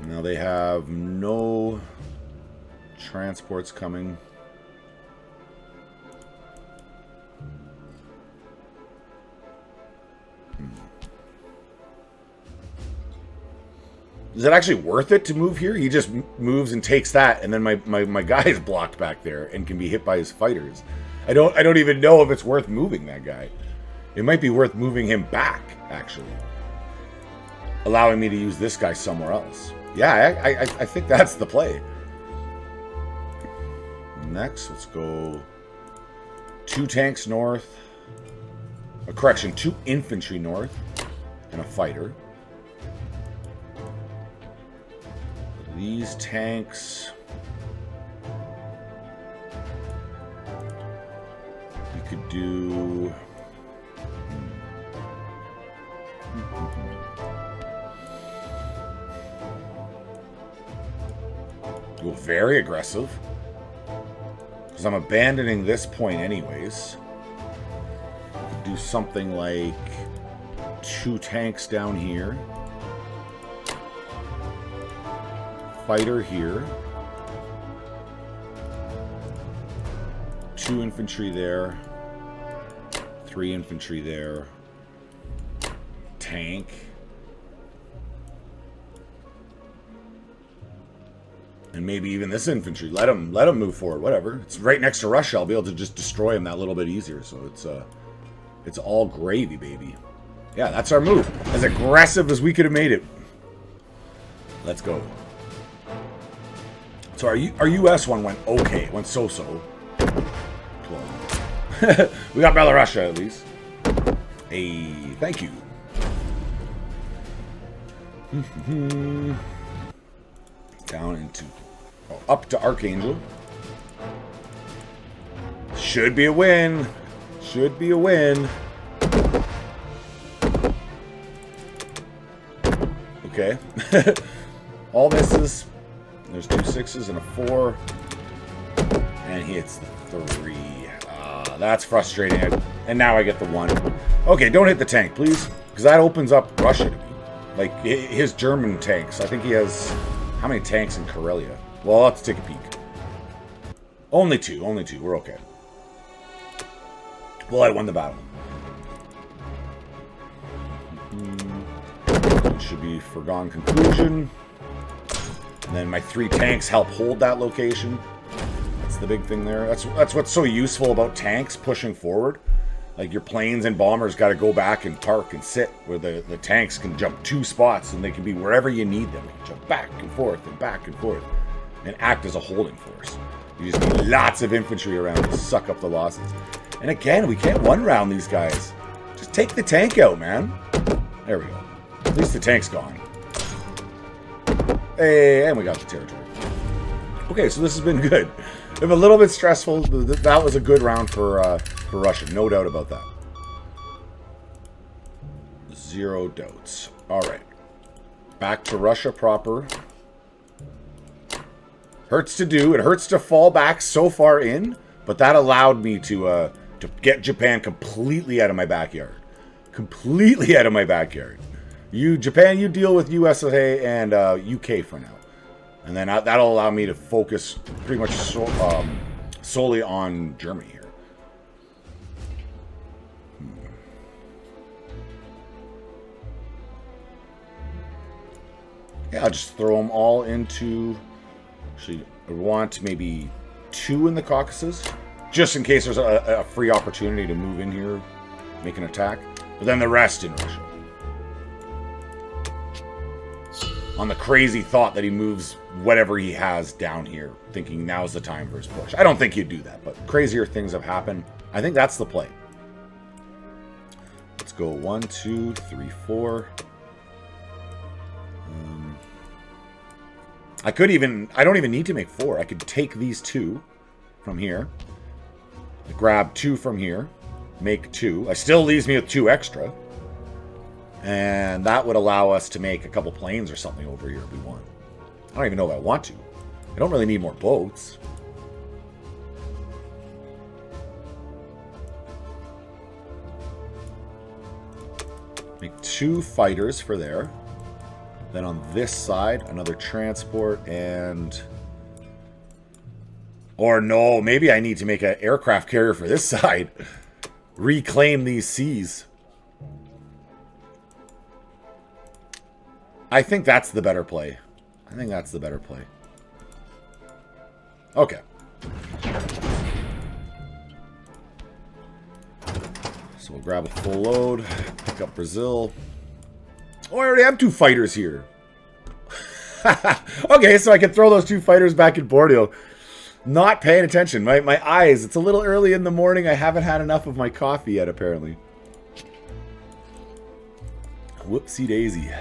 Now they have no transports coming. Is it actually worth it to move here? He just moves and takes that, and then my guy is blocked back there and can be hit by his fighters. I don't even know if it's worth moving that guy. It might be worth moving him back, actually. Allowing me to use this guy somewhere else. Yeah, I think that's the play. Next, let's go 2 tanks north. Correction, 2 infantry north and a fighter. These tanks, we could do... Go very aggressive. Because I'm abandoning this point anyways. Do something like 2 tanks down here. Fighter here. 2 infantry there. 3 infantry there. Tank. And maybe even this infantry. Let them move forward. Whatever. It's right next to Russia. I'll be able to just destroy them that little bit easier. So it's all gravy, baby. Yeah, that's our move. As aggressive as we could have made it. Let's go. So our U.S. one went okay. It went so-so. We got Belarus at least. Hey, thank you. Down into... Oh, up to Archangel. Should be a win. Should be a win. Okay. All misses. There's 2 6s and a 4. And he hits the 3. That's frustrating. And now I get the 1. Okay, don't hit the tank, please. Because that opens up Russia to me. Like, his German tanks. I think he has... How many tanks in Karelia? Well, let's take a peek. Only 2. Only 2. We're okay. Well, I won the battle. It should be foregone conclusion. And then my 3 tanks help hold that location. That's the big thing there. That's what's so useful about tanks pushing forward. Like, your planes and bombers got to go back and park and sit, where the tanks can jump 2 spots and they can be wherever you need them. They can jump back and forth and act as a holding force. You just need lots of infantry around to suck up the losses. And again, we can't one-round these guys. Just take the tank out, man. There we go. At least the tank's gone. Hey, and we got the territory. Okay, so this has been good. If a little bit stressful, that was a good round for Russia. No doubt about that. Zero doubts. All right. Back to Russia proper. Hurts to do. It hurts to fall back so far in, but that allowed me to get Japan completely out of my backyard. Completely out of my backyard. Japan, you deal with USA and UK for now. And then that'll allow me to focus pretty much solely on Germany here. Yeah, I'll just throw them all into... Actually, I want maybe 2 in the Caucasus, just in case there's a free opportunity to move in here, make an attack. But then the rest in Russia. On the crazy thought that he moves whatever he has down here, thinking now's the time for his push. I don't think he'd do that, but crazier things have happened. I think that's the play. Let's go 1, 2, 3, 4. I don't even need to make 4. I could take these 2 from here. Grab 2 from here. Make 2. It still leaves me with 2 extra. And that would allow us to make a couple planes or something over here if we want. I don't even know if I want to. I don't really need more boats. Make 2 fighters for there. Then on this side, another transport and... Or no, maybe I need to make an aircraft carrier for this side. Reclaim these seas. I think that's the better play. I think that's the better play. Okay. So we'll grab a full load, pick up Brazil. Oh, I already have 2 fighters here. Okay, so I can throw those 2 fighters back in Borneo. Not paying attention. My eyes, it's a little early in the morning. I haven't had enough of my coffee yet, apparently. Whoopsie daisy.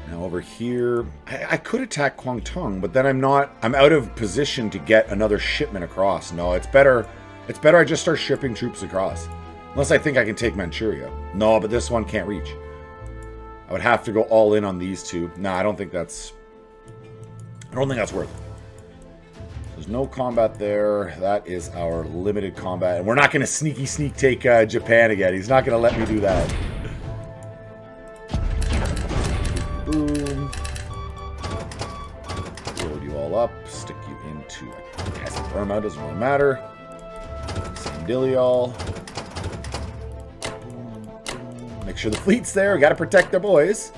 Now over here, I could attack Kwangtung, but then I'm out of position to get another shipment across. No, it's better I just start shipping troops across. Unless I think I can take Manchuria. No, but this one can't reach. I would have to go all in on these 2. No, I don't think that's worth it. There's no combat there. That is our limited combat. And we're not going to sneak take Japan again. He's not going to let me do that. Boom. Load you all up. Stick you into, I guess, Burma. Doesn't really matter. Same deal, y'all. Make sure the fleet's there. Got to protect the boys.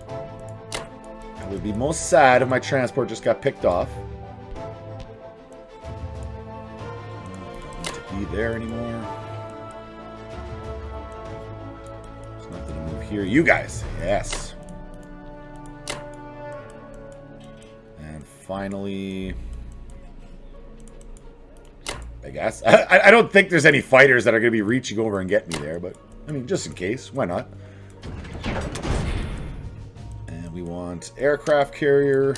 I would be most sad if my transport just got picked off. Don't need to be there anymore. There's nothing to move here. You guys. Yes. And finally... I guess. I don't think there's any fighters that are going to be reaching over and get me there, but... I mean, just in case. Why not? And we want aircraft carrier.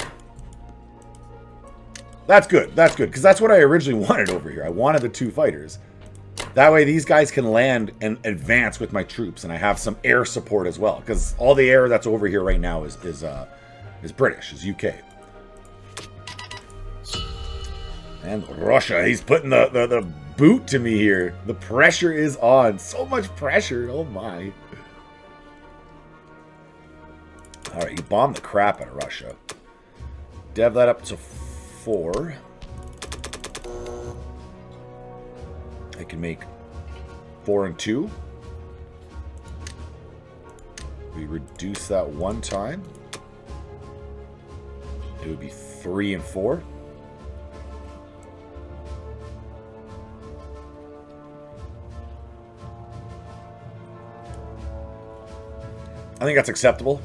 That's good. That's good. Because that's what I originally wanted over here. I wanted the 2 fighters. That way these guys can land and advance with my troops. And I have some air support as well. Because all the air that's over here right now is British. Is UK. And Russia. He's putting the boot to me here. The pressure is on. So much pressure. Oh my. Alright, you bombed the crap out of Russia. Dev that up to 4. I can make 4 and 2. We reduce that 1 time. It would be 3 and 4. I think that's acceptable.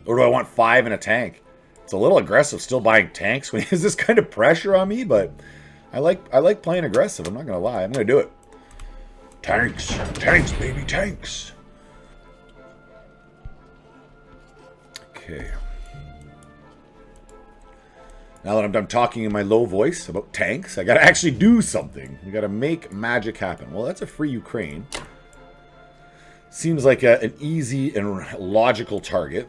Or do I want 5 in a tank? It's a little aggressive still buying tanks when he has this kind of pressure on me, but I like playing aggressive. I'm not going to lie. I'm going to do it. Tanks. Tanks, baby, tanks. Okay. Now that I'm done talking in my low voice about tanks, I got to actually do something. We got to make magic happen. Well, that's a free Ukraine. Seems like an easy and logical target.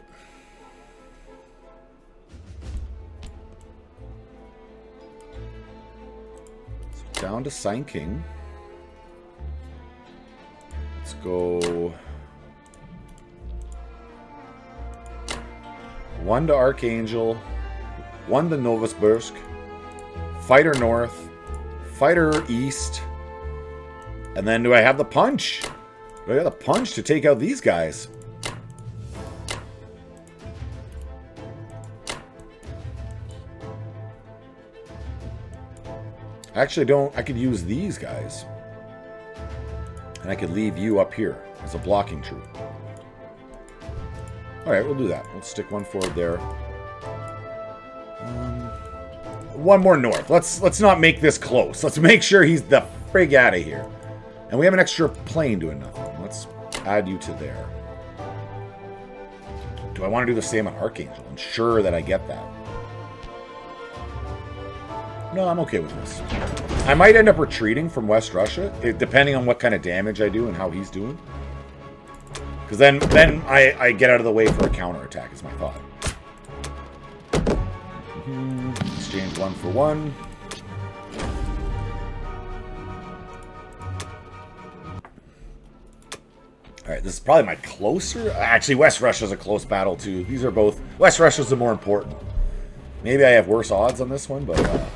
So down to Sign King. Let's go 1 to Archangel, 1 to Novosibirsk, Fighter North, Fighter East, and then do I have the punch? Do I got the punch to take out these guys? Actually, don't. I could use these guys. And I could leave you up here as a blocking troop. Alright, we'll do that. Let's stick 1 forward there. 1 more north. Let's not make this close. Let's make sure he's the frig out of here. And we have an extra plane doing nothing. Let's add you to there. Do I want to do the same on Archangel? Ensure that I get that. No, I'm okay with this. I might end up retreating from West Russia, depending on what kind of damage I do and how he's doing. Because then I get out of the way for a counterattack, is my thought. Exchange 1 for 1. Alright, this is probably my closer... Actually, West Russia's a close battle, too. These are both... West Russia's the more important. Maybe I have worse odds on this one, but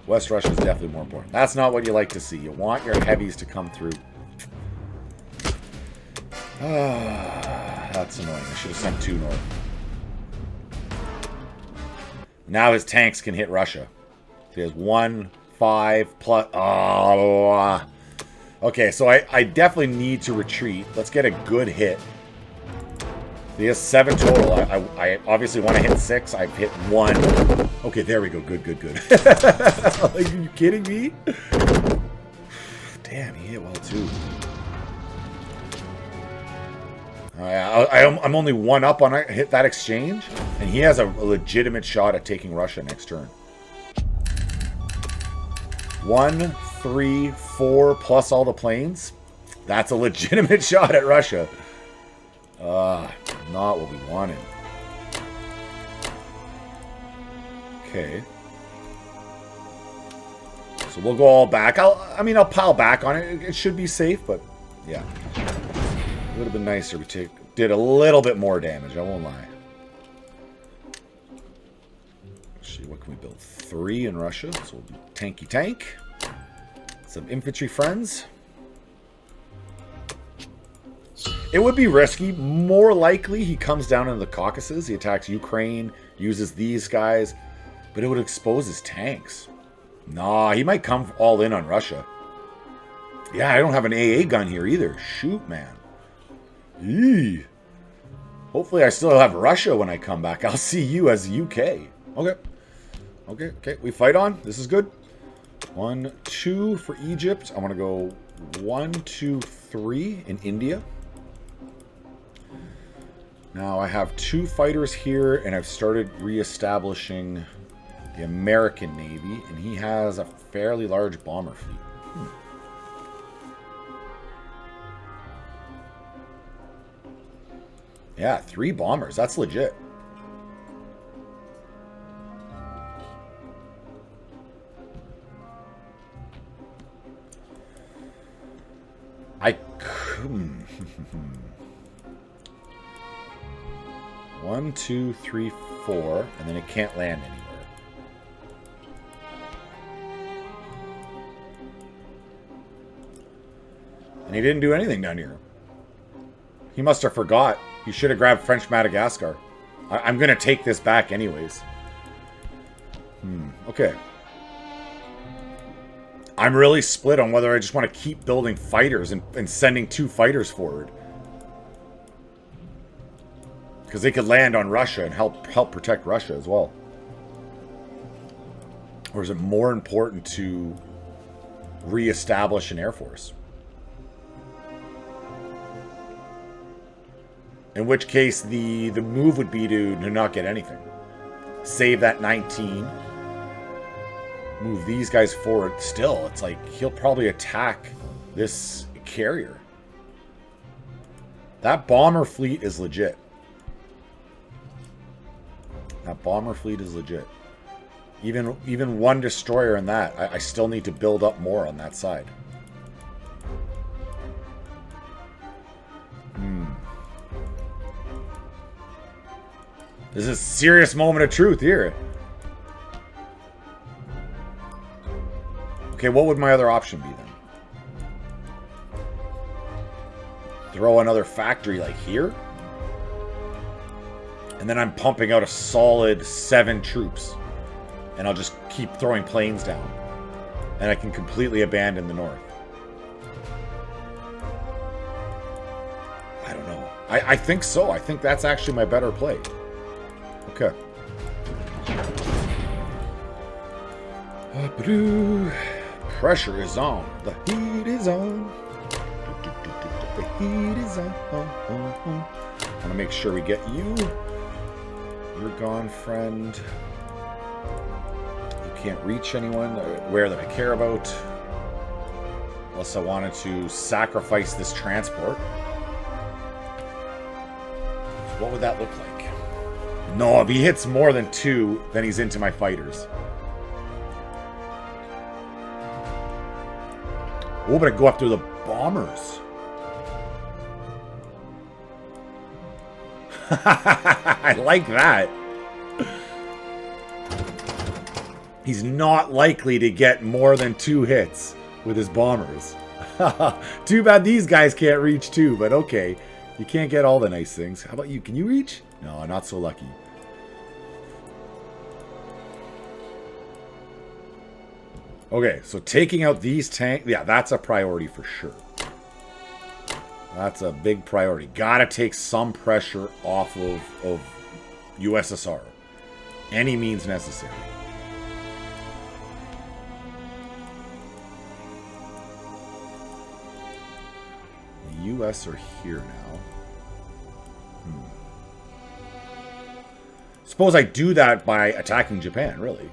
West Russia's definitely more important. That's not what you like to see. You want your heavies to come through. That's annoying. I should have sent 2 north. Now his tanks can hit Russia. So he has 1, 5, plus... Oh... Okay, so I definitely need to retreat. Let's get a good hit. He has 7 total. I obviously want to hit 6. I've hit 1. Okay, there we go. Good, good, good. Are you kidding me? Damn, he hit well, too. I'm only 1 up on hit that exchange, and he has a legitimate shot at taking Russia next turn. 1, 3, 4 plus all the planes. That's a legitimate shot at Russia. Not what we wanted. Okay. So we'll go all back. I'll pile back on it. It should be safe, but yeah. It would have been nicer if we did a little bit more damage, I won't lie. Let's see, what can we build? 3 in Russia, so we'll do tanky tank. Some infantry friends. It would be risky. More likely he comes down into the Caucasus. He attacks Ukraine, uses these guys, but it would expose his tanks. Nah, he might come all in on Russia. Yeah, I don't have an AA gun here either. Shoot, man. Eee. Hopefully I still have Russia when I come back. I'll see you as UK. Okay. Okay. We fight on. This is good. 1, 2 for Egypt. I want to go 1, 2, 3 in India. Now I have 2 fighters here, and I've started reestablishing the American Navy, and he has a fairly large bomber fleet. Yeah, 3 bombers. That's legit. I... 1, 2, 3, 4, and then it can't land anywhere. And he didn't do anything down here. He must have forgot. He should have grabbed French Madagascar. I'm going to take this back anyways. Okay. I'm really split on whether I just want to keep building fighters and sending 2 fighters forward. Because they could land on Russia and help protect Russia as well. Or is it more important to reestablish an air force? In which case, the move would be to not get anything. Save that 19. Move these guys forward. Still, it's like he'll probably attack this carrier. That bomber fleet is legit. That bomber fleet is legit. Even one destroyer in that, I still need to build up more on that side. This is a serious moment of truth here. Okay, what would my other option be then? Throw another factory like here? And then I'm pumping out a solid 7 troops. And I'll just keep throwing planes down. And I can completely abandon the north. I don't know. I think so. I think that's actually my better play. Okay. Pressure is on. The heat is on. The heat is on. I want to make sure we get you. You're gone, friend. You can't reach anyone. Where that I care about. Unless I wanted to sacrifice this transport. So what would that look like? No, if he hits more than 2, then he's into my fighters. Oh, but I go after the bombers. I like that. He's not likely to get more than 2 hits with his bombers. Too bad these guys can't reach 2, but okay. You can't get all the nice things. How about you? Can you reach? No, not so lucky. Okay, so taking out these tanks, yeah, that's a priority for sure. That's a big priority. Gotta take some pressure off of USSR. Any means necessary. The US are here now. Suppose I do that by attacking Japan, really.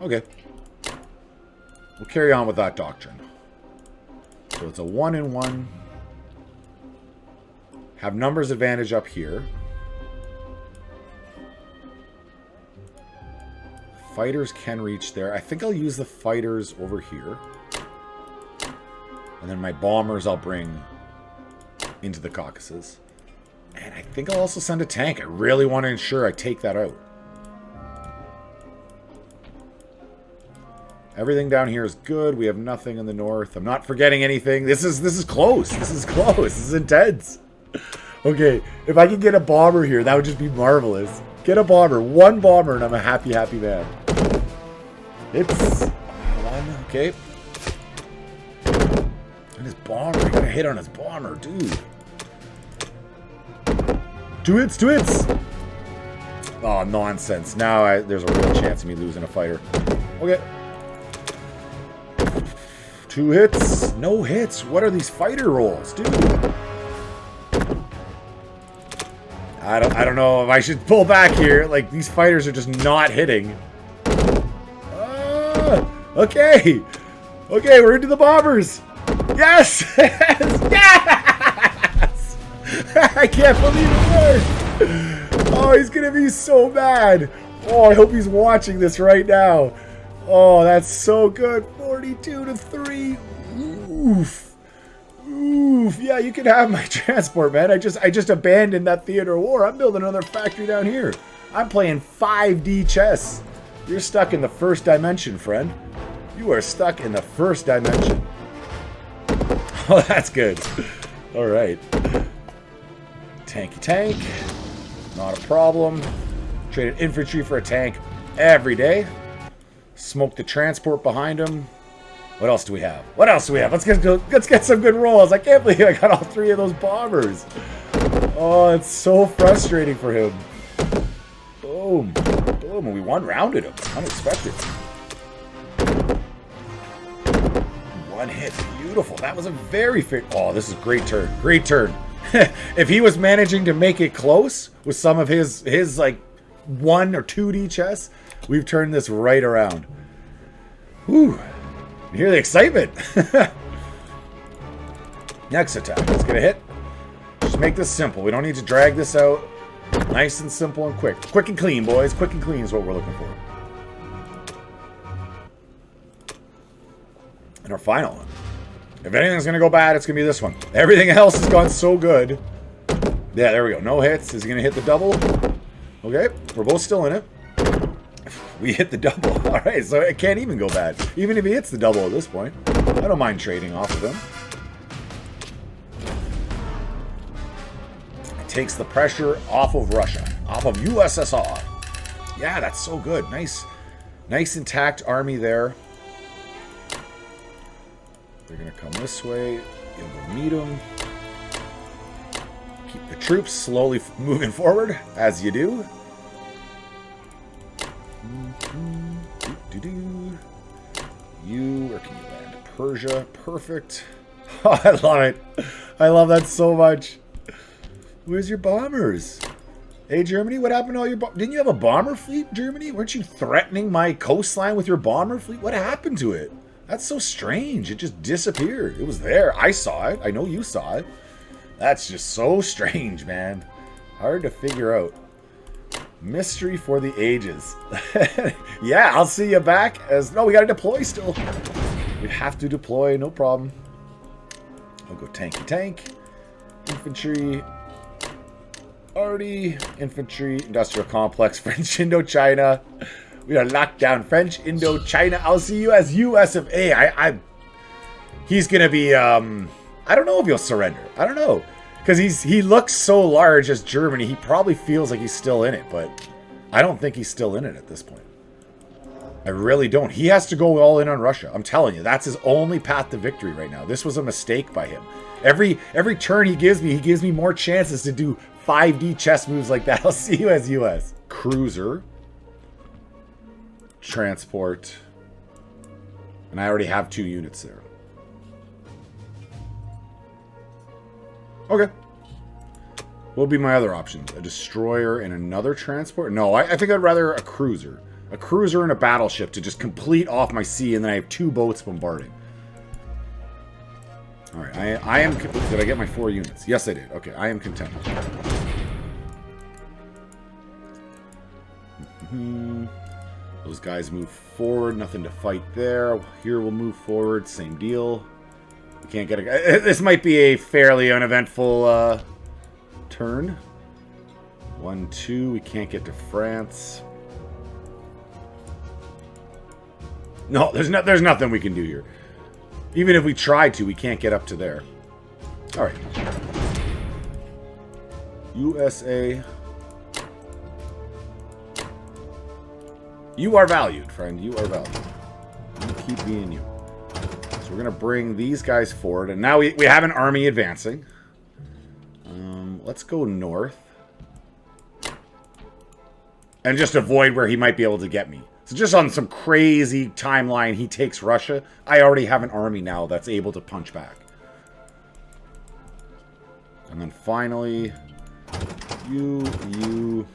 Okay. We'll carry on with that doctrine. So it's a 1-in-1. Have numbers advantage up here. Fighters can reach there. I think I'll use the fighters over here. And then my bombers I'll bring into the Caucasus. And I think I'll also send a tank. I really want to ensure I take that out. Everything down here is good. We have nothing in the north. I'm not forgetting anything. This is close. This is close. This is intense. Okay, if I can get a bomber here, that would just be marvelous. Get a bomber. 1 bomber and I'm a happy, happy man. It's 1. Okay. And his bomber. I gotta hit on his bomber, dude. 2 hits, 2 hits. Oh, nonsense. Now there's a real chance of me losing a fighter. Okay. 2 hits. No hits. What are these fighter rolls, dude? I don't know if I should pull back here. Like, these fighters are just not hitting. Okay. Okay, we're into the bombers. Yes! Yes! I can't believe it worked. Oh, he's going to be so mad. Oh, I hope he's watching this right now. Oh, that's so good. 42-3. Oof. Oof. Yeah, you can have my transport, man. I just abandoned that theater of war. I'm building another factory down here. I'm playing 5D chess. You're stuck in the first dimension, friend. You are stuck in the first dimension. Oh, that's good. All right. Tanky tank. Not a problem. Traded infantry for a tank every day. Smoke the transport behind him. What else do we have? What else do we have? Let's get some good rolls. I can't believe I got all 3 of those bombers. Oh, it's so frustrating for him. Oh, Boom. Boom. And we one-rounded him. Unexpected. One hit. Beautiful. That was a very fair... Oh, this is a great turn. Great turn. If he was managing to make it close with some of his like 1 or 2D chess, we've turned this right around. Whew. You hear the excitement. Next attack. Let's get a hit. Just make this simple. We don't need to drag this out. Nice and simple and quick. Quick and clean, boys. Quick and clean is what we're looking for. And our final one. If anything's going to go bad, it's going to be this one. Everything else has gone so good. Yeah, there we go. No hits. Is he going to hit the double? Okay. We're both still in it. We hit the double. All right. So it can't even go bad. Even if he hits the double at this point. I don't mind trading off of him. It takes the pressure off of Russia. Off of USSR. Yeah, that's so good. Nice intact army there. They're going to come this way. You'll go meet them. Keep the troops slowly moving forward, as you do. You, where can you land? Persia. Perfect. Oh, I love it. I love that so much. Where's your bombers? Hey, Germany, what happened to all your... Didn't you have a bomber fleet, Germany? Weren't you threatening my coastline with your bomber fleet? What happened to it? That's so strange. It just disappeared. It was there. I saw it. I know you saw it. That's just so strange, man. Hard to figure out. Mystery for the ages. Yeah, I'll see you back as... No, we got to deploy still. We have to deploy. No problem. I'll go tanky tank. Infantry. Already. Infantry. Industrial complex. French Indochina. We are locked down. French Indochina. I'll see you as US of A. He's going to be... I don't know if he'll surrender. I don't know. Because he looks so large as Germany. He probably feels like he's still in it. But I don't think he's still in it at this point. I really don't. He has to go all in on Russia. I'm telling you. That's his only path to victory right now. This was a mistake by him. Every turn he gives me more chances to do 5D chess moves like that. I'll see you as US. Cruiser. Transport. And I already have 2 units there. Okay. What would be my other options? A destroyer and another transport? No, I think I'd rather a cruiser. A cruiser and a battleship to just complete off my sea, and then I have 2 boats bombarding. Alright, I am... Did I get my 4 units? Yes, I did. Okay, I am content. Those guys move forward. Nothing to fight there. Here we'll move forward. Same deal. We can't get a... This might be a fairly uneventful turn. 1, 2. We can't get to France. No, there's nothing we can do here. Even if we tried to, we can't get up to there. All right. USA. You are valued, friend. You are valued. You keep being you. So we're going to bring these guys forward. And now we have an army advancing. Let's go north. And just avoid where he might be able to get me. So just on some crazy timeline, he takes Russia. I already have an army now that's able to punch back. And then finally, you...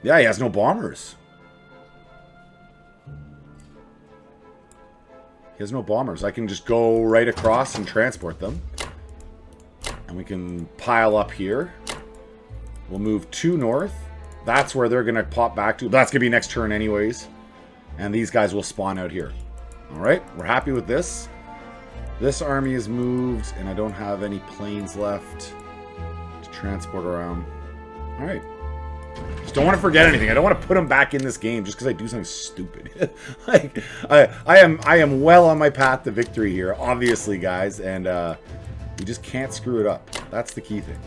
Yeah, he has no bombers. He has no bombers. I can just go right across and transport them. And we can pile up here. We'll move 2 north. That's where they're going to pop back to. That's going to be next turn anyways. And these guys will spawn out here. Alright, we're happy with this. This army is moved, and I don't have any planes left to transport around. Alright. Just don't want to forget anything. I don't want to put them back in this game just because I do something stupid. Like, I am well on my path to victory here, obviously, guys. And we just can't screw it up. That's the key thing.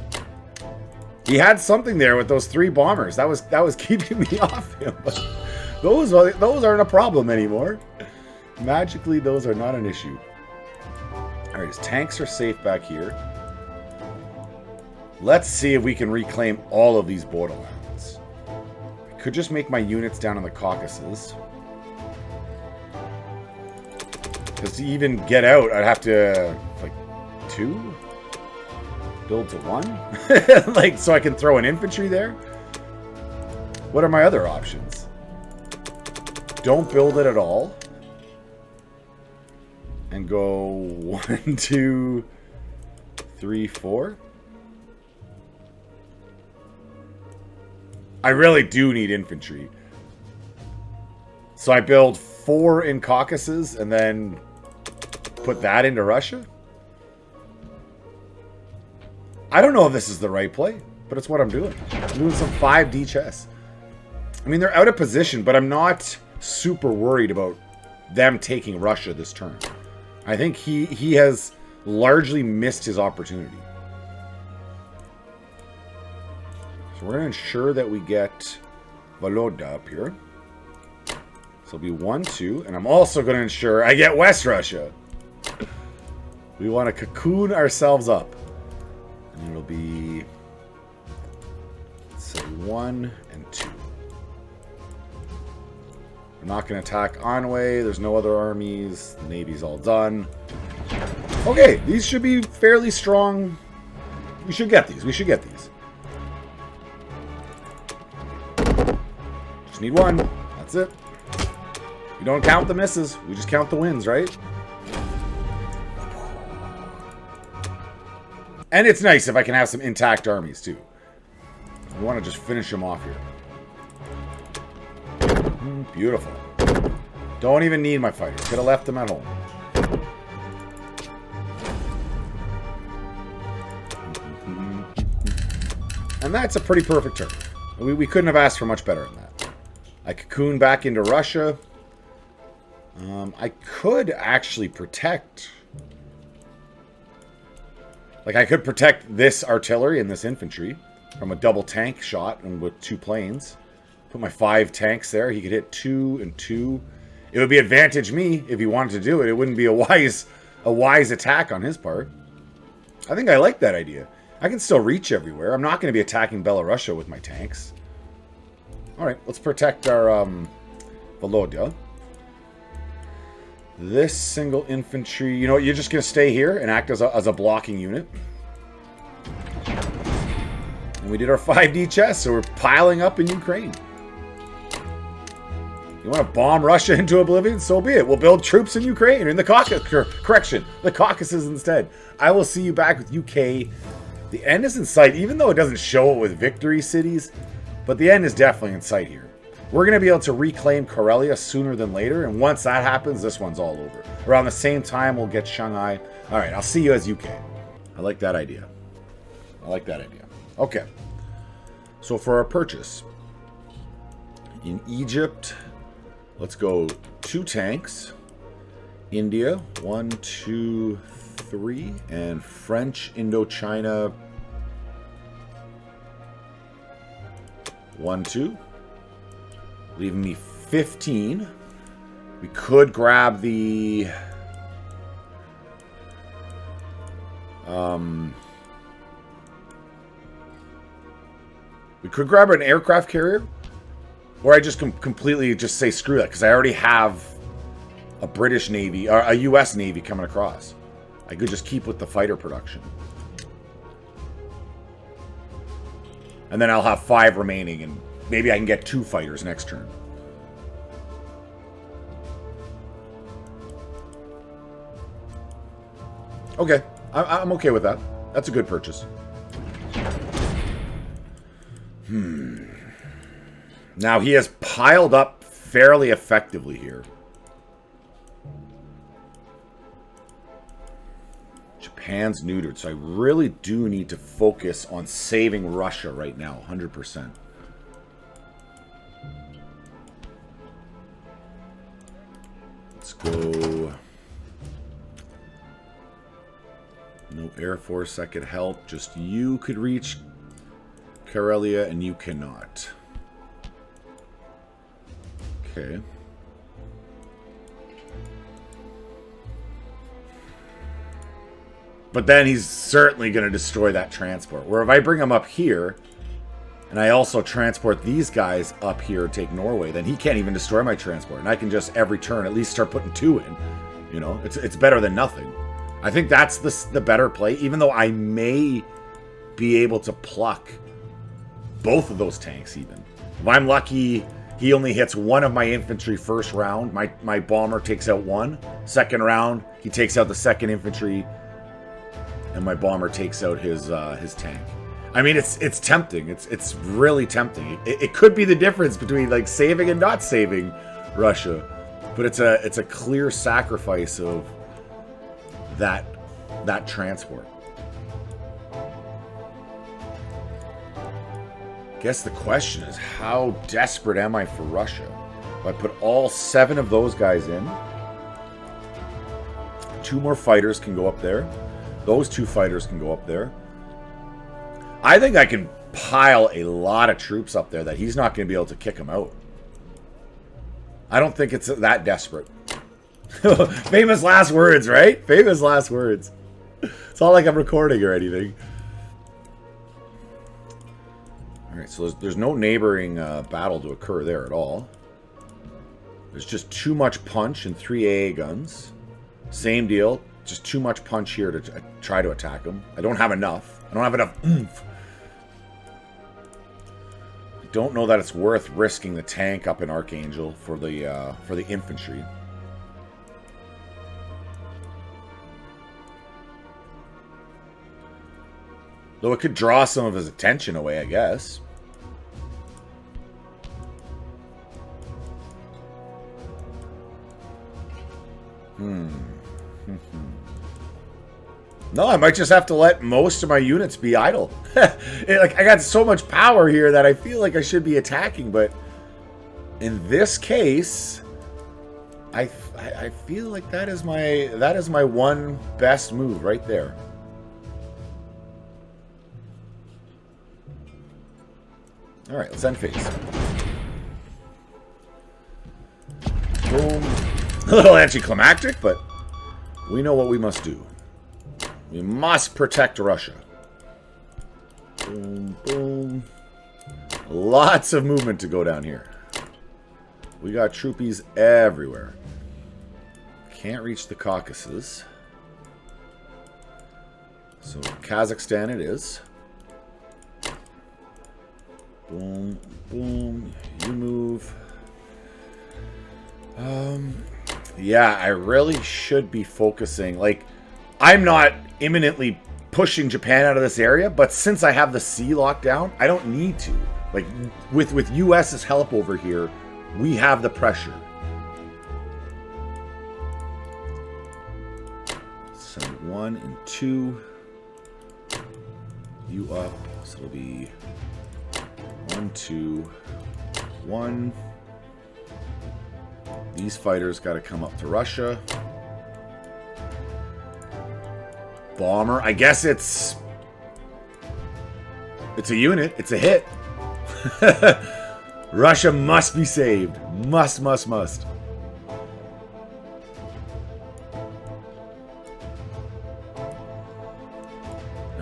He had something there with those 3 bombers. That was keeping me off him. But those aren't a problem anymore. Magically, those are not an issue. All right, his tanks are safe back here. Let's see if we can reclaim all of these borderlands. I could just make my units down in the Caucasus. Because to even get out, I'd have to, like, 2? Build to 1? Like, so I can throw an infantry there? What are my other options? Don't build it at all. And go 1, 2, 3, 4. I really do need infantry. So I build 4 in Caucasus and then put that into Russia? I don't know if this is the right play, but it's what I'm doing. I'm doing some 5D chess. I mean, they're out of position, but I'm not super worried about them taking Russia this turn. I think he has largely missed his opportunity. So we're going to ensure that we get Voloda up here. So it'll be 1, 2, and I'm also going to ensure I get West Russia. We want to cocoon ourselves up. And it'll be, let's say, 1 and 2. I'm not going to attack Anhui. There's no other armies. The Navy's all done. Okay, these should be fairly strong. We should get these. We should get these. Just need 1. That's it. We don't count the misses. We just count the wins, right? And it's nice if I can have some intact armies, too. We want to just finish them off here. Beautiful. Don't even need my fighters. Could have left them at home. And that's a pretty perfect turn. We couldn't have asked for much better than that. I cocoon back into Russia. I could actually protect... Like, I could protect this artillery and this infantry from a double tank shot and with 2 planes. Put my 5 tanks there. He could hit 2 and 2. It would be advantage me if he wanted to do it. It wouldn't be a wise attack on his part. I think I like that idea. I can still reach everywhere. I'm not going to be attacking Belarusia with my tanks. Alright, let's protect our Volodya. This single infantry... You know what? You're just going to stay here and act as a blocking unit. And we did our 5D chess, so we're piling up in Ukraine. You want to bomb Russia into oblivion? So be it. We'll build troops in Ukraine, or in the Caucasus. Correction, the Caucasus instead. I will see you back with UK. The end is in sight, even though it doesn't show it with victory cities. But the end is definitely in sight here. We're going to be able to reclaim Karelia sooner than later. And once that happens, this one's all over. Around the same time, we'll get Shanghai. All right, I'll see you as UK. I like that idea. I like that idea. Okay. So for our purchase, in Egypt, let's go 2 tanks. India, 1, 2, 3. And French Indochina, 1, 2. Leaving me 15. We could grab the... we could grab an aircraft carrier. Or I just completely just say screw that. Because I already have a British Navy, or a US Navy coming across. I could just keep with the fighter production. And then I'll have 5 remaining, and maybe I can get 2 fighters next turn. Okay, I'm okay with that. That's a good purchase. Now he has piled up fairly effectively here. Japan's neutered, so I really do need to focus on saving Russia right now, 100%. Let's go. No Air Force that could help. Just you could reach Karelia and you cannot. Okay. But then he's certainly going to destroy that transport. Where if I bring him up here, and I also transport these guys up here and take Norway, then he can't even destroy my transport. And I can just, every turn, at least start putting 2 in. You know, it's better than nothing. I think that's the better play, even though I may be able to pluck both of those tanks even. If I'm lucky, he only hits 1 of my infantry first round. My bomber takes out 1. Second round, he takes out the 2nd infantry, and my bomber takes out his tank. I mean, it's tempting. It's really tempting. It could be the difference between like saving and not saving Russia, but it's a clear sacrifice of that transport. Guess the question is, how desperate am I for Russia? If I put all 7 of those guys in, 2 more fighters can go up there. Those 2 fighters can go up there. I think I can pile a lot of troops up there that he's not going to be able to kick them out. I don't think it's that desperate. Famous last words, right? Famous last words. It's not like I'm recording or anything. Alright, so there's no neighboring battle to occur there at all. There's just too much punch and 3 AA guns. Same deal. Just too much punch here to try to attack him. I don't have enough. I don't have enough oomph. I don't know that it's worth risking the tank up in Archangel for the infantry. Though it could draw some of his attention away, I guess. No, I might just have to let most of my units be idle. Like, I got so much power here that I feel like I should be attacking, but in this case, I feel like that is my one best move right there. All right, let's end phase. Boom. A little anticlimactic, but we know what we must do. We must protect Russia. Boom, boom. Lots of movement to go down here. We got troopies everywhere. Can't reach the Caucasus. So Kazakhstan it is. Boom, boom. You move. Yeah, I really should be focusing. Like, I'm not imminently pushing Japan out of this area, but since I have the sea locked down, I don't need to. Like, with US's help over here, we have the pressure. Send 1 and 2. You up. So it'll be 1, 2, 1. These fighters got to come up to Russia. Bomber. I guess it's a unit. It's a hit. Russia must be saved. Must. Now,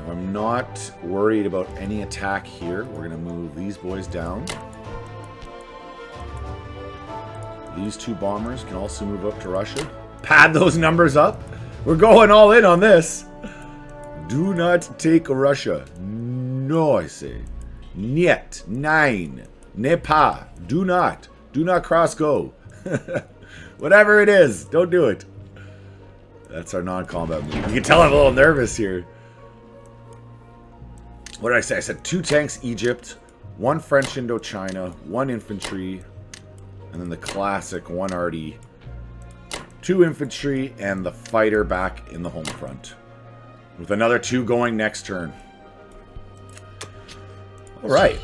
I'm not worried about any attack here. We're going to move these boys down. These 2 bombers can also move up to Russia. Pad those numbers up. We're going all in on this. Do not take Russia. No, I say. Niet. Nein. Ne pas. Do not. Do not cross go. Whatever it is, don't do it. That's our non-combat move. You can tell I'm a little nervous here. What did I say? I said 2 tanks Egypt, 1 French Indochina, 1 infantry, and then the classic 1 arty, 2 infantry, and the fighter back in the home front. With another 2 going next turn. Alright.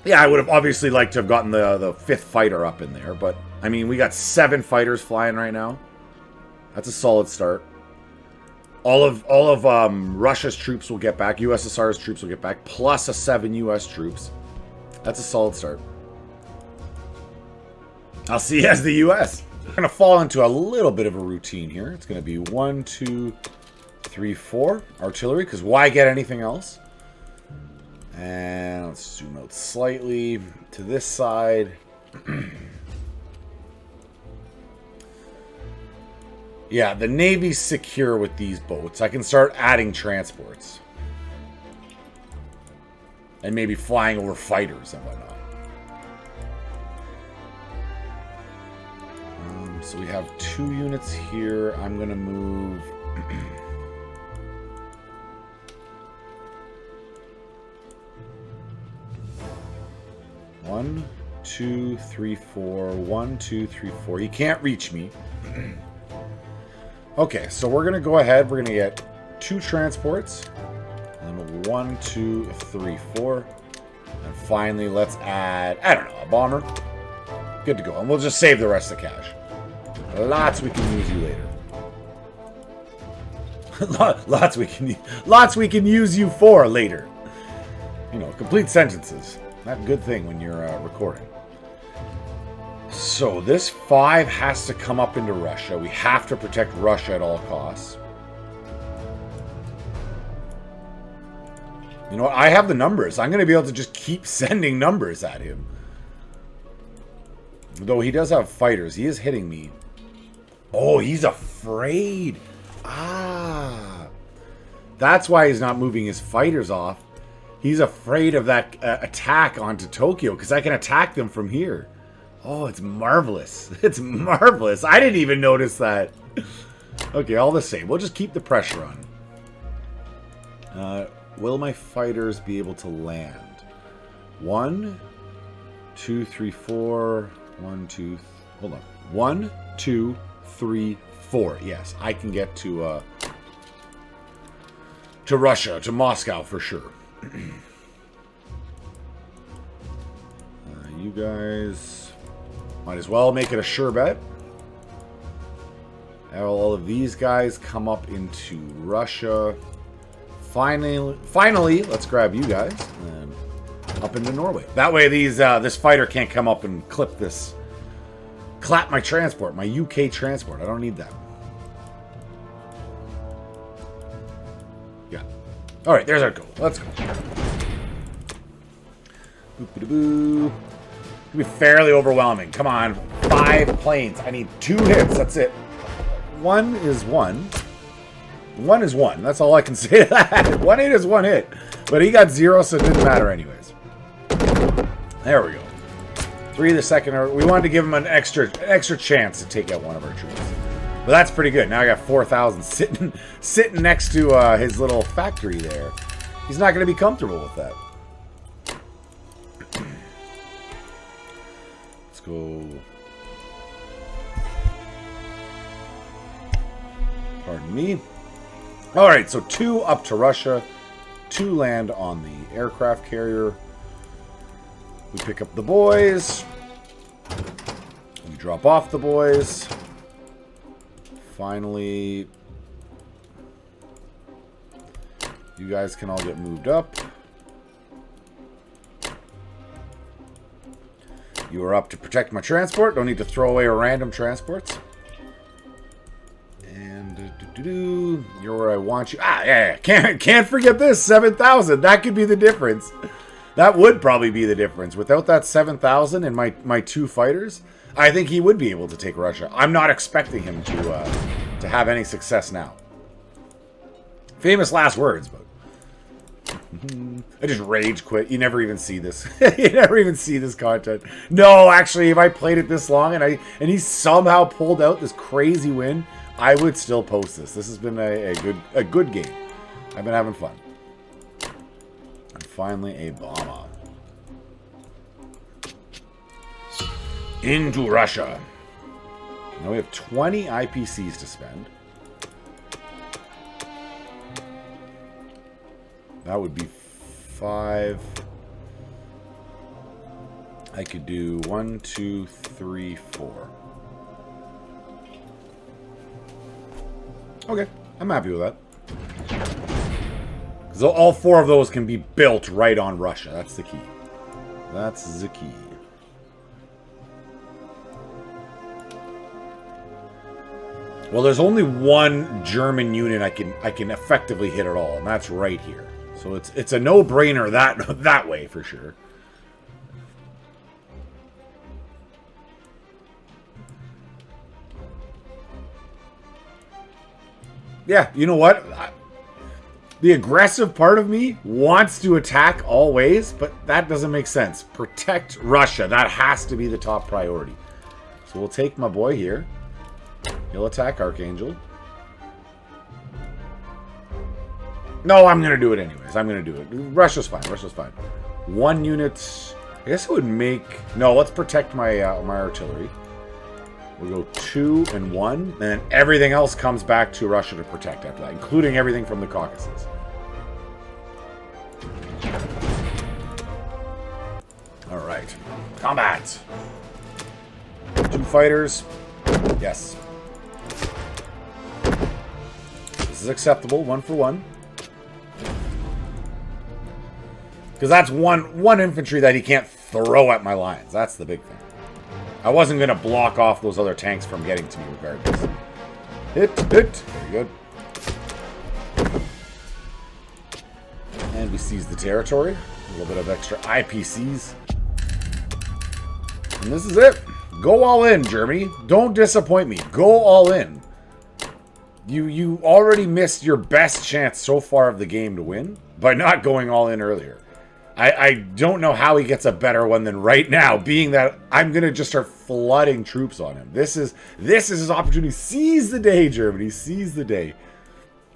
Yeah, I would have obviously liked to have gotten the 5th fighter up in there, but, I mean, we got 7 fighters flying right now. That's a solid start. All of Russia's troops will get back, USSR's troops will get back, plus a 7 US troops. That's a solid start. I'll see you as the US. We're going to fall into a little bit of a routine here. It's going to be 1, 2, 3, 4 artillery, because why get anything else? And let's zoom out slightly to this side. Yeah, the Navy's secure with these boats. I can start adding transports. And maybe flying over fighters and whatnot. So we have 2 units here. I'm going to move... One, two, three, four. 1, 2, 3, 4. He can't reach me. Okay, so we're going to go ahead. We're going to get 2 transports. And 1, 2, 3, 4. And finally, let's add, I don't know, a bomber. Good to go. And we'll just save the rest of the cash. Lots we can use you later. lots we can use you for later. You know, complete sentences. Not a good thing when you're recording. So this 5 has to come up into Russia. We have to protect Russia at all costs. You know what? I have the numbers. I'm going to be able to just keep sending numbers at him. Though he does have fighters. He is hitting me. Oh, he's afraid. Ah. That's why he's not moving his fighters off. He's afraid of that attack onto Tokyo, because I can attack them from here. Oh, it's marvelous. It's marvelous. I didn't even notice that. Okay, all the same. We'll just keep the pressure on. Will my fighters be able to land? 1, 2, 3, 4. 1, 2. Hold on. 1, 2, 3, 4. Yes, I can get to Russia, to Moscow for sure. You guys might as well make it a sure bet. All of these guys come up into Russia. Finally, let's grab you guys and up into Norway. That way, this fighter can't come up and clap my transport, my UK transport. I don't need that. Yeah. All right, there's our goal. Let's go. Boop-a-da-boo. It'll be fairly overwhelming. Come on, 5 planes. I need 2 hits. That's it. 1 is 1. 1 is 1. That's all I can say to that. 1 hit is 1 hit. But he got 0, so it didn't matter anyways. There we go. 3 the second. We wanted to give him an extra chance to take out one of our troops. But that's pretty good. Now I got 4,000 sitting next to his little factory there. He's not going to be comfortable with that. Let's go. Pardon me. Alright, so 2 up to Russia. 2 land on the aircraft carrier. We pick up the boys. We drop off the boys. Finally, you guys can all get moved up. You are up to protect my transport. Don't need to throw away random transports. And you're where I want you. Ah, yeah. Can't forget this. 7,000. That could be the difference. That would probably be the difference. Without that 7,000 and my 2 fighters, I think he would be able to take Russia. I'm not expecting him to have any success now. Famous last words, but I just rage quit. You never even see this. You never even see this content. No, actually, if I played it this long and he somehow pulled out this crazy win, I would still post this. This has been a good game. I've been having fun. And finally, a bomber. Into Russia. Now we have 20 IPCs to spend. That would be 5. I could do 1, 2, 3, 4. Okay, I'm happy with that. Because all 4 of those can be built right on Russia. That's the key. That's the key. Well, there's only one German unit I can effectively hit at all, and that's right here. So it's a no-brainer that way for sure. Yeah, you know what? The aggressive part of me wants to attack always, but that doesn't make sense. Protect Russia. That has to be the top priority. So we'll take my boy here. He'll attack Archangel. No, I'm going to do it anyways. I'm going to do it. Russia's fine. Russia's fine. One unit. I guess it would make... No, let's protect my my artillery. We'll go 2 and 1. And then everything else comes back to Russia to protect after that, including everything from the Caucasus. Alright. Combat! 2 fighters. Yes. This is acceptable. 1 for 1. Because that's one infantry that he can't throw at my lines. That's the big thing. I wasn't going to block off those other tanks from getting to me regardless. Hit. Very good. And we seize the territory. A little bit of extra IPCs. And this is it. Go all in, Germany. Don't disappoint me. Go all in. You already missed your best chance so far of the game to win by not going all in earlier. I don't know how he gets a better one than right now, being that I'm going to just start flooding troops on him. This is his opportunity. Seize the day, Germany. Seize the day.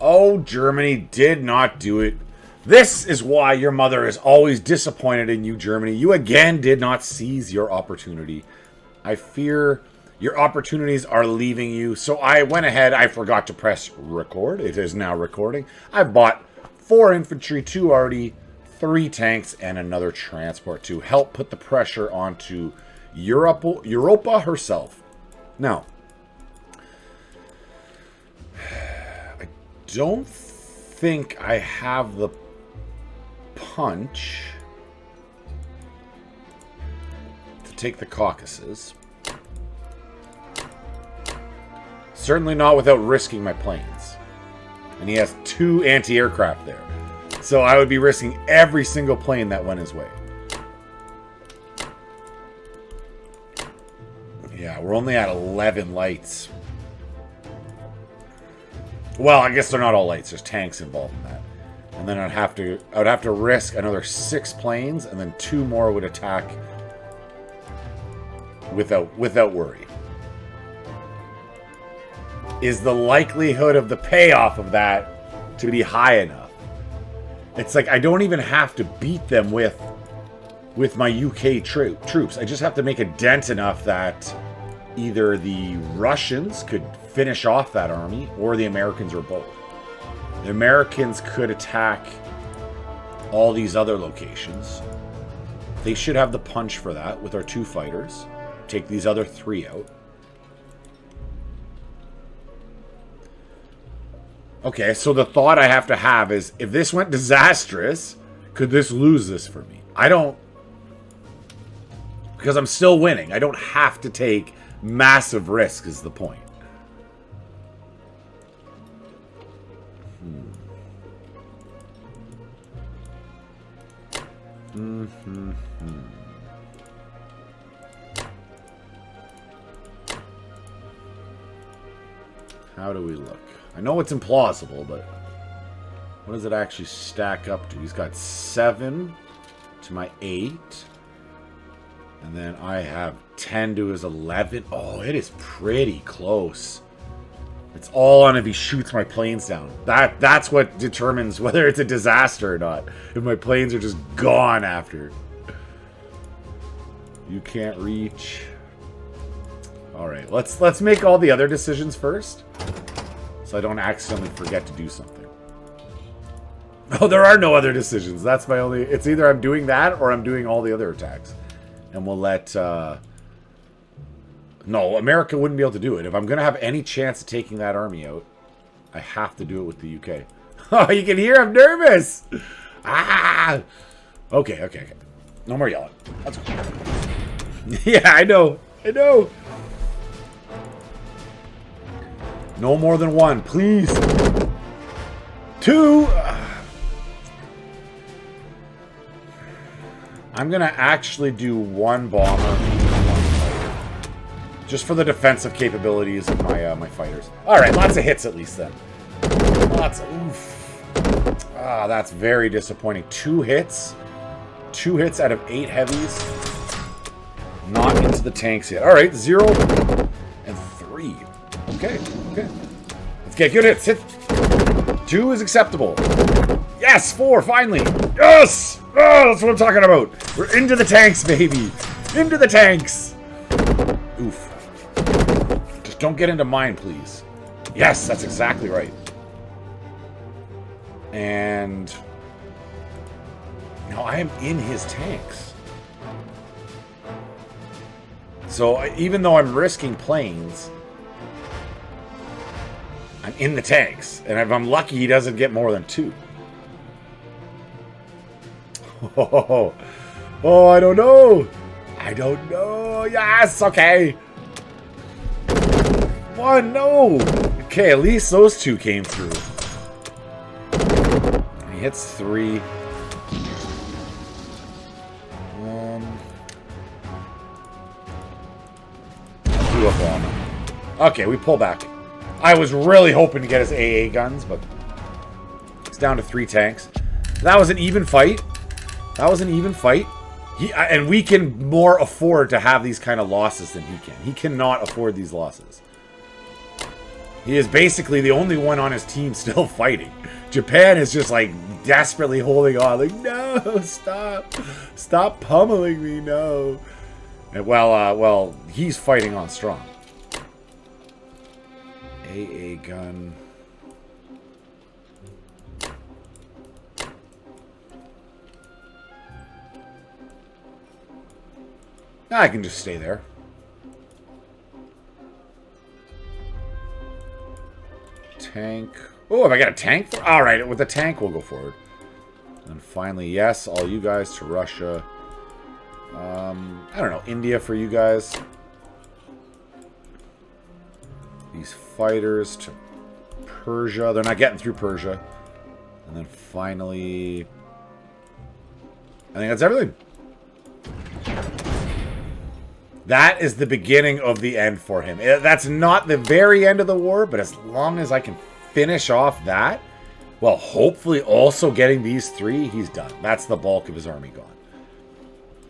Oh, Germany did not do it. This is why your mother is always disappointed in you, Germany. You again did not seize your opportunity. I fear your opportunities are leaving you. So I went ahead. I forgot to press record. It is now recording. I bought 4 infantry, 2 already, 3 tanks, and another transport to help put the pressure onto Europa herself. Now, I don't think I have the punch to take the Caucasus. Certainly not without risking my planes. And he has 2 anti-aircraft there. So I would be risking every single plane that went his way. Yeah, we're only at 11 lights. Well, I guess they're not all lights. There's tanks involved in that. And then I would have to risk another 6 planes, and then 2 more would attack without worry. Is the likelihood of the payoff of that to be high enough? It's like I don't even have to beat them with my UK troops. I just have to make a dent enough that either the Russians could finish off that army or the Americans, or both. The Americans could attack all these other locations. They should have the punch for that with our 2 fighters. Take these other 3 out. Okay, so the thought I have to have is, if this went disastrous, could this lose this for me? I don't... Because I'm still winning. I don't have to take massive risk is the point. How do we look? I know it's implausible, but what does it actually stack up to? He's got 7 to my 8. And then I have 10 to his 11. Oh, it is pretty close. It's all on if he shoots my planes down. That's what determines whether it's a disaster or not. If my planes are just gone after. You can't reach. Alright, let's make all the other decisions first. So I don't accidentally forget to do something. Oh, there are no other decisions. That's my only... It's either I'm doing that or I'm doing all the other attacks. And we'll let... No, America wouldn't be able to do it. If I'm going to have any chance of taking that army out, I have to do it with the UK. Oh, you can hear I'm nervous! Ah! Okay. No more yelling. Let's go. Yeah, I know. No more than one, please. 2. I'm going to actually do 1 bomber and 1 fighter. Just for the defensive capabilities of my fighters. Alright, lots of hits at least then. Lots of... Oof. Ah, that's very disappointing. 2 hits. 2 hits out of 8 heavies. Not into the tanks yet. Alright, 0 and 3. Okay, okay. Let's get good hits. Hit. 2 is acceptable. Yes, 4, finally. Yes! Oh, that's what I'm talking about. We're into the tanks, baby. Into the tanks. Oof. Just don't get into mine, please. Yes, that's exactly right. And... no, I am in his tanks. So, even though I'm risking planes, I'm in the tanks. And if I'm lucky, he doesn't get more than 2. Oh, I don't know. I don't know. Yes, okay. 1, no. Okay, at least those 2 came through. He hits 3. Do a bomb. Okay, we pull back. I was really hoping to get his AA guns, but it's down to 3 tanks. That was an even fight. That was an even fight. And we can more afford to have these kind of losses than he can. He cannot afford these losses. He is basically the only one on his team still fighting. Japan is just like desperately holding on. Like, no, stop. Stop pummeling me, no. And well, he's fighting on strong. AA gun. I can just stay there. Tank. Oh, have I got a tank? Alright, with the tank, we'll go forward. And finally, yes, all you guys to Russia. I don't know, India for you guys. These fighters to Persia. They're not getting through Persia. And then finally... I think that's everything. That is the beginning of the end for him. That's not the very end of the war, but as long as I can finish off that, well, hopefully also getting these 3, he's done. That's the bulk of his army gone.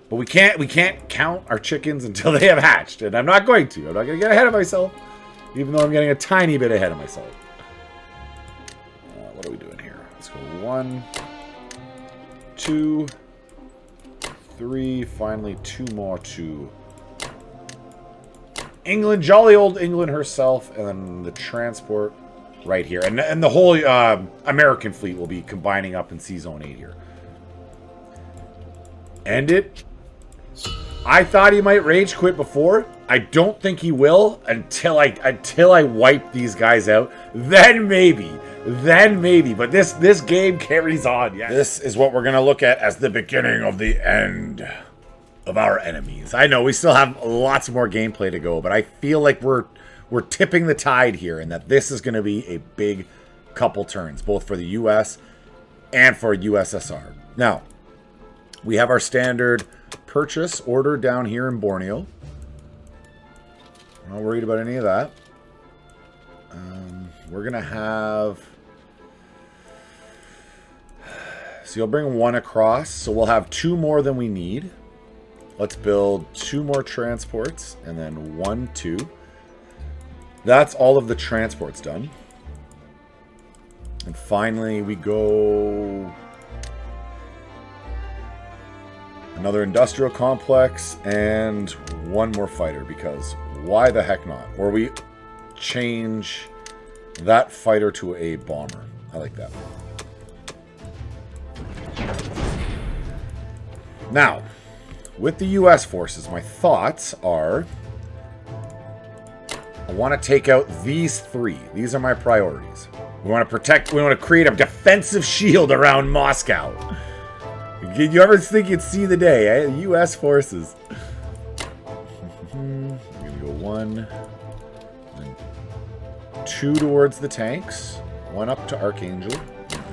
But we can't count our chickens until they have hatched, and I'm not going to. I'm not going to get ahead of myself, even though I'm getting a tiny bit ahead of myself. What are we doing here? Let's go 1, 2, 3, finally 2 more, 2. England, jolly old England herself, and then the transport right here. And the whole American fleet will be combining up in Sea Zone 8 here. End it. I thought he might rage quit before. I don't think he will until I wipe these guys out. Then maybe. But this game carries on. Yeah. This is what we're going to look at as the beginning of the end of our enemies. I know we still have lots more gameplay to go, but I feel like we're tipping the tide here, and that this is going to be a big couple turns, both for the US and for USSR. Now, we have our standard purchase order down here in Borneo. I'm not worried about any of that. We're going to have... So you'll bring 1 across, so we'll have 2 more than we need. Let's build 2 more transports, and then 1, 2. That's all of the transports done. And finally, we go... another industrial complex, and 1 more fighter, because why the heck not? Or we change that fighter to a bomber. I like that. Now... with the U.S. forces, my thoughts are... I want to take out these 3. These are my priorities. We want to protect... we want to create a defensive shield around Moscow. Did you ever think you'd see the day, eh? U.S. forces. I'm going to go 1. 2 towards the tanks, 1 up to Archangel,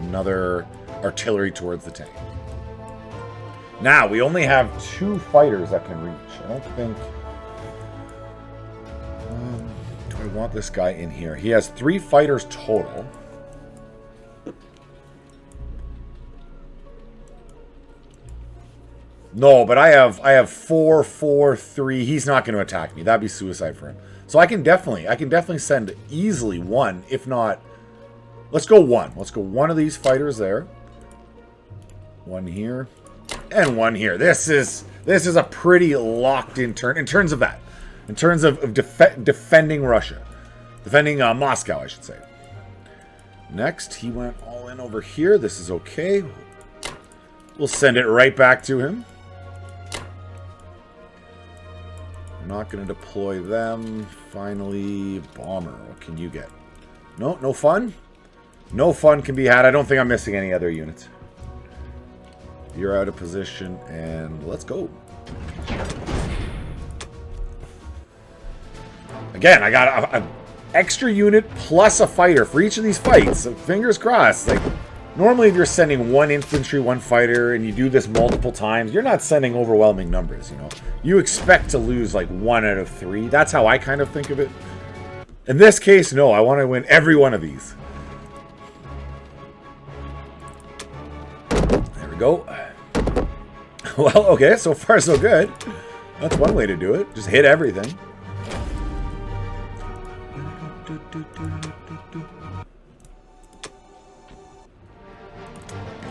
another artillery towards the tank. Now, we only have 2 fighters that can reach. I don't think... do I want this guy in here? He has 3 fighters total. No, but I have 4, 4, 3. He's not going to attack me. That'd be suicide for him. So I can definitely send easily 1, if not... Let's go 1. Let's go 1 of these fighters there. 1 here. And 1 here. This is a pretty locked-in turn. In terms of that. In terms of defending Russia. Defending Moscow, I should say. Next, he went all in over here. This is okay. We'll send it right back to him. I'm not going to deploy them. Finally, bomber. What can you get? No, no fun? No fun can be had. I don't think I'm missing any other units. You're out of position, and let's go. Again, I got an extra unit plus a fighter for each of these fights. So fingers crossed. Like, normally if you're sending 1 infantry, 1 fighter, and you do this multiple times, you're not sending overwhelming numbers, you know. You expect to lose like 1 out of 3. That's how I kind of think of it. In this case, no. I want to win every one of these. There we go. Well, okay, so far so good. That's one way to do it. Just hit everything.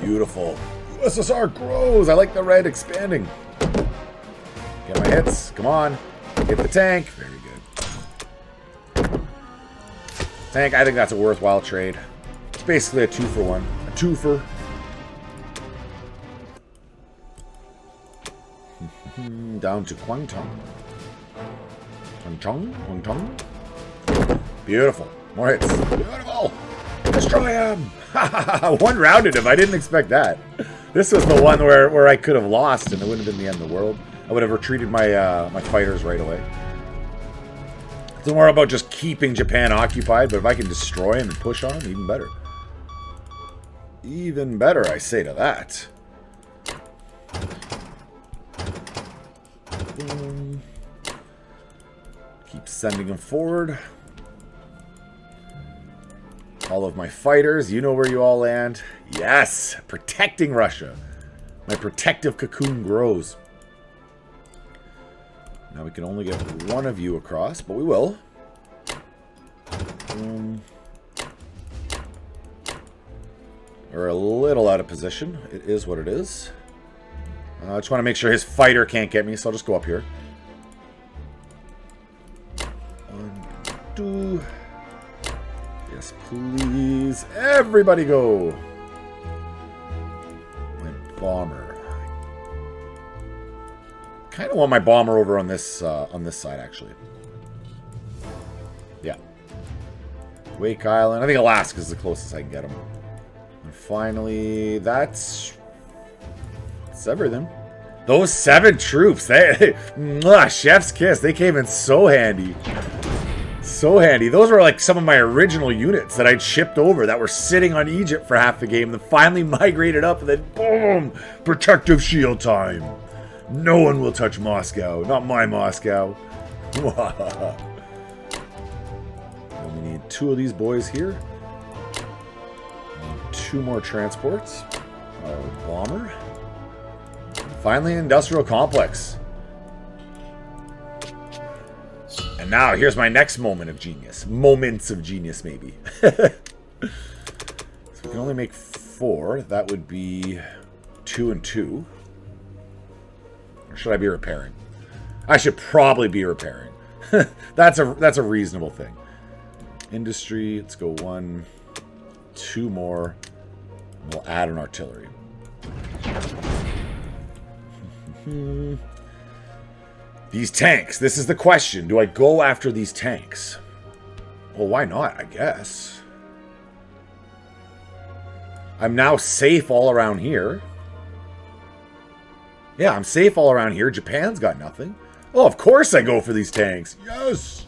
Beautiful. USSR grows. I like the red expanding. Get my hits. Come on. Hit the tank. Very good. Tank, I think that's a worthwhile trade. It's basically a 2-for-1. A 2-for. Down to Kwangtung. Kwangtung. Beautiful. More hits. Beautiful. Destroy him. 1 rounded him. I didn't expect that. This was the one where I could have lost and it wouldn't have been the end of the world. I would have retreated my my fighters right away. It's more about just keeping Japan occupied, but if I can destroy him and push on him, even better. Even better, I say to that. Keep sending them forward. All of my fighters, you know where you all land. Yes! Protecting Russia. My protective cocoon grows. Now we can only get 1 of you across, but we will. We're a little out of position. It is what it is. I just want to make sure his fighter can't get me, so I'll just go up here. 1, 2. Yes, please. Everybody go. My bomber. Kind of want my bomber over on this side, actually. Yeah. Wake Island. I think Alaska is the closest I can get him. And finally, that's everything. Those 7 troops, they chef's kiss. They came in so handy. So handy. Those were like some of my original units that I'd shipped over that were sitting on Egypt for half the game, then finally migrated up, and then boom! Protective shield time. No one will touch Moscow. Not my Moscow. And we need 2 of these boys here. And 2 more transports. Our bomber. Finally, industrial complex. And now, here's my next moment of genius. Moments of genius, maybe. So we can only make 4. That would be 2 and 2. Or should I be repairing? I should probably be repairing. That's a reasonable thing. Industry, let's go 1, 2 more. And we'll add an artillery. These tanks. This is the question. Do I go after these tanks? Well, why not, I guess. I'm now safe all around here. Yeah, I'm safe all around here. Japan's got nothing. Oh, of course I go for these tanks. Yes!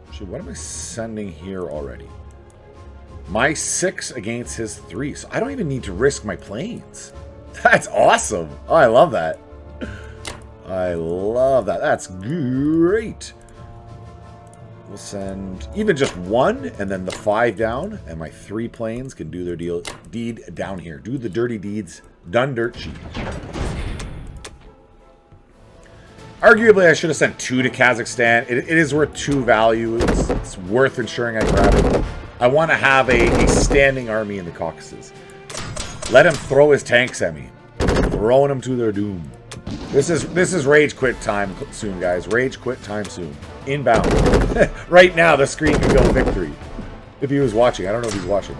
Actually, what am I sending here already? My 6 against his 3. So I don't even need to risk my planes. That's awesome. Oh, I love that. I love that. That's great. We'll send even just 1 and then the 5 down. And my 3 planes can do their deed down here. Do the dirty deeds. Done dirt cheap. Arguably, I should have sent 2 to Kazakhstan. It is worth 2 value. It's worth ensuring I grab it. I want to have a standing army in the Caucasus. Let him throw his tanks at me. Throwing them to their doom. This is rage quit time soon, guys. Rage quit time soon. Inbound. Right now, the screen can go victory. If he was watching. I don't know if he's watching.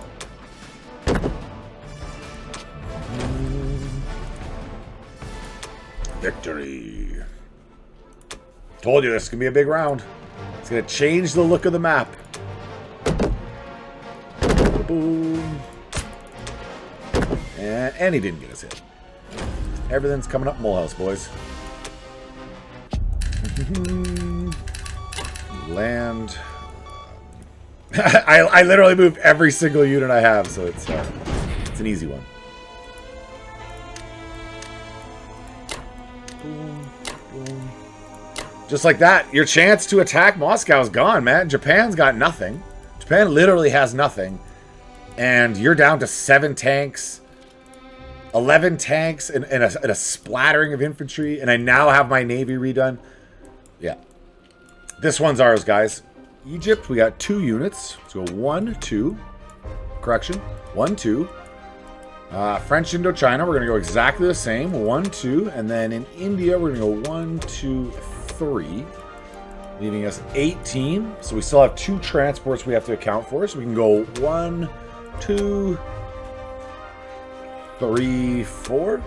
Victory. Told you this is going to be a big round. It's going to change the look of the map. Boom. And he didn't get us hit. Everything's coming up Molehouse, boys. Land. I literally moved every single unit I have, so it's an easy one. Boom, boom. Just like that, your chance to attack Moscow is gone, man. Japan's got nothing. Japan literally has nothing. And you're down to 7 tanks, 11 tanks, and a splattering of infantry. And I now have my navy redone. Yeah. This one's ours, guys. Egypt, we got 2 units. So 1, 2. Correction. 1, 2. French Indochina, we're going to go exactly the same. 1, 2. And then in India, we're going to go 1, 2, 3. Leaving us 18. So we still have 2 transports we have to account for. So we can go 1, 2, 3, 4.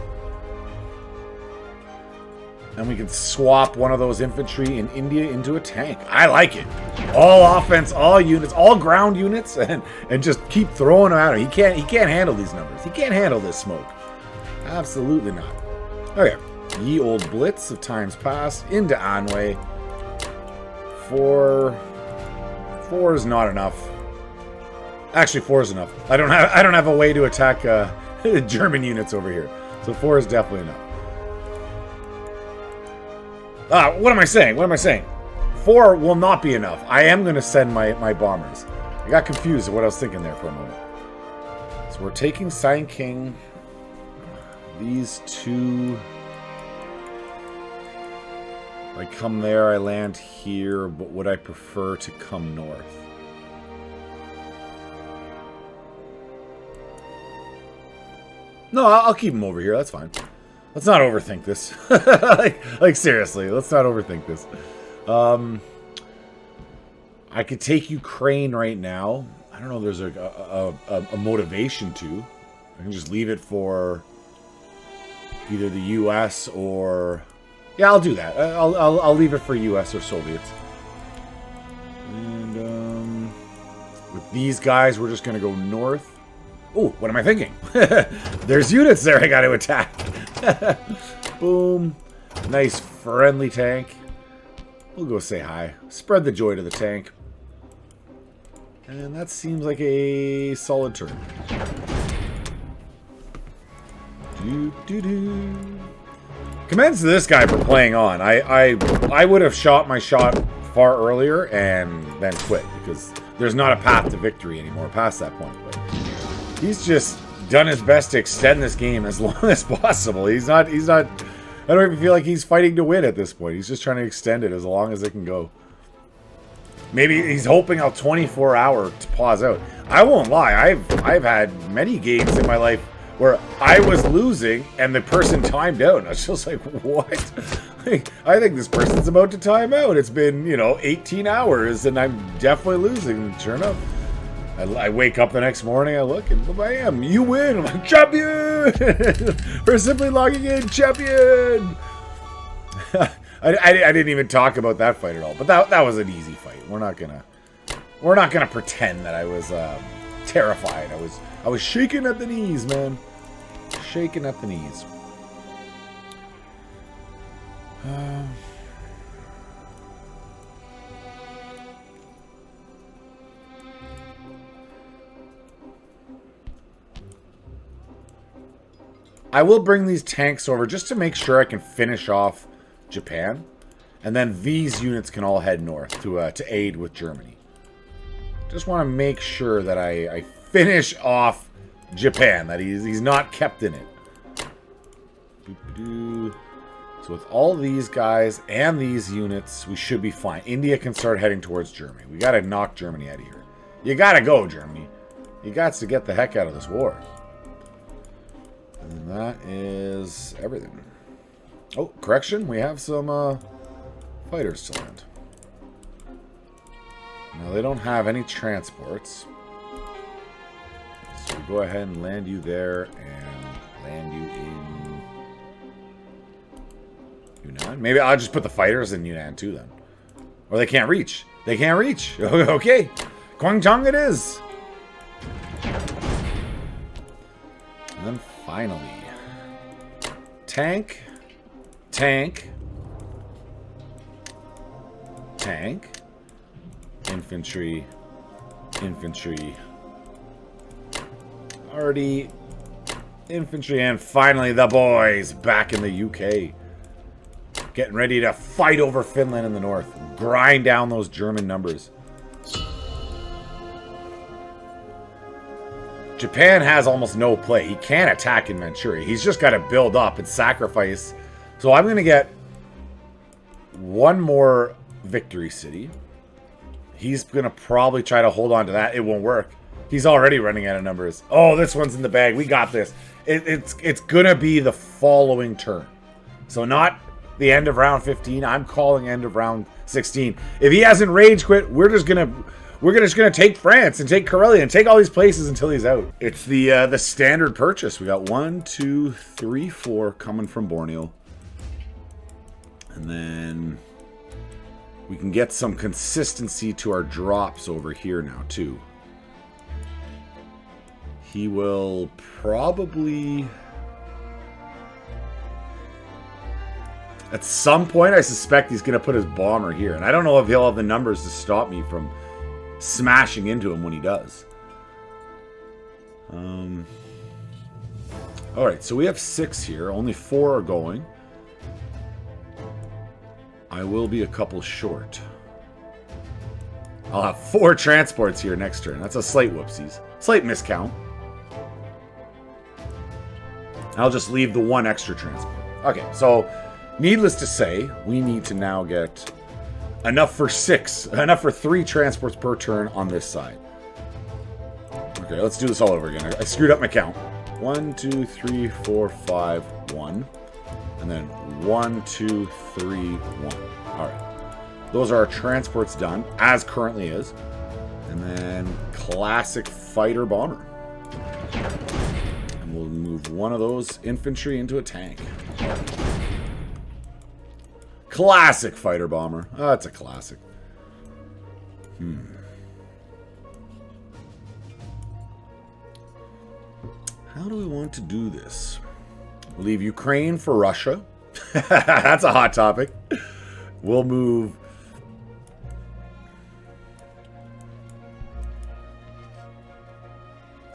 And we can swap one of those infantry in India into a tank. I like it. All offense, all units, all ground units, and just keep throwing them at him. He can't handle these numbers. He can't handle this smoke. Absolutely not. Okay. Ye old blitz of times past into Anhui. 4 is not enough. Actually, 4 is enough. I don't have a way to attack German units over here, so 4 is definitely enough. What am I saying? What am I saying? 4 will not be enough. I am going to send my bombers. I got confused at what I was thinking there for a moment. So we're taking Sign King. These 2. I come there, I land here, but would I prefer to come north? No, I'll keep him over here. That's fine. Let's not overthink this. like seriously, let's not overthink this. I could take Ukraine right now. I don't know if there's a motivation to. I can just leave it for either the U.S. or... Yeah, I'll do that. I'll leave it for U.S. or Soviets. And with these guys, we're just going to go north. Oh, what am I thinking? There's units there I got to attack. Boom. Nice friendly tank. We'll go say hi. Spread the joy to the tank. And that seems like a solid turn. Commends to this guy for playing on. I would have shot my shot far earlier and then quit because there's not a path to victory anymore past that point. But he's just done his best to extend this game as long as possible. He's not. I don't even feel like he's fighting to win at this point. He's just trying to extend it as long as it can go. Maybe he's hoping I'll 24-hour to pause out. I won't lie. I've had many games in my life where I was losing and the person timed out. And I was just like, what? I think this person's about to time out. It's been, 18 hours and I'm definitely losing. And sure enough, I wake up the next morning, I look, and bam, you win. I'm like, champion! We're simply logging in, champion! I didn't even talk about that fight at all, but that was an easy fight. We're not gonna pretend that I was terrified. I was shaking at the knees, man. Shaking at the knees. I will bring these tanks over just to make sure I can finish off Japan. And then these units can all head north to aid with Germany. Just want to make sure that I finish off Japan, that he's not kept in it. So with all these guys and these units, we should be fine. India can start heading towards Germany. We got to knock Germany out of here. You got to go, Germany. You got to get the heck out of this war. And that is everything. Oh, correction. We have some fighters to land. Now, they don't have any transports. So we go ahead and land you there and land you in Yunnan. Maybe I'll just put the fighters in Yunnan too then. Or they can't reach. They can't reach. Okay. Guangdong it is. And then finally, tank, tank, tank, infantry, infantry, already infantry, and finally the boys back in the UK. Getting ready to fight over Finland in the north. Grind down those German numbers. Japan has almost no play. He can't attack in Manchuria. He's just got to build up and sacrifice. So I'm going to get one more victory city. He's going to probably try to hold on to that. It won't work. He's already running out of numbers. Oh, this one's in the bag. We got this. It's going to be the following turn. So not the end of round 15. I'm calling end of round 16. If he hasn't rage quit, we're just gonna take France and take Karelia and take all these places until he's out. It's the standard purchase. We got 1, 2, 3, 4 coming from Borneo, and then we can get some consistency to our drops over here now too. He will probably, at some point, I suspect he's going to put his bomber here. And I don't know if he'll have the numbers to stop me from smashing into him when he does. Alright, so we have 6 here. Only 4 are going. I will be a couple short. I'll have 4 transports here next turn. That's a slight whoopsies. Slight miscount. I'll just leave the 1 extra transport. Okay, so needless to say, we need to now get enough for 3 transports per turn on this side. Okay, let's do this all over again. I screwed up my count. 1, 2, 3, 4, 5, 1. And then 1, 2, 3, 1. Alright. Those are our transports done, as currently is. And then classic fighter bomber. And we'll move one of those infantry into a tank. Classic fighter bomber. Oh, it's a classic. How do we want to do this? We'll leave Ukraine for Russia. That's a hot topic. We'll move.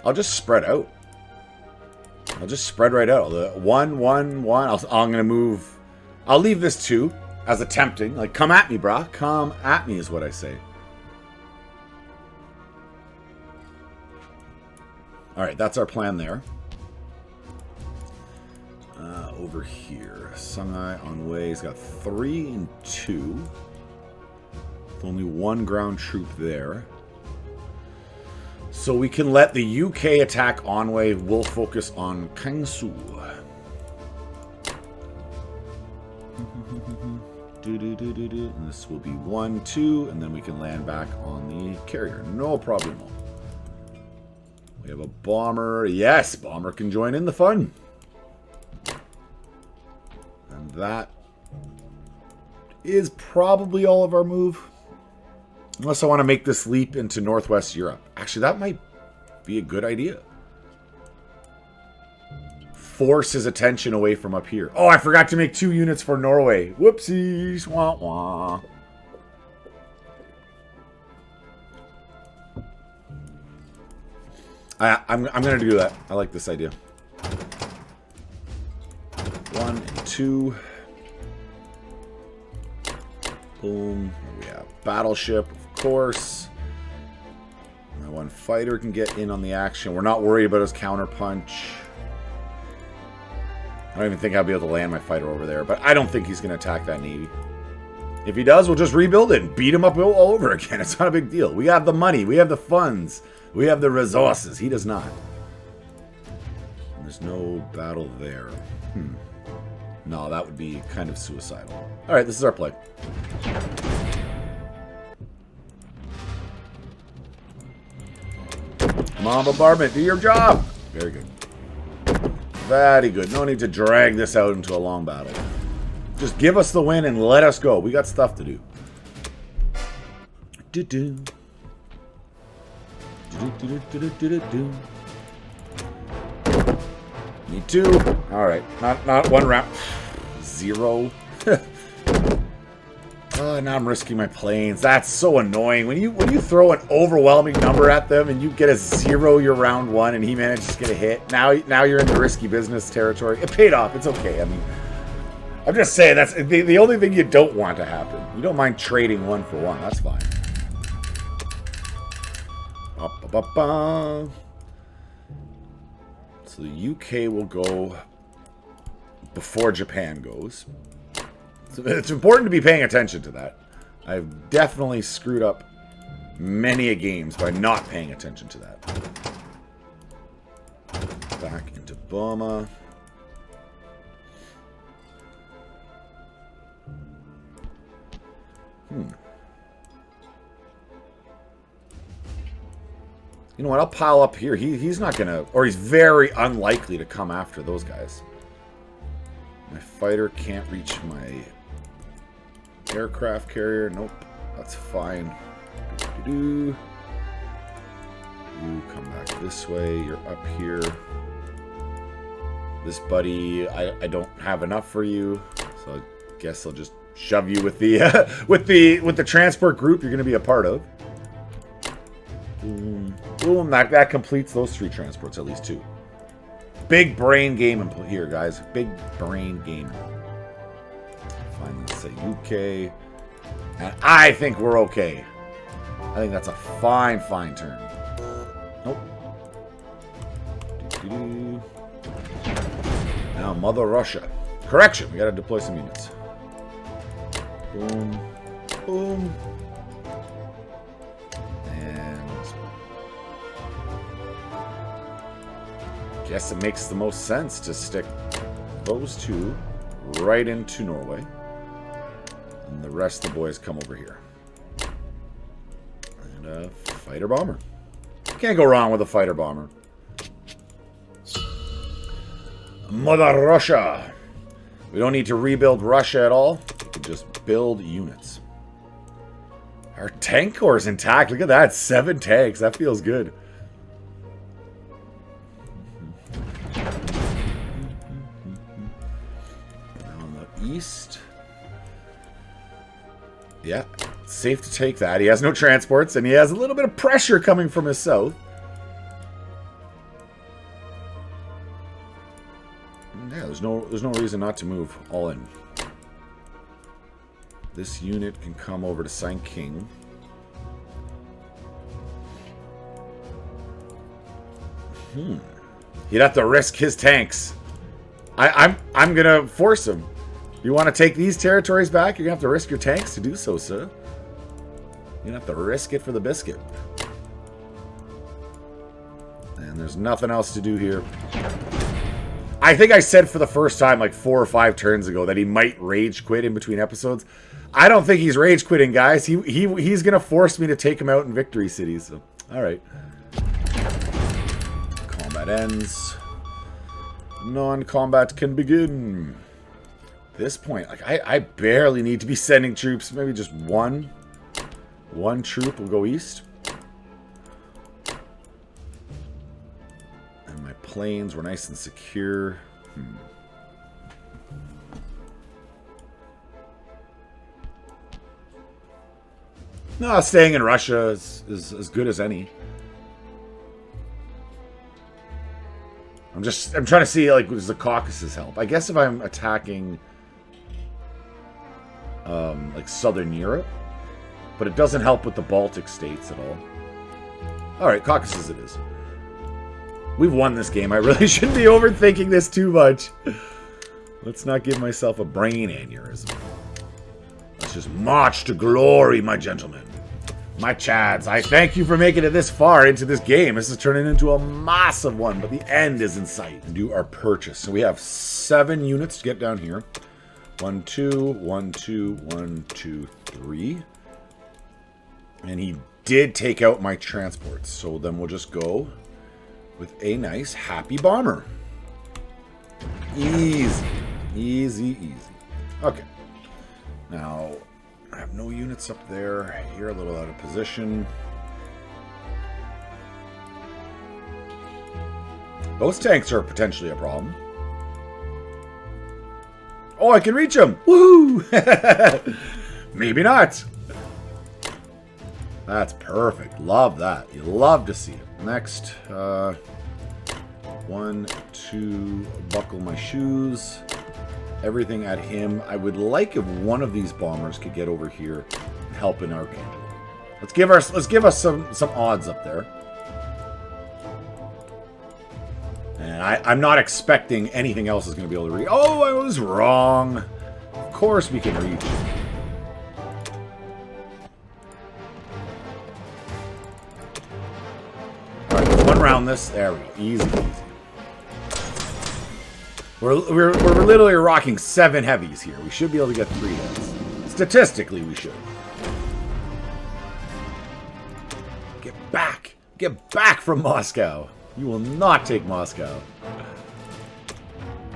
I'll just spread out. I'll just spread right out. 1, 1, 1. I'm going to move. I'll leave this 2 as a tempting. Like, come at me, brah. Come at me is what I say. Alright, that's our plan there. Over here. Sungai on way. He's got 3 and 2. With only 1 ground troop there. So we can let the UK attack Onway. We'll focus on Kangsu. And this will be 1, 2, and then we can land back on the carrier. No problem. We have a bomber. Yes, bomber can join in the fun. And that is probably all of our move. Unless I want to make this leap into Northwest Europe. Actually, that might be a good idea. force his attention away from up here. Oh, I forgot to make 2 units for Norway. Whoopsies. Wah, wah. I'm going to do that. I like this idea. 1 and 2. Boom. Here we have battleship, of course. My 1 fighter can get in on the action. We're not worried about his counterpunch. I don't even think I'll be able to land my fighter over there, but I don't think he's going to attack that navy. If he does, we'll just rebuild it and beat him up all over again. It's not a big deal. We have the money. We have the funds. We have the resources. He does not. There's no battle there. No, that would be kind of suicidal. All right, this is our play. Come on, bombardment. Do your job. Very good. Very good. No need to drag this out into a long battle. Just give us the win and let us go. We got stuff to do. Do-do. Do-do-do-do-do-do-do. Me too. All right. Not 1 round. 0. Oh, now I'm risking my planes. That's so annoying. When you throw an overwhelming number at them and you get a 0 your round 1 and he manages to get a hit, now you're in the risky business territory. It paid off. It's okay. I mean, I'm just saying that's the only thing you don't want to happen. You don't mind trading 1 for 1. That's fine. Ba-ba-ba-ba. So the UK will go before Japan goes. So it's important to be paying attention to that. I've definitely screwed up many a games by not paying attention to that. Back into Burma. You know what? I'll pile up here. He's not gonna, or he's very unlikely to come after those guys. My fighter can't reach my aircraft carrier. Nope. That's fine. You come back this way. You're up here. This buddy, I don't have enough for you, so I guess I'll just shove you with the with the transport group you're going to be a part of. Boom. Boom. That completes those 3 transports, at least 2. Big brain game here, guys. Big brain game. Finally, say UK. And I think we're okay. I think that's a fine turn. Nope. Now, Mother Russia. Correction. We got to deploy some units. Boom. Boom. Guess it makes the most sense to stick those 2 right into Norway. And the rest of the boys come over here. And a fighter bomber. Can't go wrong with a fighter bomber. Mother Russia. We don't need to rebuild Russia at all. We can just build units. Our tank corps is intact. Look at that. 7 tanks. That feels good. East. Yeah, safe to take that. He has no transports, and he has a little bit of pressure coming from his south. Yeah, there's no reason not to move all in. This unit can come over to Saint King. He'd have to risk his tanks. I'm gonna force him. You want to take these territories back? You're going to have to risk your tanks to do so, sir. You're going to have to risk it for the biscuit. And there's nothing else to do here. I think I said for the first time like 4 or 5 turns ago that he might rage quit in between episodes. I don't think he's rage quitting, guys. He's going to force me to take him out in victory cities. So, all right. Combat ends. Non-combat can begin. This point, like I barely need to be sending troops. Maybe just one troop will go east. And my planes were nice and secure. No, staying in Russia is as good as any. I'm trying to see, like, does the Caucasus help? I guess if I'm attacking, like, Southern Europe, but it doesn't help with the Baltic states at all. All right, Caucasus it is. We've won this game. I really shouldn't be overthinking this too much. Let's not give myself a brain aneurysm. Let's just march to glory, my gentlemen. My chads, I thank you for making it this far into this game. This is turning into a massive one, but the end is in sight. And do our purchase. So we have 7 units to get down here. 1, 2, 1, 2, 1, 2, 3. And he did take out my transports. So then we'll just go with a nice happy bomber. Easy. Easy, easy. Okay. Now, I have no units up there. You're a little out of position. Those tanks are potentially a problem. Oh, I can reach them! Woohoo! Maybe not. That's perfect. Love that. You love to see it. Next, 1, 2, buckle my shoes. Everything at him. I would like if one of these bombers could get over here and help an Archangel. Let's give us some odds up there. And I'm not expecting anything else is going to be able to reach. Oh, I was wrong. Of course we can reach. All right, let's one round this. There we go. Easy, easy. We're literally rocking 7 heavies here. We should be able to get 3 hits. Statistically, we should. Get back! Get back from Moscow! You will not take Moscow.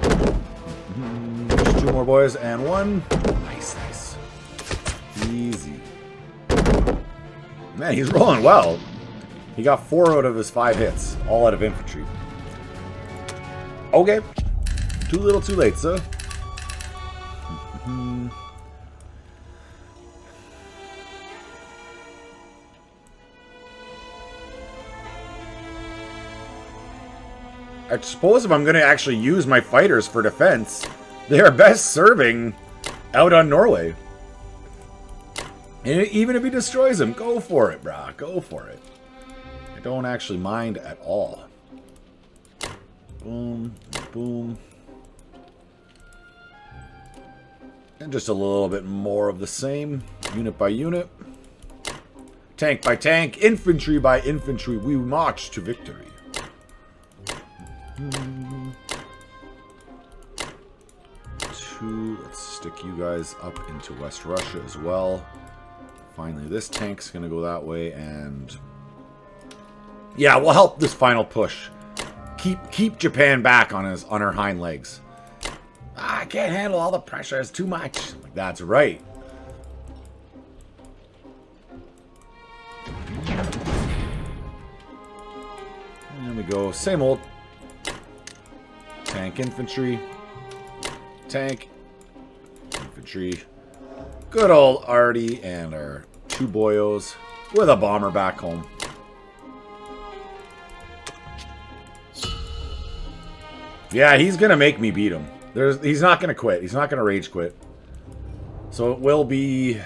Just 2 more boys and 1. Nice, nice. Easy. Man, he's rolling well. He got 4 out of his 5 hits, all out of infantry. Okay. Too little, too late, sir. I suppose if I'm going to actually use my fighters for defense, they are best serving out on Norway. And even if he destroys them, go for it, brah. Go for it. I don't actually mind at all. Boom, boom. And just a little bit more of the same, unit by unit. Tank by tank, infantry by infantry, we march to victory. Let's stick you guys up into West Russia as well. Finally, this tank's gonna go that way, and yeah, we'll help this final push. Keep Japan back on her hind legs. I can't handle all the pressure. It's too much. Like, that's right. And then we go. Same old. Tank infantry. Tank. Infantry. Good old Artie and our 2 boyos with a bomber back home. Yeah, he's going to make me beat him. He's not going to quit. He's not going to rage quit. So it will be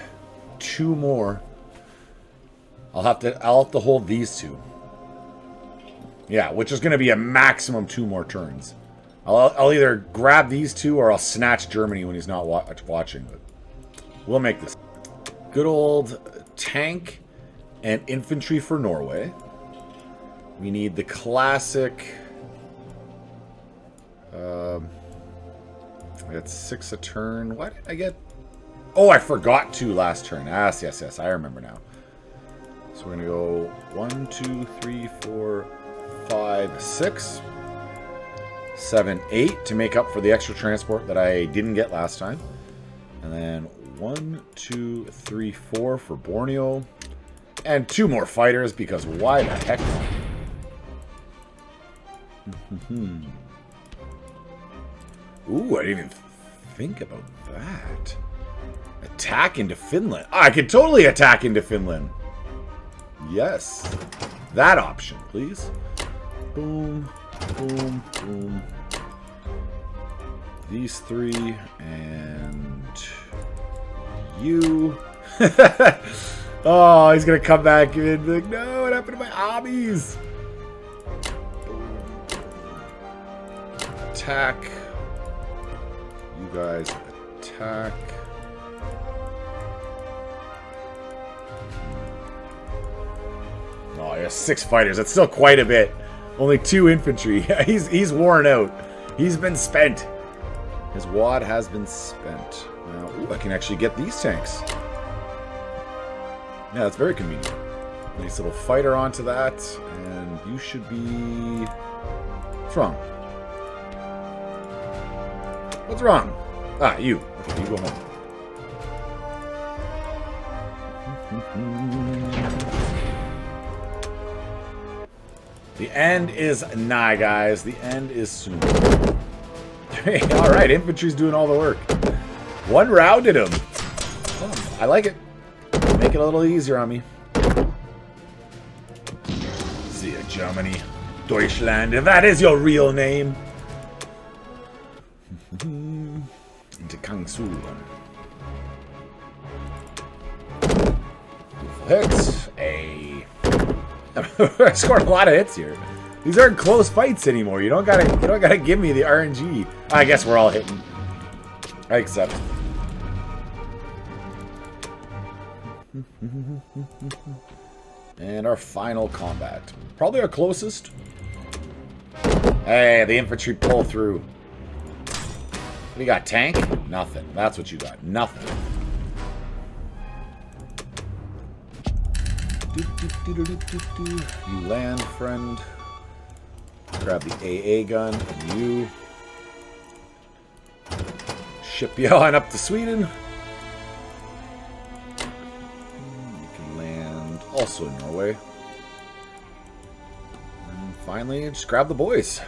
2 more. I'll have to hold these 2. Yeah, which is going to be a maximum 2 more turns. I'll either grab these 2 or I'll snatch Germany when he's not watching. But we'll make this. Good old tank and infantry for Norway. We need the classic. I got 6 a turn. What did I get? Oh, I forgot 2 last turn. Yes, yes, yes. I remember now. So we're going to go 1, 2, 3, 4, 5, 6, 7, 8 to make up for the extra transport that I didn't get last time. And then 1, 2, 3, 4 for Borneo. And 2 more fighters because why the heck not? Ooh, I didn't even think about that. Attack into Finland. I could totally attack into Finland. Yes. That option, please. Boom, boom, boom. These three, and you. Oh, he's going to come back and be like, no, what happened to my armies? Attack. You guys attack. Oh, he has 6 fighters. That's still quite a bit. Only 2 infantry. He's worn out. He's been spent. His wad has been spent. Now, ooh, I can actually get these tanks. Yeah, that's very convenient. Nice little fighter onto that, and you should be... What's wrong? What's wrong? Ah, you. Okay, you go home. The end is nigh, guys. The end is soon. Hey, alright, infantry's doing all the work. 1 rounded him. Oh, I like it. Make it a little easier on me. See ya, Germany. Deutschland, if that is your real name. Into Kangsu. Hits. Hey. I scored a lot of hits here. These aren't close fights anymore. You don't gotta give me the RNG. I guess we're all hitting. I accept. And our final combat. Probably our closest. Hey, the infantry pull through. We got tank? Nothing. That's what you got. Nothing. You land, friend. Grab the AA gun. And you. Ship you on up to Sweden. You can land also in Norway. And finally, just grab the boys.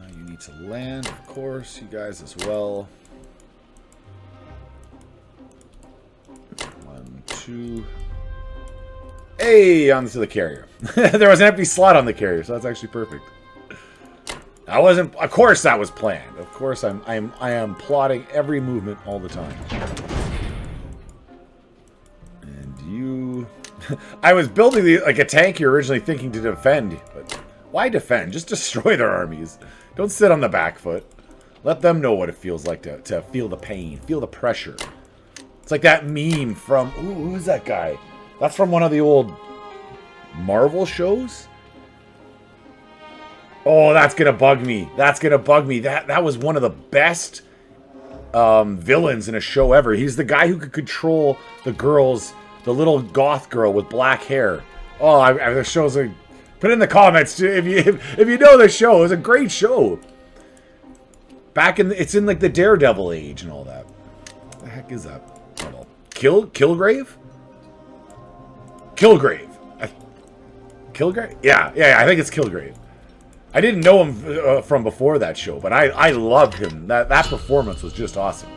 You need to land, of course. You guys as well. 1, 2. Hey, onto the carrier. There was an empty slot on the carrier, so that's actually perfect. I wasn't. Of course, that was planned. Of course, I am plotting every movement all the time. And you, I was building like a tank you're originally thinking to defend, but why defend? Just destroy their armies. Don't sit on the back foot. Let them know what it feels like to feel the pain, feel the pressure. It's like that meme from who's that guy? That's from one of the old Marvel shows. Oh, that's gonna bug me. That's gonna bug me. That was one of the best villains in a show ever. He's the guy who could control the girls, the little goth girl with black hair. Oh, the show's a. Put it in the comments if you know the show. It was a great show. Back in it's in like the Daredevil age and all that. What the heck is that? Kilgrave? Kilgrave. Kilgrave? Yeah, I think it's Kilgrave. I didn't know him from before that show, but I loved him. That performance was just awesome.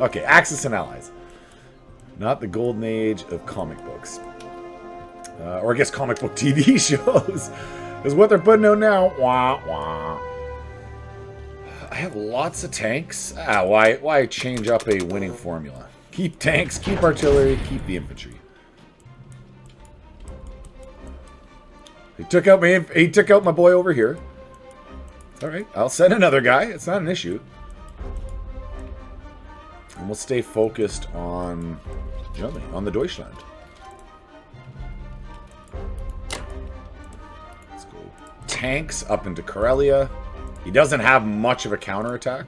Okay, Axis and Allies. Not the golden age of comic books. Or I guess comic book TV shows. Is what they're putting out now. Wah, wah. I have lots of tanks. Why change up a winning formula? Keep tanks, keep artillery, keep the infantry. He took out my boy over here. It's all right. I'll send another guy. It's not an issue. And we'll stay focused on Germany, on the Deutschland. Let's go tanks up into Karelia. He doesn't have much of a counterattack.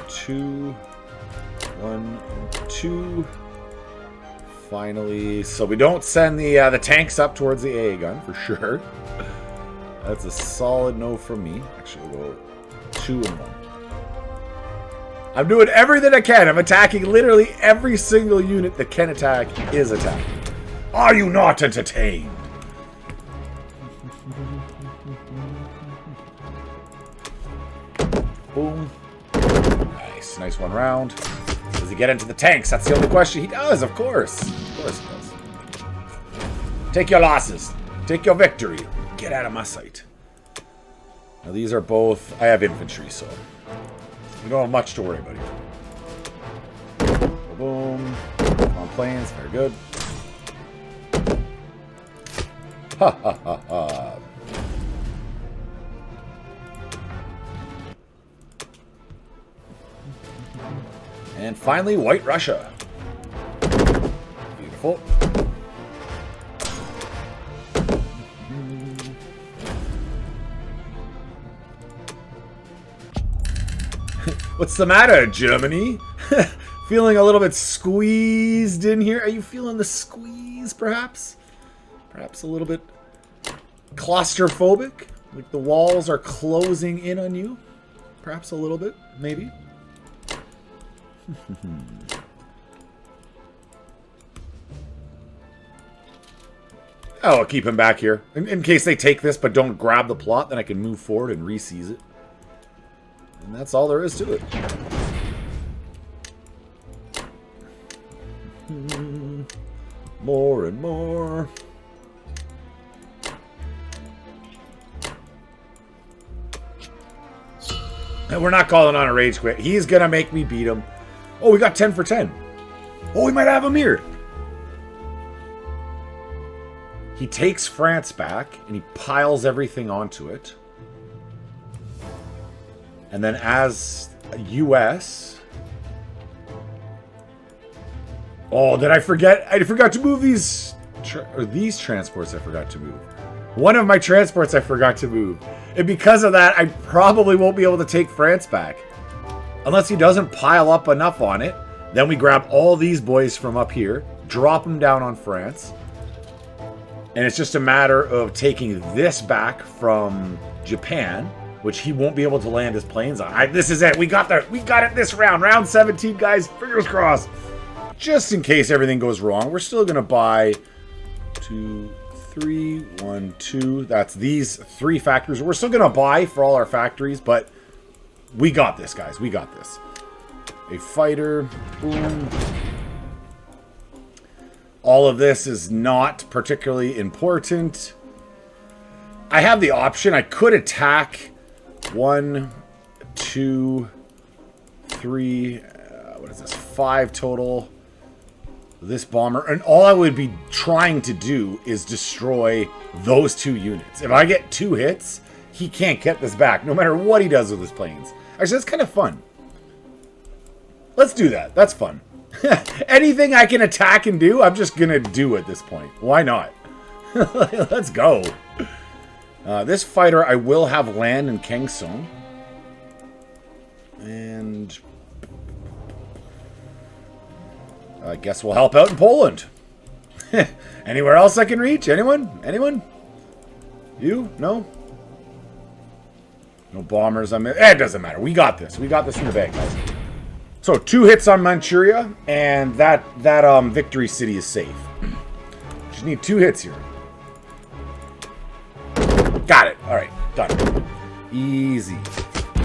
2, 1, 2. Finally, so we don't send the tanks up towards the AA gun for sure. That's a solid no from me. Actually, we'll go 2 and 1. I'm doing everything I can. I'm attacking literally every single unit that can attack is attacking. Are you not entertained? Boom. Nice. Nice one round. Does he get into the tanks? That's the only question. He does, of course. Of course he does. Take your losses. Take your victory. Get out of my sight. Now these are both... I have infantry, so... you don't have much to worry about here. Boom. Come on, planes. Very good. Ha ha ha ha. And finally, White Russia. Beautiful. What's the matter, Germany? Feeling a little bit squeezed in here? Are you feeling the squeeze, perhaps? Perhaps a little bit claustrophobic? Like the walls are closing in on you? Perhaps a little bit, maybe? Oh, I'll keep him back here. In case they take this but don't grab the plot, then I can move forward and re-seize it. And that's all there is to it. More and more. And we're not calling on a rage quit. He's going to make me beat him. Oh, we got 10 for 10. Oh, we might have him here. He takes France back and he piles everything onto it. And then as US... oh, did I forget? I forgot to move these transports I forgot to move. One of my transports I forgot to move. And because of that, I probably won't be able to take France back. Unless he doesn't pile up enough on it. Then we grab all these boys from up here. Drop them down on France. And it's just a matter of taking this back from Japan. Which he won't be able to land his planes on. This is it. We got it this round. Round 17, guys. Fingers crossed. Just in case everything goes wrong, we're still going to buy 2, 3, 1, 2. That's these 3 factories. We're still going to buy for all our factories, but we got this, guys. We got this. A fighter. Boom. All of this is not particularly important. I have the option. I could attack 1, 2, 3. What is this? 5 total. This bomber. And all I would be trying to do is destroy those 2 units. If I get 2 hits, he can't get this back, no matter what he does with his planes. Actually, that's kind of fun. Let's do that. That's fun. Anything I can attack and do, I'm just going to do at this point. Why not? Let's go. This fighter, I will have land in Kangsong. And I guess we'll help out in Poland. Anywhere else I can reach? Anyone? Anyone? You? No? No bombers. It doesn't matter. We got this. We got this in the bag, guys. So 2 hits on Manchuria, and that victory city is safe. Just need 2 hits here. Got it. All right, done. Easy.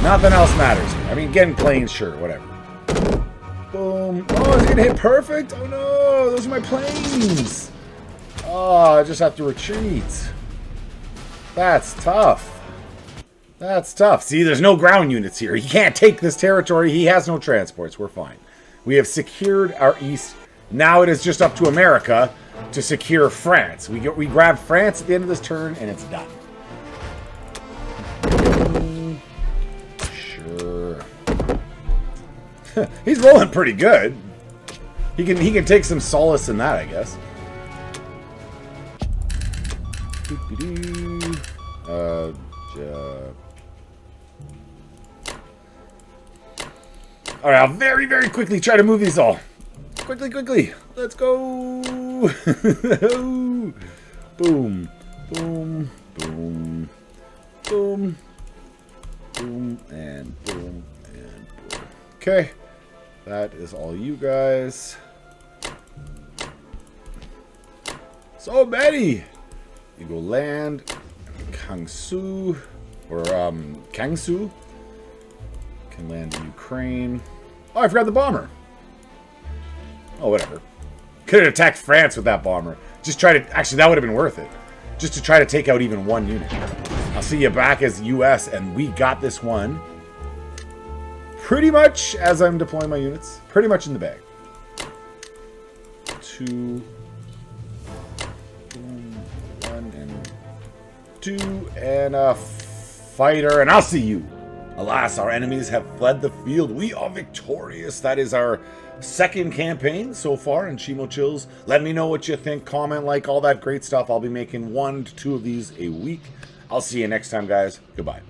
Nothing else matters here. I mean, getting planes, sure, whatever. Boom. Oh, is he gonna hit perfect? Oh no, those are my planes. Oh, I just have to retreat. That's tough. That's tough. See, there's no ground units here. He can't take this territory. He has no transports. We're fine. We have secured our east. Now it is just up to America to secure France. We grab France at the end of this turn, and it's done. Sure. He's rolling pretty good. He can take some solace in that, I guess. All right, I'll very, very quickly try to move these all. Quickly, quickly. Let's go. Boom. Boom. Boom. Boom. Boom, and boom, and boom. Okay. That is all you guys. So many! You go land. Kangsu. Or, Kangsu. Can land in Ukraine. Oh, I forgot the bomber. Oh, whatever. Could have attacked France with that bomber. Just try to... Actually, that would have been worth it. Just to try to take out even one unit. I'll see you back as US, and we got this one. Pretty much, as I'm deploying my units, pretty much in the bag. 2, 1, and 2, and a fighter, and I'll see you. Alas, our enemies have fled the field. We are victorious. That is our second campaign so far in Chimo Chills. Let me know what you think. Comment, like, all that great stuff. I'll be making 1 to 2 of these a week. I'll see you next time, guys. Goodbye.